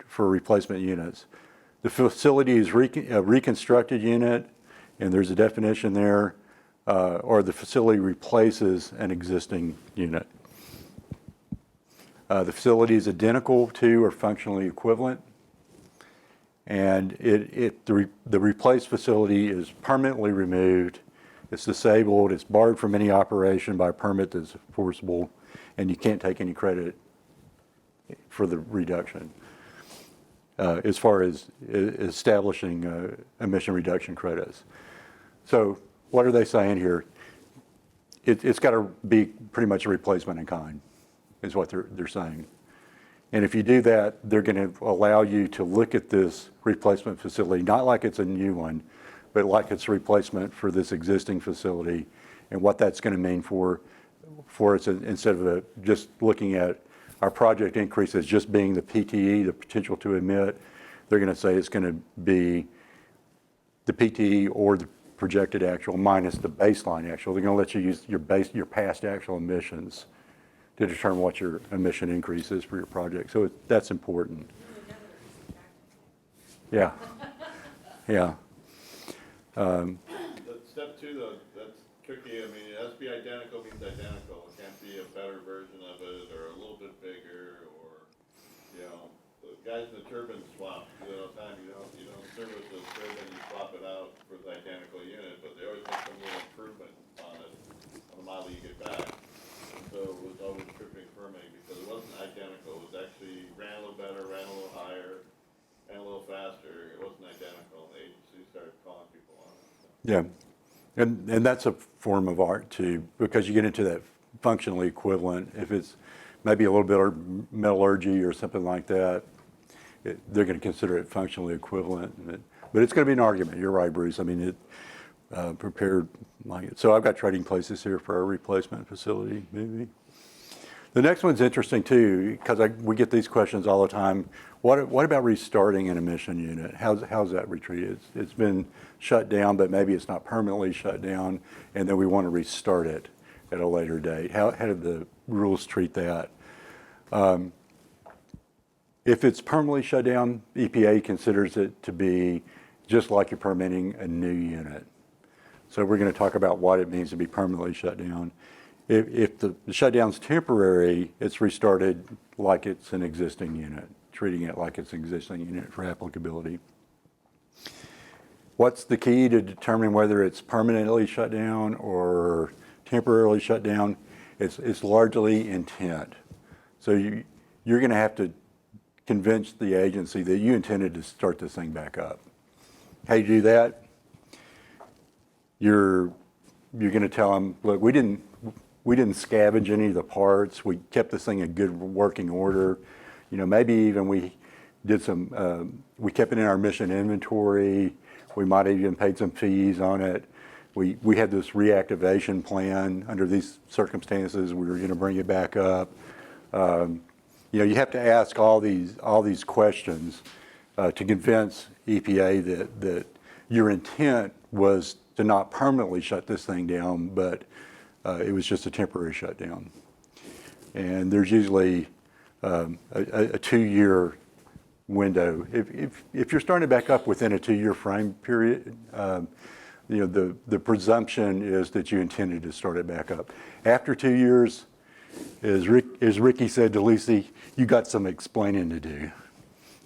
for replacement units. The facility is a reconstructed unit, and there's a definition there, or the facility replaces an existing unit. The facility is identical to or functionally equivalent, and the replaced facility is permanently removed, it's disabled, it's barred from any operation by a permit that's enforceable, and you can't take any credit for the reduction as far as establishing emission reduction credits. So what are they saying here? It's got to be pretty much a replacement in kind, is what they're saying. And if you do that, they're going to allow you to look at this replacement facility, not like it's a new one, but like it's a replacement for this existing facility and what that's going to mean for us, instead of just looking at our project increase as just being the PTE, the potential to emit. They're going to say it's going to be the PTE or the projected actual minus the baseline actual. They're going to let you use your past actual emissions to determine what your emission increase is for your project. So that's important. Yeah. Yeah. Step two, though, that's tricky. I mean, it has to be identical means identical. It can't be a better version of it or a little bit bigger, or, the guys in the turbine swap, all the time. You don't service the turbine, you swap it out for the identical unit, but they always make some little improvement on it, on the model you get back. And so it was always tripping for me because it wasn't identical. It was actually ran a little better, ran a little higher, ran a little faster. It wasn't identical. The agency started calling people on it. So. Yeah. And that's a form of art too, because you get into that functionally equivalent. If it's maybe a little bit of metallurgy or something like that, they're going to consider it functionally equivalent. But it's going to be an argument. You're right, Bruce. I mean, prepared like it. So I've got trading places here for our replacement facility, maybe. The next one's interesting too, because we get these questions all the time. What about restarting an emission unit? How's that retreated? It's been shut down, but maybe it's not permanently shut down, and then we want to restart it at a later date. How do the rules treat that? If it's permanently shut down, EPA considers it to be just like you're permitting a new unit. So we're going to talk about what it means to be permanently shut down. If the shutdown's temporary, it's restarted like it's an existing unit, treating it like it's an existing unit for applicability. What's the key to determining whether it's permanently shut down or temporarily shut down? It's largely intent. So you're going to have to convince the agency that you intended to start this thing back up. How do you do that? you're going to tell them, look, we didn't scavenge any of the parts. We kept this thing in good working order. You know, maybe even we did we kept it in our mission inventory. We might have even paid some fees on it. We had this reactivation plan. Under these circumstances, we were going to bring it back up. You know, you have to ask all these questions to convince EPA that your intent was to not permanently shut this thing down, but it was just a temporary shutdown. And there's usually a 2-year window. If you're starting to back up within a 2-year frame period, you know, the presumption is that you intended to start it back up. After 2 years, as Ricky said to Lucy, you got some explaining to do,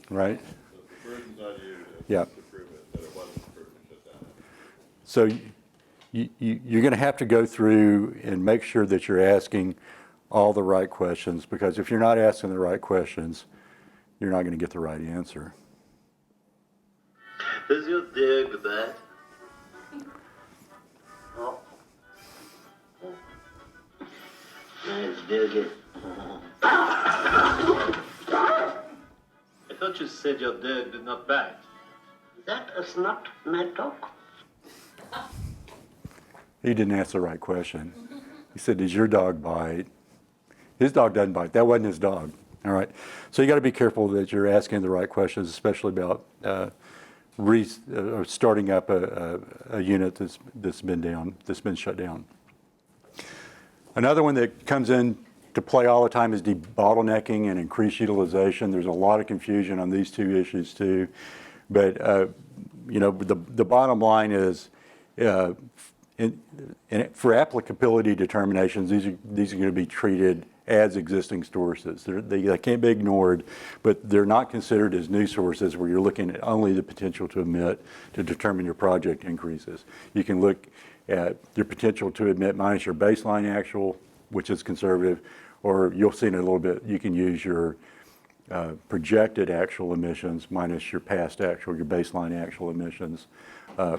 right? So the burden's on you Yeah. to prove it, that it wasn't proven to shut down. So you're going to have to go through and make sure that you're asking all the right questions, because if you're not asking the right questions, you're not going to get the right answer. Does your dig that? Oh. Let's dig it. I thought you said your dig did not bite. That is not my dog. He didn't ask the right question. He said, does your dog bite? His dog doesn't bite. That wasn't his dog. All right. So you got to be careful that you're asking the right questions, especially about starting up a unit that's been shut down. Another one that comes in to play all the time is debottlenecking and increased utilization. There's a lot of confusion on these two issues too, but you know, the bottom line is, for applicability determinations, these are going to be treated as existing sources. They can't be ignored, but they're not considered as new sources where you're looking at only the potential to emit to determine your project increases. You can look at your potential to emit minus your baseline actual, which is conservative, or you'll see in a little bit, you can use your projected actual emissions minus your past actual, your baseline actual emissions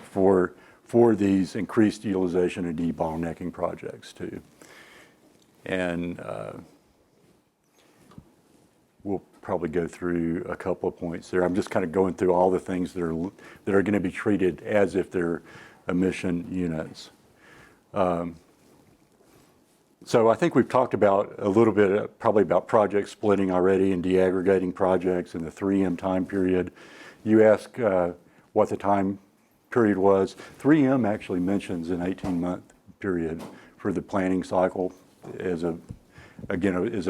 for these increased utilization and debottlenecking projects too. And we'll probably go through a couple of points there. I'm just kind of going through all the things that are going to be treated as if they're emission units. So I think we've talked about a little bit, probably about project splitting already and deaggregating projects in the 3M time period. You ask what the time period was. 3M actually mentions an 18-month period for the planning cycle as a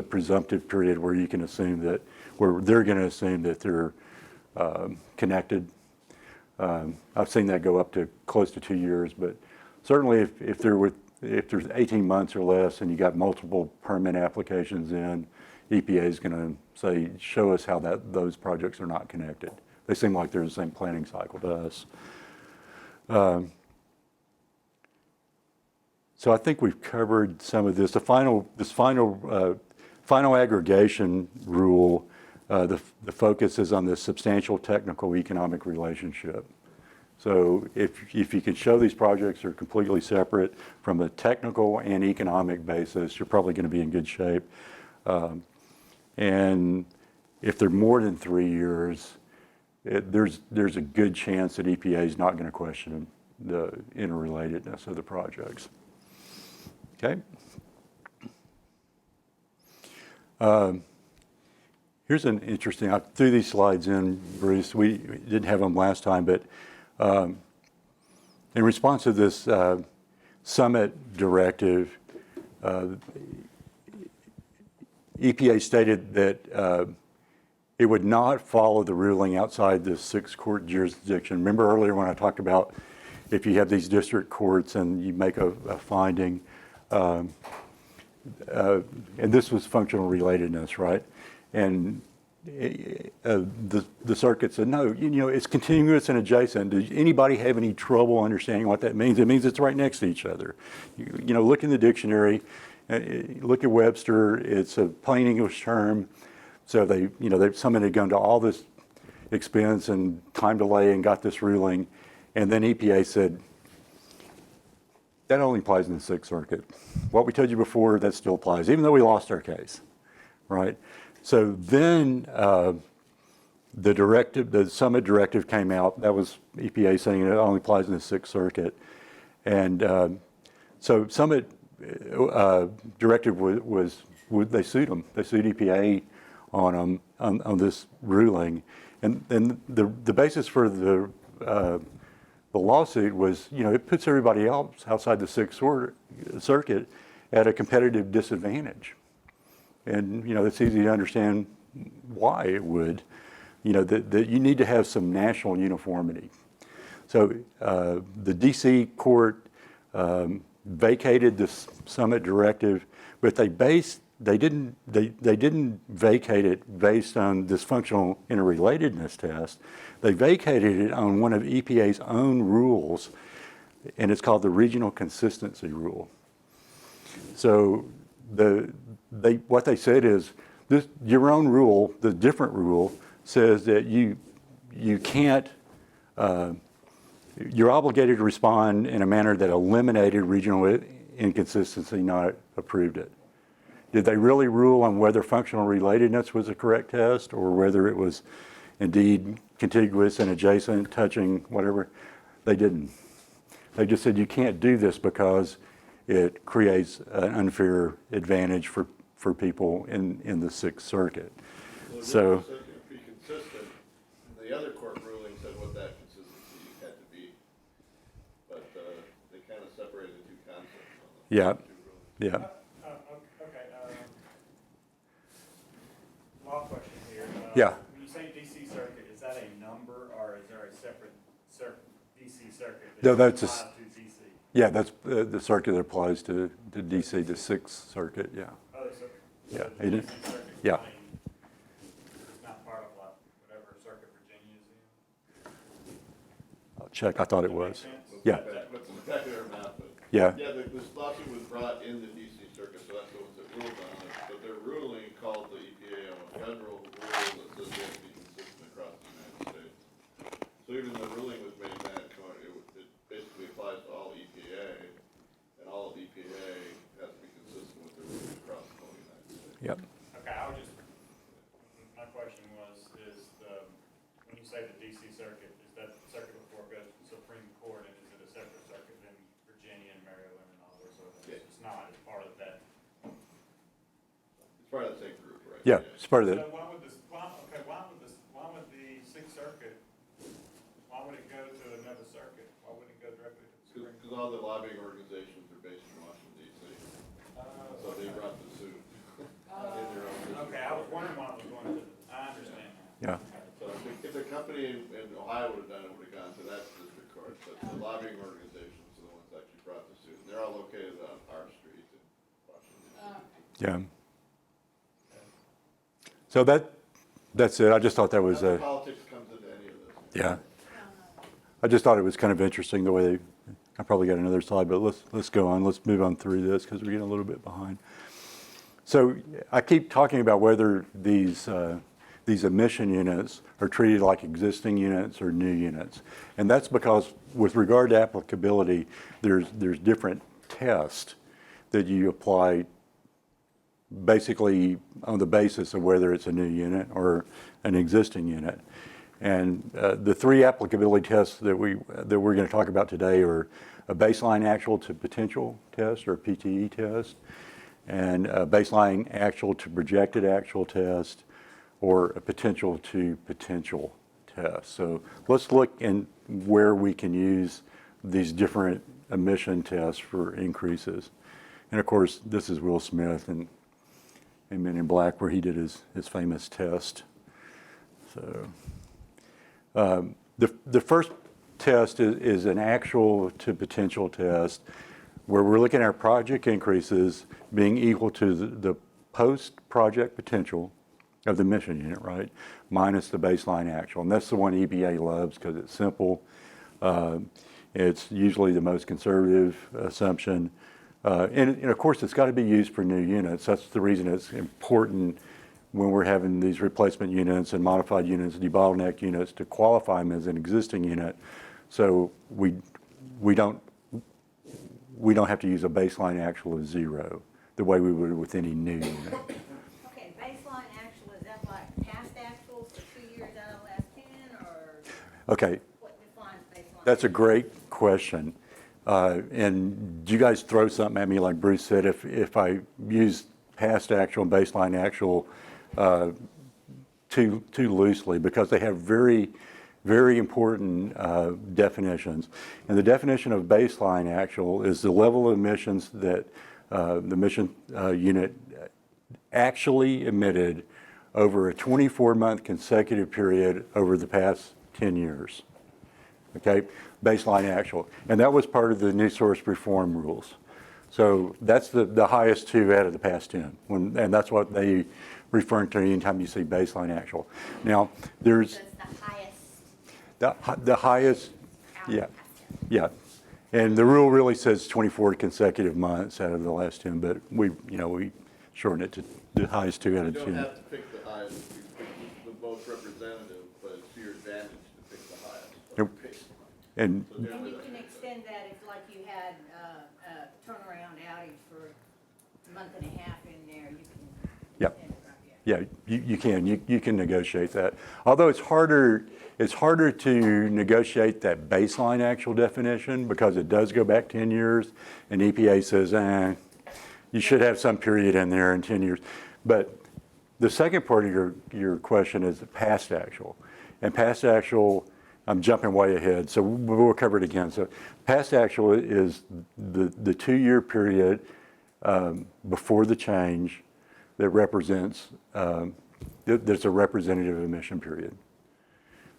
presumptive period where you can assume that, where they're going to assume that they're connected. I've seen that go up to close to 2 years, but certainly if there's 18 months or less and you got multiple permit applications in, EPA is going to say, show us how those projects are not connected. They seem like they're the same planning cycle to us. So I think we've covered some of this. This final aggregation rule, the focus is on the substantial technical economic relationship. So if you can show these projects are completely separate from a technical and economic basis, you're probably going to be in good shape. And if they're more than 3 years, there's a good chance that EPA is not going to question the interrelatedness of the projects. Okay. Here's an interesting, I threw these slides in, Bruce. We didn't have them last time, but in response to this summit directive, EPA stated that it would not follow the ruling outside the 6 court jurisdiction. Remember earlier when I talked about if you have these district courts and you make a finding, and this was functional relatedness, right? And the circuit said, no, it's continuous and adjacent. Does anybody have any trouble understanding what that means? It means it's right next to each other. Look in the dictionary, look at Webster. It's a plain English term. So someone had gone to all this expense and time delay and got this ruling. And then EPA said, That only applies in the Sixth Circuit. What we told you before, that still applies, even though we lost our case, right? So then the Summit directive came out. That was EPA saying it only applies in the Sixth Circuit. And so Summit directive they sued them. They sued EPA on this ruling. And the basis for the lawsuit was, it puts everybody else outside the Sixth Circuit at a competitive disadvantage. And, it's easy to understand why it would, that you need to have some national uniformity. So the DC court vacated the Summit directive, but they didn't vacate it based on this functional interrelatedness test. They vacated it on one of EPA's own rules, and it's called the Regional Consistency Rule. So what they said is, your own rule, the different rule, says that you can't, you're obligated to respond in a manner that eliminated regional inconsistency, not approved it. Did they really rule on whether functional relatedness was the correct test or whether it was indeed contiguous and adjacent, touching, whatever? They didn't. They just said you can't do this because it creates an unfair advantage for people in the Sixth Circuit. So be consistent. The other court ruling said what that consistency had to be, but they kind of separated the two concepts. Yeah, yeah. Law question here. Yeah. When you say DC circuit, is that a number or is there a separate DC circuit No, that that's applies to DC? Yeah, that's the circuit that applies to DC, the Sixth Circuit, yeah. Other circuit? Yeah. So the DC circuit Yeah. is not part of whatever circuit Virginia is in? I'll check, I thought it was. Yeah. What's exactly their map, but Yeah. this lawsuit was brought in the DC circuit, so that's what was ruled on it. But their ruling called the EPA on a federal rule that says they have to be consistent across the United States. So even though the ruling was made in that, it basically applies to all EPA, and all of EPA has to be consistent with the rules across the whole United States. Yep. Okay, my question when you say the DC circuit, is that the circuit before it goes to the Supreme Court, and is it a separate circuit than Virginia and Maryland and all those other things? It's not, it's part of that. It's part of the same group, right? Yeah, it's part of So that. why would the Sixth Circuit, why would it go to another circuit? Why wouldn't it go directly to the Supreme Court? Because all the lobbying organizations are based in Washington, D.C. So they brought the suit. Okay, I was wondering why it was going to, I understand Yeah. now. So if the company in Ohio would have done it, it would have gone to that district court, but the lobbying organizations are the ones that actually brought the suit. And they're all located on our street in Washington, D.C. Yeah. So that's it. I just thought that was Politics comes into any of this. yeah. I just thought it was kind of interesting the way I probably got another slide, but let's go on. Let's move on through this because we're getting a little bit behind. So I keep talking about whether these emission units are treated like existing units or new units. And that's because with regard to applicability, there's different tests that you apply basically on the basis of whether it's a new unit or an existing unit. And the three applicability tests that we're going to talk about today are a baseline actual to potential test, or a PTE test, and a baseline actual to projected actual test, or a potential to potential test. So let's look in where we can use these different emission tests for increases. And of course, this is Will Smith and Men in Black, where he did his famous test. So the first test is an actual to potential test, where we're looking at our project increases being equal to the post-project potential of the emission unit, right, minus the baseline actual. And that's the one EPA loves because it's simple. It's usually the most conservative assumption. And of course, it's got to be used for new units. That's the reason it's important when we're having these replacement units and modified units, debottleneck units, to qualify them as an existing unit. So we don't we don't have to use a baseline actual of 0, the way we would with any new unit. Okay, baseline actual, is that like past actual for 2 years out of the last 10, or Okay, what defines baseline? that's a great question. And do you guys throw something at me like Bruce said, if I use past actual and baseline actual too loosely, because they have very, very important definitions. And the definition of baseline actual is the level of emissions that the emission unit actually emitted over a 24-month consecutive period over the past 10 years. Okay, baseline actual. And that was part of the new source reform rules. So that's the highest 2 out of the past 10. And that's what they refer to anytime you see baseline actual. Now, there's So it's the highest. the highest, out of yeah, the past 10. yeah. And the rule really says 24 consecutive months out of the last 10, but we shorten it to the highest 2 out You of don't 10. have to pick the highest, you pick the most representative, but it's to your advantage to pick the highest. Yep. And So And generally, you can extend that if like you had a turnaround outage for a month and a half in there, you can Yep. extend it, right? Yeah, you can negotiate that. Although it's harder to negotiate that baseline actual definition because it does go back 10 years, and EPA says, you should have some period in there in 10 years. But the second part of your question is past actual. And past actual, I'm jumping way ahead, so we'll cover it again. So past actual is the 2-year period before the change that represents, there's a representative emission period.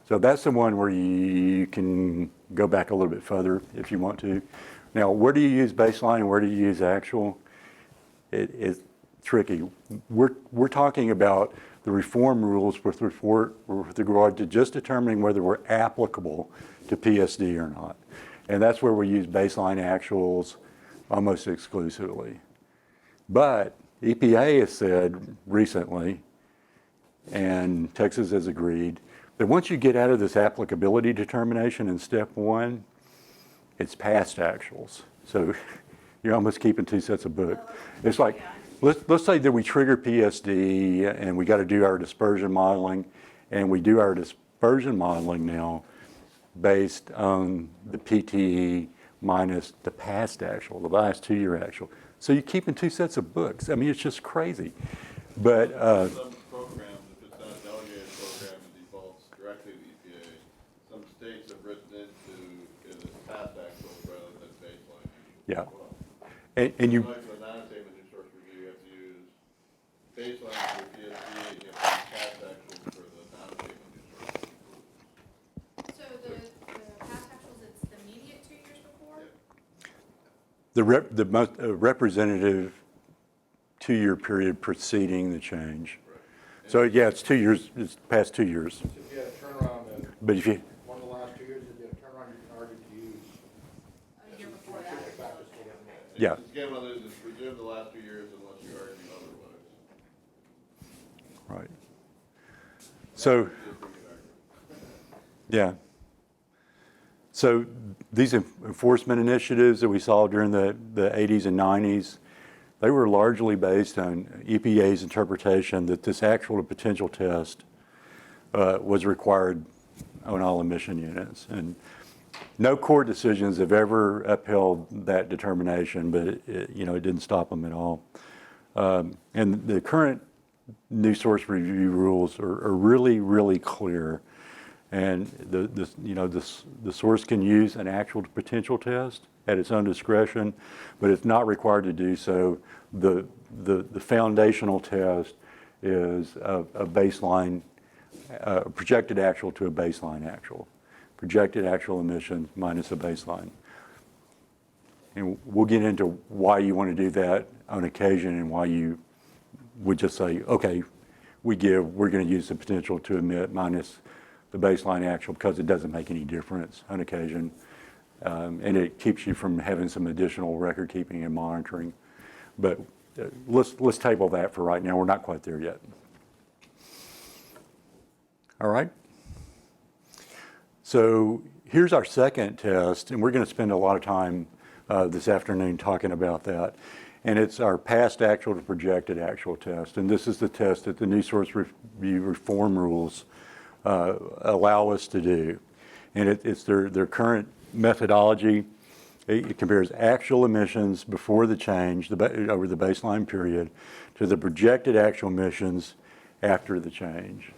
So that's the one where you can go back a little bit further if you want to. Now, where do you use baseline and where do you use actual? It's tricky. We're talking about the reform rules with regard to just determining whether we're applicable to PSD or not. And that's where we use baseline actuals almost exclusively. But EPA has said recently, and Texas has agreed, that once you get out of this applicability determination in step 1, it's past actuals. So you're almost keeping 2 sets of books. It's like, let's say that we trigger PSD and we got to do our dispersion modeling, and we do our dispersion modeling now based on the PTE minus the past actual, the last 2-year actual. So you're keeping 2 sets of books. I mean, it's just crazy. But some programs, if it's not a delegated program, it defaults directly to EPA. Some states have written into it as past actuals rather than baseline actuals. yeah, as well. and you. Like for the non-attainment new source review, you have to use baseline for PSD, and you have to use past actuals for the non-attainment new source review. So the past actuals, it's the immediate 2 years before? The most representative 2-year period preceding the change. Right. So yeah, it's 2 years, it's past 2 years. If you had a turnaround in But if you, one of the last 2 years, if you had a turnaround, you can argue to use. A year before that. Back to school. yeah, It's again, one of those, it's presumed the last 2 years unless you argue otherwise. right. So, yeah. So these enforcement initiatives that we saw during the 80s and 90s, they were largely based on EPA's interpretation that this actual to potential test was required on all emission units. And no court decisions have ever upheld that determination, but it didn't stop them at all. And the current new source review rules are really, really clear. And the source can use an actual to potential test at its own discretion, but it's not required to do so. The foundational test is a baseline, projected actual to a baseline actual. Projected actual emissions minus a baseline. And we'll get into why you want to do that on occasion and why you would just say, okay, we're going to use the potential to emit minus the baseline actual because it doesn't make any difference on occasion. And it keeps you from having some additional record keeping and monitoring. But let's table that for right now. We're not quite there yet. All right. So here's our second test, and we're going to spend a lot of time this afternoon talking about that. And it's our past actual to projected actual test. And this is the test that the new source review reform rules allow us to do. And it's their current methodology. It compares actual emissions before the change over the baseline period to the projected actual emissions after the change.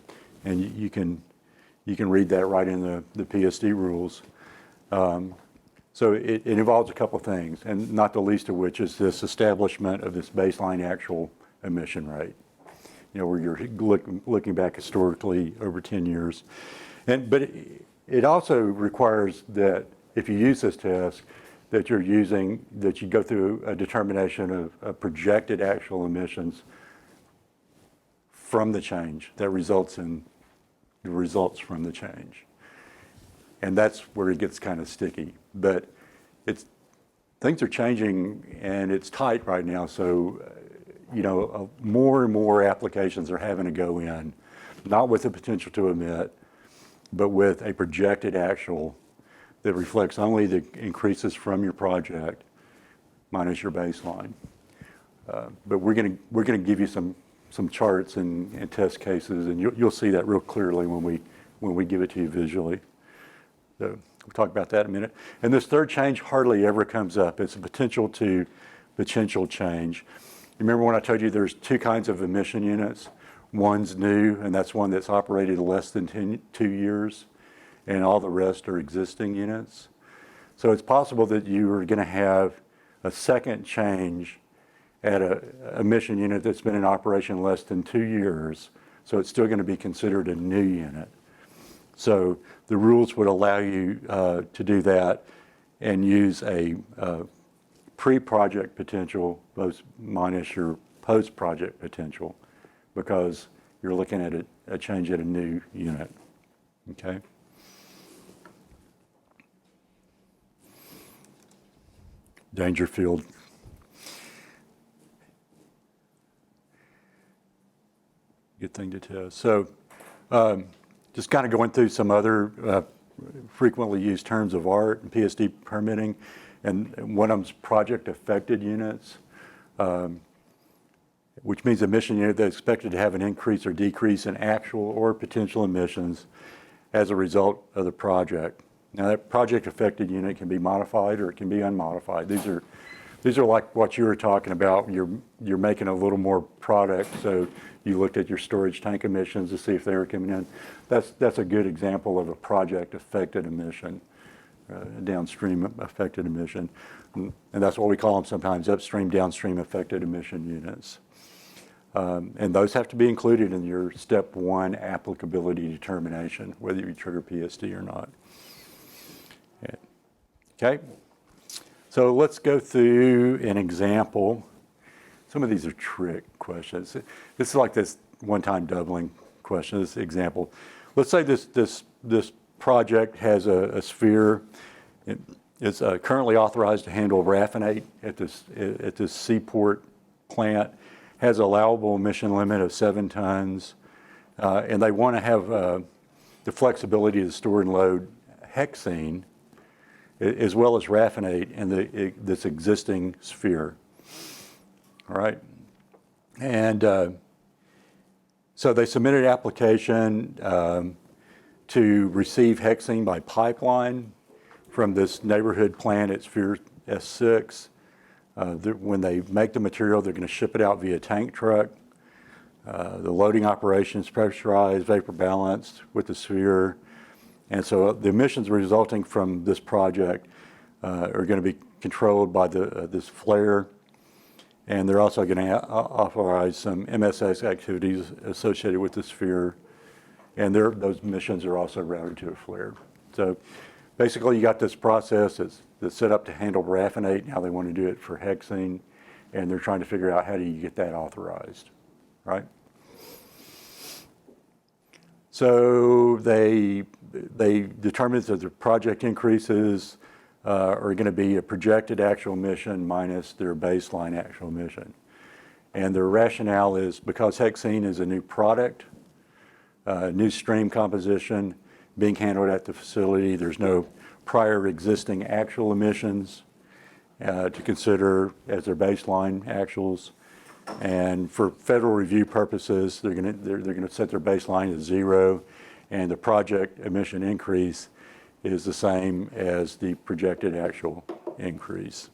And you can read that right in the PSD rules. So it involves a couple of things, and not the least of which is this establishment of this baseline actual emission rate. You know, where you're looking back historically over 10 years. But it also requires that if you use this test, that you go through a determination of projected actual emissions from the change that results in the results from the change. And that's where it gets kind of sticky. But things are changing and it's tight right now. So, more and more applications are having to go in, not with the potential to emit, but with a projected actual that reflects only the increases from your project minus your baseline. But we're going to give you some charts and test cases, and you'll see that real clearly when we give it to you visually. So we'll talk about that in a minute. And this third change hardly ever comes up. It's a potential change. Remember when I told you there's two kinds of emission units? One's new, and that's one that's operated less than 2 years, and all the rest are existing units. So it's possible that you are going to have a second change at an emission unit that's been in operation less than 2 years, so it's still going to be considered a new unit. So the rules would allow you to do that and use a pre-project potential minus your post-project potential, because you're looking at a change at a new unit, okay? Dangerfield. Good thing to test. So just kind of going through some other frequently used terms of art and PSD permitting, and one of them's project affected units, which means emission unit that's expected to have an increase or decrease in actual or potential emissions as a result of the project. Now that project affected unit can be modified or it can be unmodified. These are like what you were talking about. You're making a little more product, so you looked at your storage tank emissions to see if they were coming in. That's a good example of a project affected emission, downstream affected emission. And that's what we call them sometimes, upstream, downstream affected emission units. And those have to be included in your step 1 applicability determination, whether you trigger PSD or not. Okay, so let's go through an example. Some of these are trick questions. This is like this one-time doubling question, this example. Let's say this project has a sphere. It's currently authorized to handle raffinate at this seaport plant, has an allowable emission limit of 7 tons, and they want to have the flexibility to store and load hexene as well as raffinate in this existing sphere. All right, and so they submitted an application to receive hexene by pipeline from this neighborhood plant at Sphere S6. When they make the material, they're going to ship it out via tank truck. The loading operation is pressurized, vapor balanced with the sphere. And so the emissions resulting from this project are going to be controlled by this flare. And they're also going to authorize some MSS activities associated with the sphere. And those emissions are also routed to a flare. So basically you got this process that's set up to handle raffinate. Now they want to do it for hexene. And they're trying to figure out how do you get that authorized, right? So they determined that the project increases are going to be a projected actual emission minus their baseline actual emission. And their rationale is because hexene is a new product, new stream composition being handled at the facility, there's no prior existing actual emissions, to consider as their baseline actuals. And for federal review purposes, they're gonna set their baseline at 0, and the project emission increase is the same as the projected actual increase.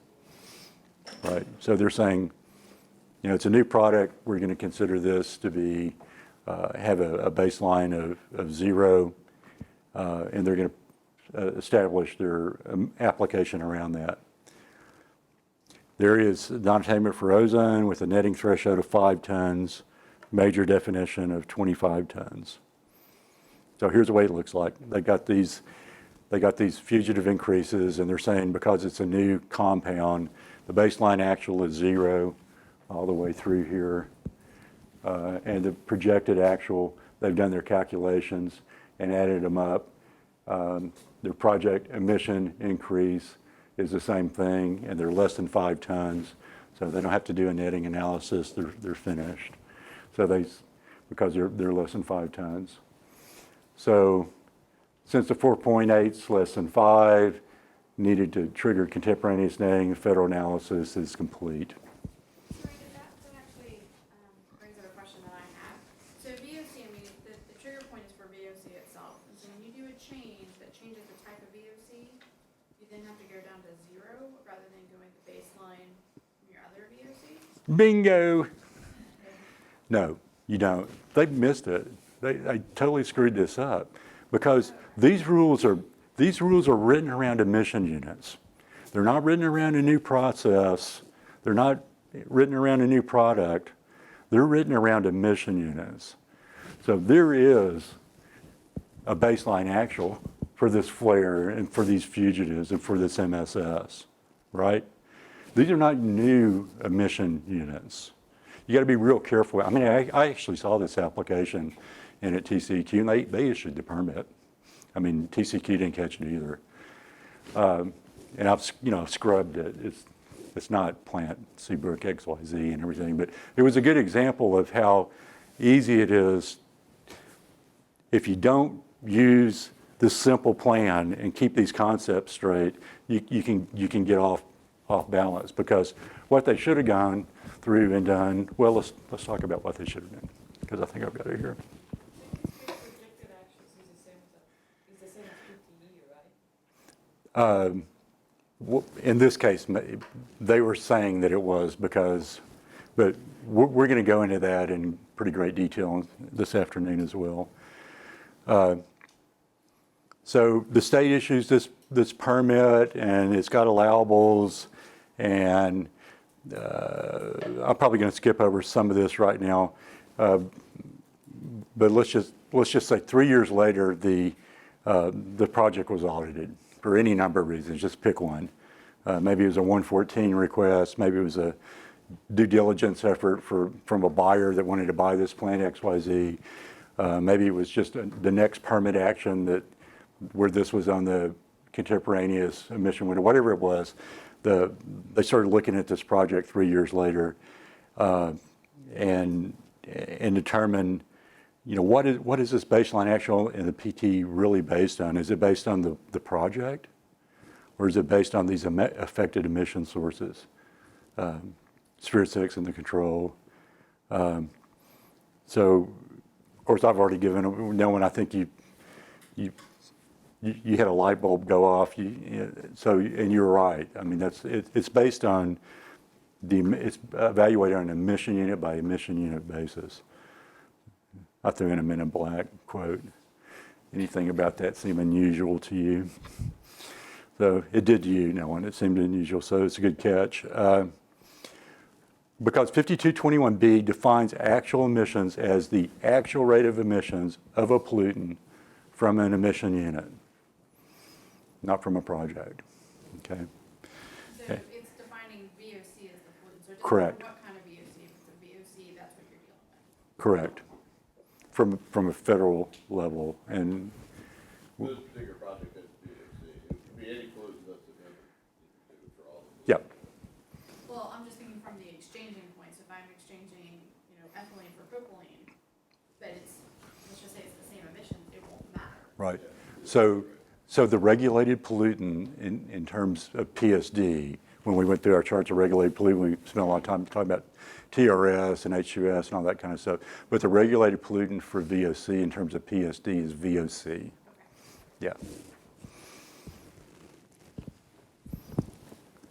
Right, so they're saying, you know, it's a new product, we're gonna consider this to be, have a baseline of 0, and they're gonna establish their application around that. There is non-attainment for ozone with a netting threshold of 5 tons, major definition of 25 tons. So here's the way it looks like. They got these fugitive increases, and they're saying because it's a new compound, the baseline actual is 0 all the way through here. And the projected actual, they've done their calculations and added them up. Their project emission increase is the same thing, and they're less than 5 tons, so they don't have to do a netting analysis. They're finished. So because they're less than 5 tons. So since the 4.8 is less than 5, needed to trigger contemporaneous netting, federal analysis is complete. Sorry, that actually brings up a question that I have. So VOC, I mean, the trigger point is for VOC itself. And so when you do a change that changes the type of VOC, you then have to go down to 0 rather than going to baseline from your other VOC? Bingo! No, you don't. They missed it. They totally screwed this up because these rules are written around emission units. They're not written around a new process. They're not written around a new product. They're written around emission units. So there is a baseline actual for this flare and for these fugitives and for this MSS, right? These are not new emission units. You got to be real careful. I mean, I actually saw this application in at TCEQ, and they issued the permit. I mean, TCEQ didn't catch it either. And I've scrubbed it. It's not plant Seabrook XYZ and everything, but it was a good example of how easy it is if you don't use this simple plan and keep these concepts straight. You can get off balance, because what they should have gone through and done. Well, let's talk about what they should have done, because I think I've got it here. In this case, they were saying that it was because, but we're going to go into that in pretty great detail this afternoon as well. So the state issues this permit, and it's got allowables, and I'm probably going to skip over some of this right now. But let's just say 3 years later, the project was audited for any number of reasons. Just pick one. Maybe it was a 114 request. Maybe it was a due diligence effort from a buyer that wanted to buy this plant XYZ. Maybe it was just the next permit action where this was on the contemporaneous emission window. Whatever it was, they started looking at this project 3 years later and determined, what is this baseline actual in the PT really based on? Is it based on the project, or is it based on these affected emission sources? Sphere 6 and the control. So, of course, I've already given no one. I think you had a light bulb go off. And you're right. I mean, it's based on it's evaluated on an emission unit by emission unit basis. I threw in a Men in Black quote. Anything about that seem unusual to you? So it did to you, no one. It seemed unusual, so it's a good catch. Because 5221B defines actual emissions as the actual rate of emissions of a pollutant from an emission unit, not from a project. Okay. So it's defining VOC as the pollutant. So it doesn't Correct. matter what kind of VOC. If it's a VOC, that's what you're dealing with. Correct. From a federal level, and This particular project has VOC. It could be any pollutant that's emitted for all of them. yeah. Well, I'm just thinking from the exchanging points. If I'm exchanging, ethylene for propylene, but let's just say it's the same emission, it won't matter. Right. So the regulated pollutant in terms of PSD when we went through our charts of regulated pollutant, we spent a lot of time talking about TRS and H2S and all that kind of stuff. But the regulated pollutant for VOC in terms of PSD is VOC. Yeah.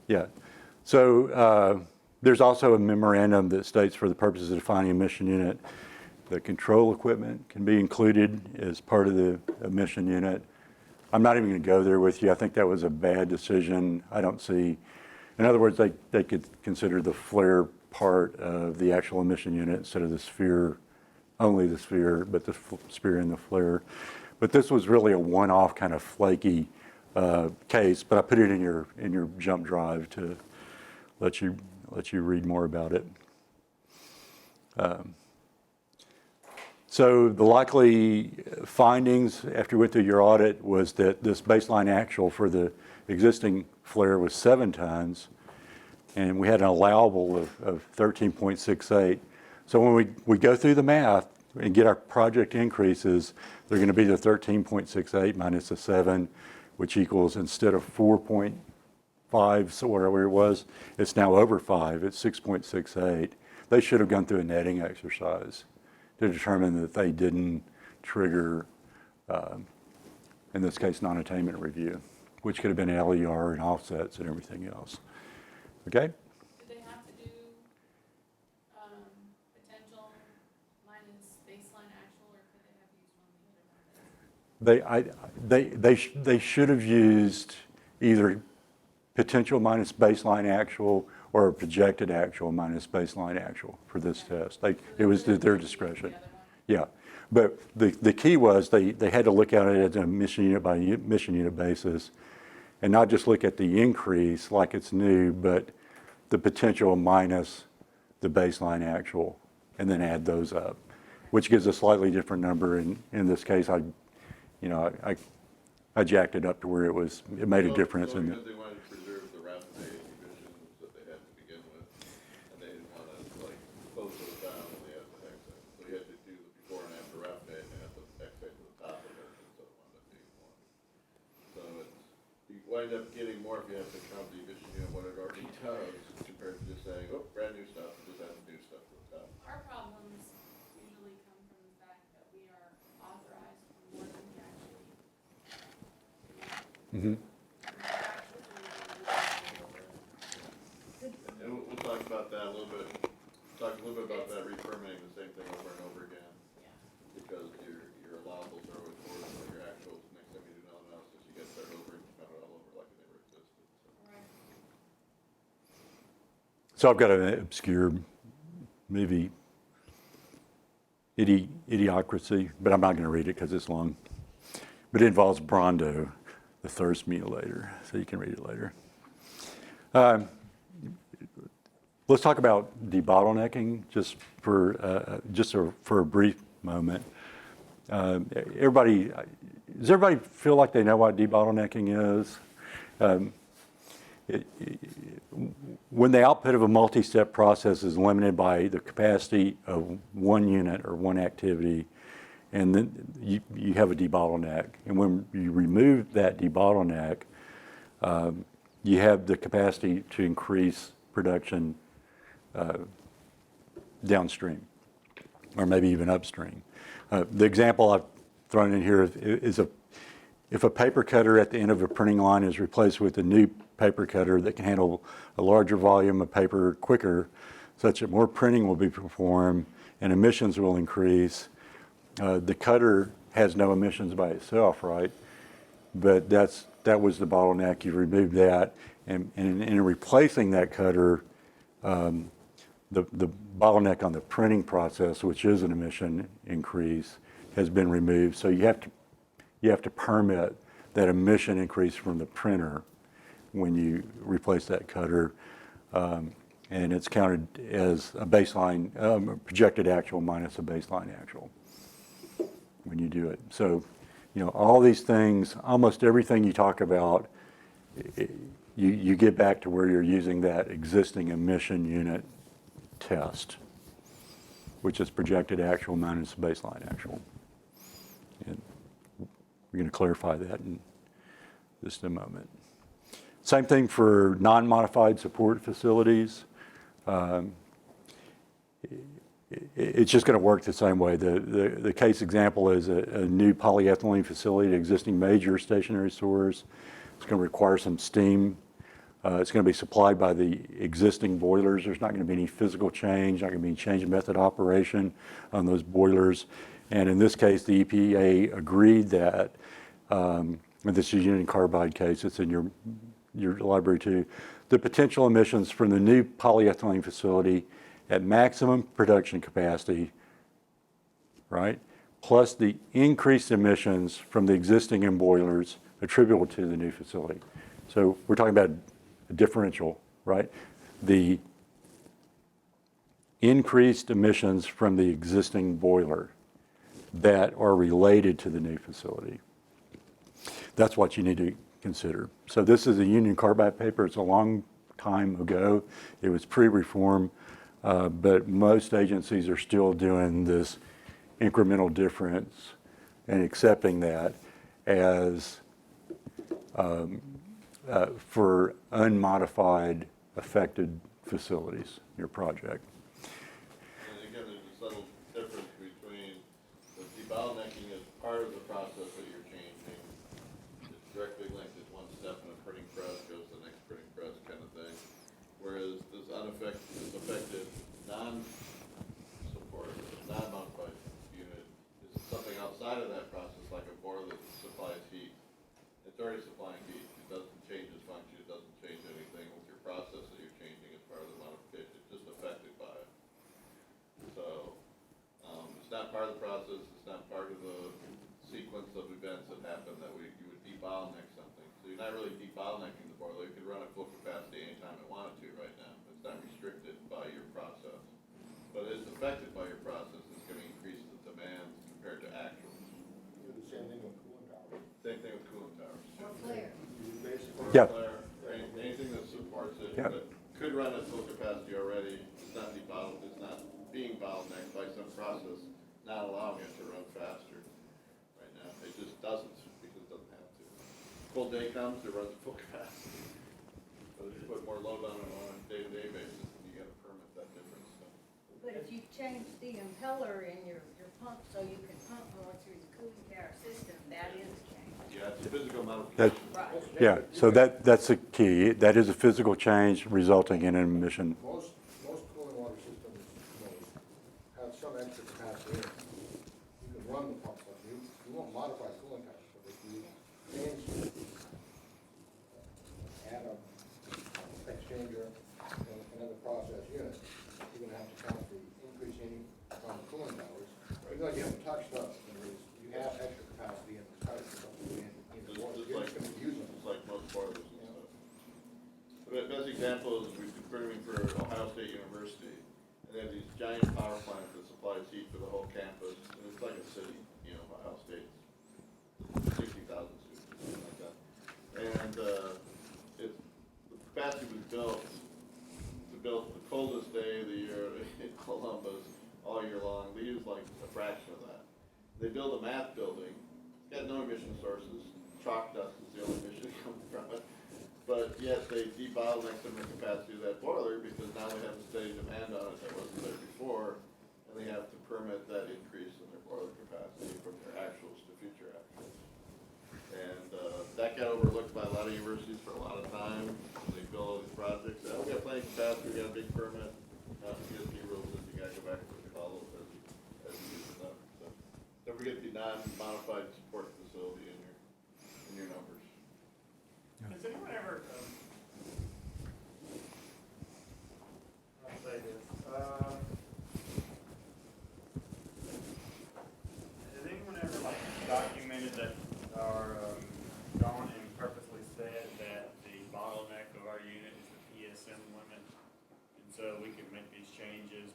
Yeah. So there's also a memorandum that states for the purposes of defining emission unit, the control equipment can be included as part of the emission unit. I'm not even going to go there with you. I think that was a bad decision. I don't see, in other words, they could consider the flare part of the actual emission unit instead of the sphere, only the sphere, but the sphere and the flare. But this was really a one-off kind of flaky case, but I put it in your jump drive to let you read more about it. So the likely findings after you went through your audit was that this baseline actual for the existing flare was 7 tons, and we had an allowable of 13.68. So when we go through the math and get our project increases, they're going to be the 13.68 minus the 7, which equals, instead of 4.5, so whatever it was, it's now over 5. It's 6.68. They should have gone through a netting exercise to determine that they didn't trigger, in this case, non-attainment review, which could have been LER and offsets and everything else. Okay? Do they have to do potential minus baseline actual, or could they have used one of the other methods? They should have used either potential minus baseline actual or projected actual minus baseline actual for this test. It was their discretion. Yeah, but the key was they had to look at it as a emission unit by emission unit basis, and not just look at the increase like it's new, but the potential minus the baseline actual, and then add those up, which gives a slightly different number. In this case, I jacked it up to where it made a difference. So because they wanted to preserve the raffinate emissions that they had to begin with, and they didn't want to close those down when they had the excess. So you had to do the before and after raffinate and have the excess at the top of it, so it wound up being more. So you wind up getting more if you have to count the emission unit what it already does, compared to just saying, oh, brand new stuff, just add new stuff to the top. Our problems usually come from the fact that we are authorized for more than we actually. Mm-hmm. And we'll talk about that a little bit. Talk a little bit about that re-permitting the same thing over and over again. Yeah. Because your allowables are always more than your actuals. Next time you do another analysis, you get started over and count it all over like it never existed. So I've got an obscure movie, Idiocracy, but I'm not going to read it because it's long. But it involves Brondo, the thirst mutilator, so you can read it later. Let's talk about debottlenecking just for a brief moment. Does everybody feel like they know what debottlenecking is? When the output of a multi-step process is limited by the capacity of one unit or one activity, and then you have a debottleneck. And when you remove that debottleneck, you have the capacity to increase production downstream, or maybe even upstream. The example I've thrown in here is if a paper cutter at the end of a printing line is replaced with a new paper cutter that can handle a larger volume of paper quicker, such that more printing will be performed and emissions will increase. The cutter has no emissions by itself, right? But that was the bottleneck. You remove that, and in replacing that cutter, the bottleneck on the printing process, which is an emission increase, has been removed. So you have to permit that emission increase from the printer when you replace that cutter, and it's counted as a baseline projected actual minus a baseline actual when you do it. So, all these things, almost everything you talk about, you get back to where you're using that existing emission unit test, which is projected actual minus baseline actual. And we're going to clarify that in just a moment. Same thing for non-modified support facilities. It's just going to work the same way. The case example is a new polyethylene facility at existing major stationary stores. It's going to require some steam. It's going to be supplied by the existing boilers. There's not going to be any physical change, not going to be any change in method of operation on those boilers. And in this case, the EPA agreed that, and this is a union carbide case, it's in your library too, the potential emissions from the new polyethylene facility at maximum production capacity, right, plus the increased emissions from the existing boilers attributable to the new facility. So we're talking about a differential, right? The increased emissions from the existing boiler that are related to the new facility. That's what you need to consider. So this is a union carbide paper. It's a long time ago. It was pre-reform, but most agencies are still doing this incremental difference and accepting that as for unmodified affected facilities, your project. And again, there's a subtle difference between the debottlenecking as part of the process that you're changing. It's directly linked as one step in a printing press, goes to the next printing press kind of thing. Whereas this affected non-support, non-modified unit is something outside of that process, like a boiler that supplies heat. It's already supplying heat. It doesn't change its function. It doesn't change anything with your process that you're changing as part of the modification. It's just affected by it. So it's not part of the process. It's not part of the sequence of events that happen that you would debottleneck something. So you're not really debottlenecking the boiler. You could run at full capacity anytime it wanted to right now. It's not restricted by your process. But it is affected by your process. It's going to increase the demand compared to actuals. The same thing with cooling towers. Same thing with cooling towers. Yeah. Anything that supports it, Yeah. that could run at full capacity already, it's not debottlenecked, it's not being bottlenecked by some process, not allowing it to run faster right now. It just doesn't, because it doesn't have to. Full day comes, it runs at full capacity. But if you put more load on it on a day-to-day basis, then you gotta permit that difference. But if you change the impeller in your pump so you can pump more through the cooling tower system, that is a change. Yeah, it's a physical modification. Right. Yeah, so that's the key. That is a physical change resulting in an emission. Most cooling water systems have some extra capacity in it. You can run the pumps up. You won't modify cooling towers, but if you change, add a exchanger and another process unit, you're gonna have to count the increasing from the cooling towers. Even though you haven't touched up, you have extra capacity in the towers. Just like most boilers and stuff. The best example is we've been permitting for Ohio State University, and they have these giant power plants that supplies heat for the whole campus, and it's like a city, Ohio State, 60,000 students, something like that. And the capacity was built the coldest day of the year in Columbus all year long. They use like a fraction of that. They build a math building. It's got no emission sources. Chalk dust is the only emission coming from it. But yet they debottleneck some of the capacity of that boiler because now they have a steady demand on it that wasn't there before, and they have to permit that increase in their boiler capacity from their actuals to future actuals. And that got overlooked by a lot of universities for a lot of time. They build all these projects. Oh, we got plenty of capacity, we got a big permit. PSP rules is you gotta go back and follow as you use it up. So don't forget the non-modified support facility in your numbers. Has anyone ever, I'll say this, has anyone ever documented that or gone and purposely said that the bottleneck of our unit is the PSM limit, and so we can make these changes,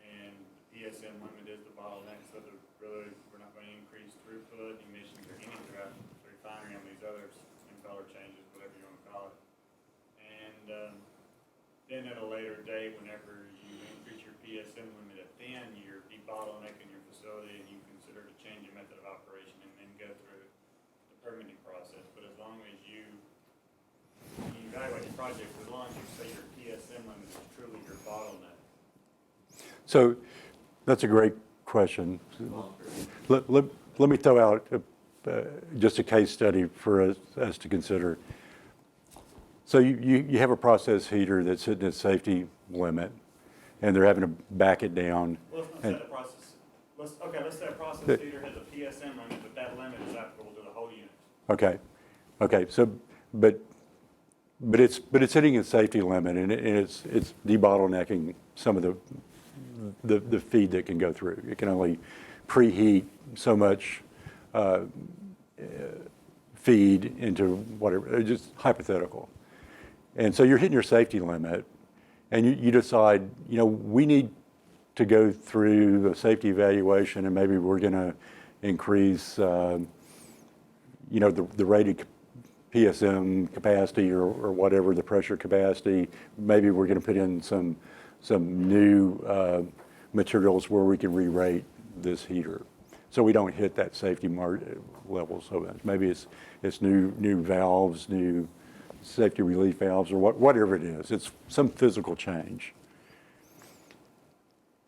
and the PSM limit is the bottleneck, so that really we're not going to increase throughput, emissions, or any throughout the refinery on these other impeller changes, whatever you want to call it. And then at a later date, whenever you increase your PSM limit, then you're debottlenecking your facility and you consider to change your method of operation and then go through the permitting process. But as long as you evaluate your project as long as you say your PSM limit is truly your bottleneck. So that's a great question. Let me throw out just a case study for us to consider. So you have a process heater that's hitting its safety limit, and they're having to back it down. Well, let's set a process. Let's say a process heater has a PSM limit, but that limit is applicable to the whole unit. Okay. So, but it's hitting its safety limit, and it's debottlenecking some of the feed that can go through. It can only preheat so much feed into whatever. It's just hypothetical. And so you're hitting your safety limit, and you decide, we need to go through a safety evaluation, and maybe we're going to increase, the rated PSM capacity or whatever, the pressure capacity. Maybe we're going to put in some new materials where we can re-rate this heater, so we don't hit that safety level so much. Maybe it's new valves, new safety relief valves, or whatever it is. It's some physical change.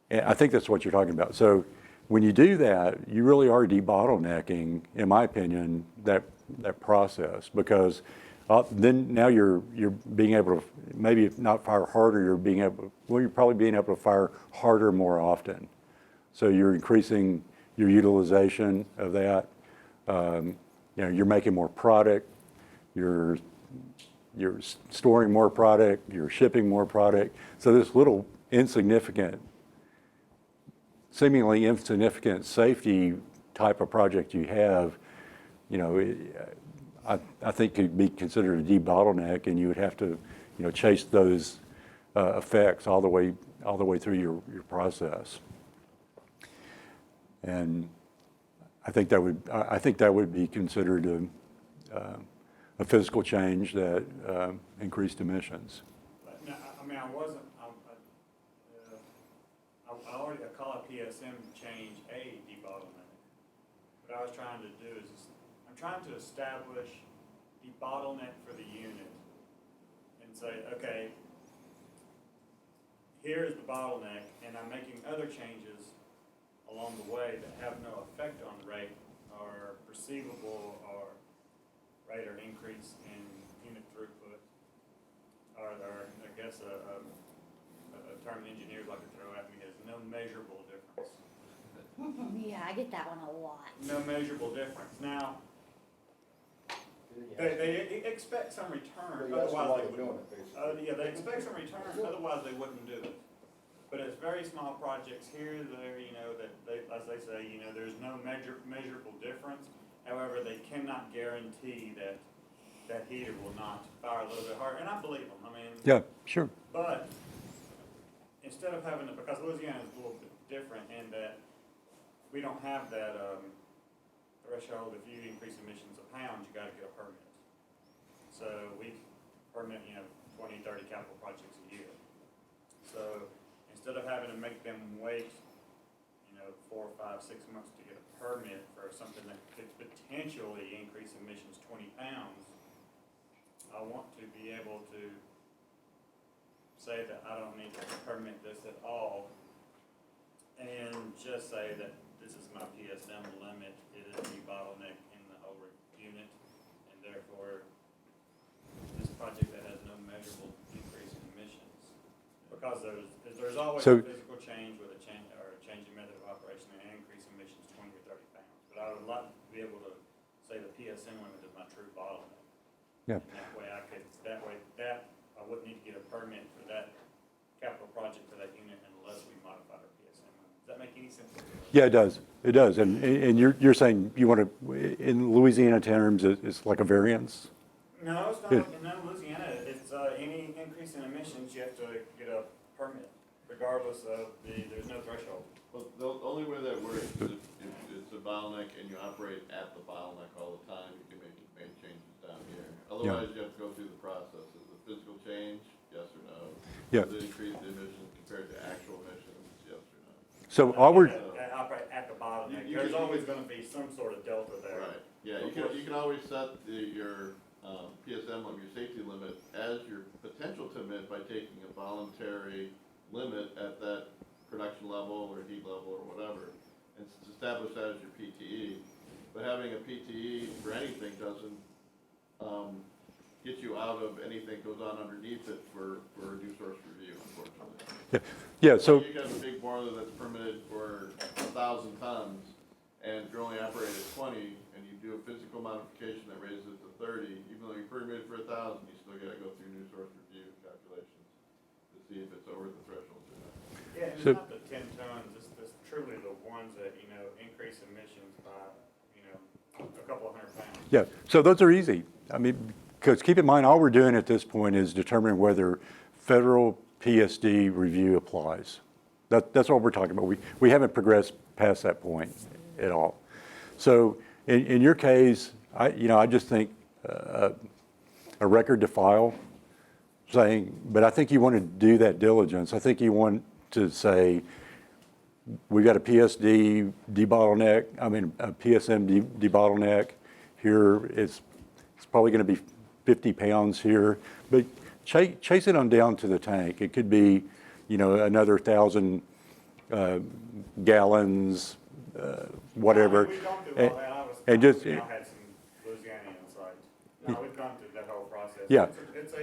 And I think that's what you're talking about. So when you do that, you really are debottlenecking, in my opinion, that process, because then now you're being able to maybe not fire harder. You're probably being able to fire harder more often. So you're increasing your utilization of that. You're making more product. You're storing more product. You're shipping more product. So this little seemingly insignificant safety type of project you have, I think could be considered a debottleneck, and you would have to, chase those effects all the way through your process. And I think that would be considered a physical change that increased emissions. Now, I already call a PSM change a debottleneck. What I was trying to do is I'm trying to establish debottleneck for the unit and say, okay, here is the bottleneck, and I'm making other changes along the way that have no effect on the rate or perceivable or rate or increase in unit throughput, or I guess a term engineers like to throw at me is no measurable difference. Yeah, I get that one a lot. No measurable difference. Now, they expect some return, otherwise they wouldn't. They expect some return, otherwise they wouldn't do it. But it's very small projects here, there, that they, as they say, there's no measurable difference. However, they cannot guarantee that heater will not fire a little bit harder, and I believe them. Yeah, sure. But instead of having to, because Louisiana is a little bit different in that we don't have that threshold. If you increase emissions a pound, you got to get a permit. So we permit 20, 30 capital projects a year. So instead of having to make them wait 4, 5, 6 months to get a permit for something that could potentially increase emissions 20 pounds, I want to be able to say that I don't need to permit this at all, and just say that this is my PSM limit. It is the bottleneck in the whole unit, and therefore this project that has no measurable decrease in emissions, because there's always a physical change with a change in method of operation and increase emissions 20 or 30 pounds. But I would like to be able to say the PSM limit is my true bottleneck. Yeah. And that I wouldn't need to get a permit for that capital project for that unit unless we modify our PSM limit. Does that make any sense? Yeah, it does. It does. And you're saying you want to, in Louisiana terms, it's like a variance? No, it's not. In Louisiana, it's any increase in emissions, you have to get a permit, regardless of there's no threshold. Well, the only way that works is if it's a bottleneck and you operate at the bottleneck all the time, you can make changes down here. Otherwise, you have to go through the process. Is it a physical change? Yes or no? Yeah. Does it increase the emissions compared to actual emissions? Yes or no? So all we're Operate at the bottleneck. There's always going to be some sort of delta there. Right. Yeah, you can always set your PSM limit, your safety limit, as your potential to emit by taking a voluntary limit at that production level or heat level or whatever, and establish that as your PTE. But having a PTE for anything doesn't get you out of anything that goes on underneath it for a new source review, unfortunately. Yeah, so You got a big boiler that's permitted for 1,000 tons, and you're only operating at 20, and you do a physical modification that raises it to 30, even though you're permitted for 1,000, you still gotta go through new source review calculations to see if it's over the threshold or not. Yeah, and it's So- not the 10 tons, it's truly the ones that, you know, increase emissions by, you know, a couple of 100 pounds. yeah, so those are easy. I mean, because keep in mind, all we're doing at this point is determining whether federal PSD review applies. That's what we're talking about. We haven't progressed past that point at all. So in your case, I just think a record to file saying, but I think you want to do that diligence. I think you want to say, we've got a PSD debottleneck, a PSM debottleneck here. It's probably going to be 50 pounds here, but chase it on down to the tank. It could be, another 1,000 gallons, whatever. We've gone through all that. And just, We now had some Louisiana insights. No, we've gone through that whole process. yeah.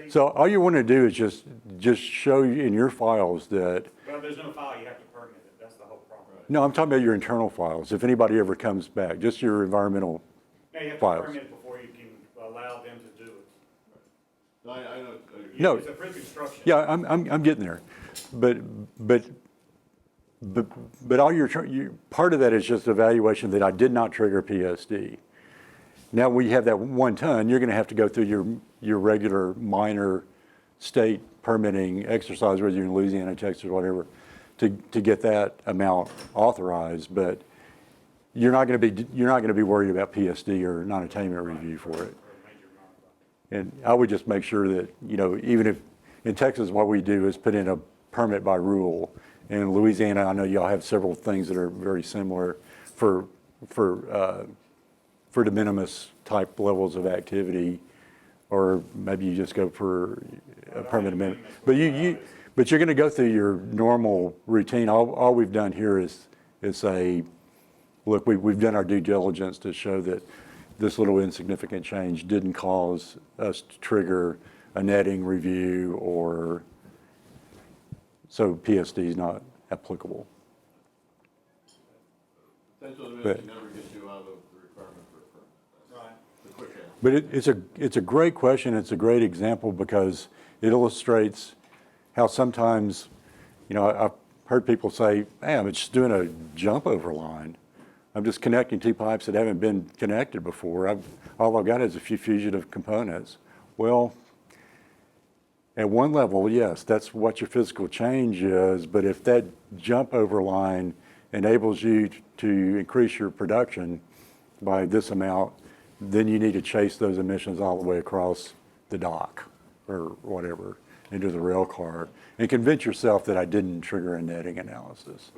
So all you want to do is just show in your files that. Well, there's no file, you have to permit it. That's the whole problem. No, I'm talking about your internal files. If anybody ever comes back, just your environmental No, you have to files. permit it before you can allow them to do it. No, I know. No. It's a pre-construction. Yeah, I'm getting there, but all part of that is just evaluation that I did not trigger PSD. Now we have that 1 ton, you're going to have to go through your regular minor state permitting exercise, whether you're in Louisiana, Texas, whatever, to get that amount authorized. But you're not going to be worried about PSD or non-attainment review for it. And I would just make sure that, even if, in Texas, what we do is put in a permit by rule. In Louisiana, I know y'all have several things that are very similar for de minimis type levels of activity, or maybe you just go for a permit amendment. But you're going to go through your normal routine. All we've done here is say, look, we've done our due diligence to show that this little insignificant change didn't cause us to trigger a netting review, or so PSD is not applicable. Potential emission never gets you out of the requirement for a permit. Right. The quick answer. But it's a great question. It's a great example because it illustrates how sometimes, I've heard people say, hey, I'm just doing a jump over line. I'm just connecting 2 pipes that haven't been connected before. All I've got is a few fugitive components. Well, at one level, yes, that's what your physical change is, but if that jump over line enables you to increase your production by this amount, then you need to chase those emissions all the way across the dock or whatever into the rail car and convince yourself that I didn't trigger a netting analysis.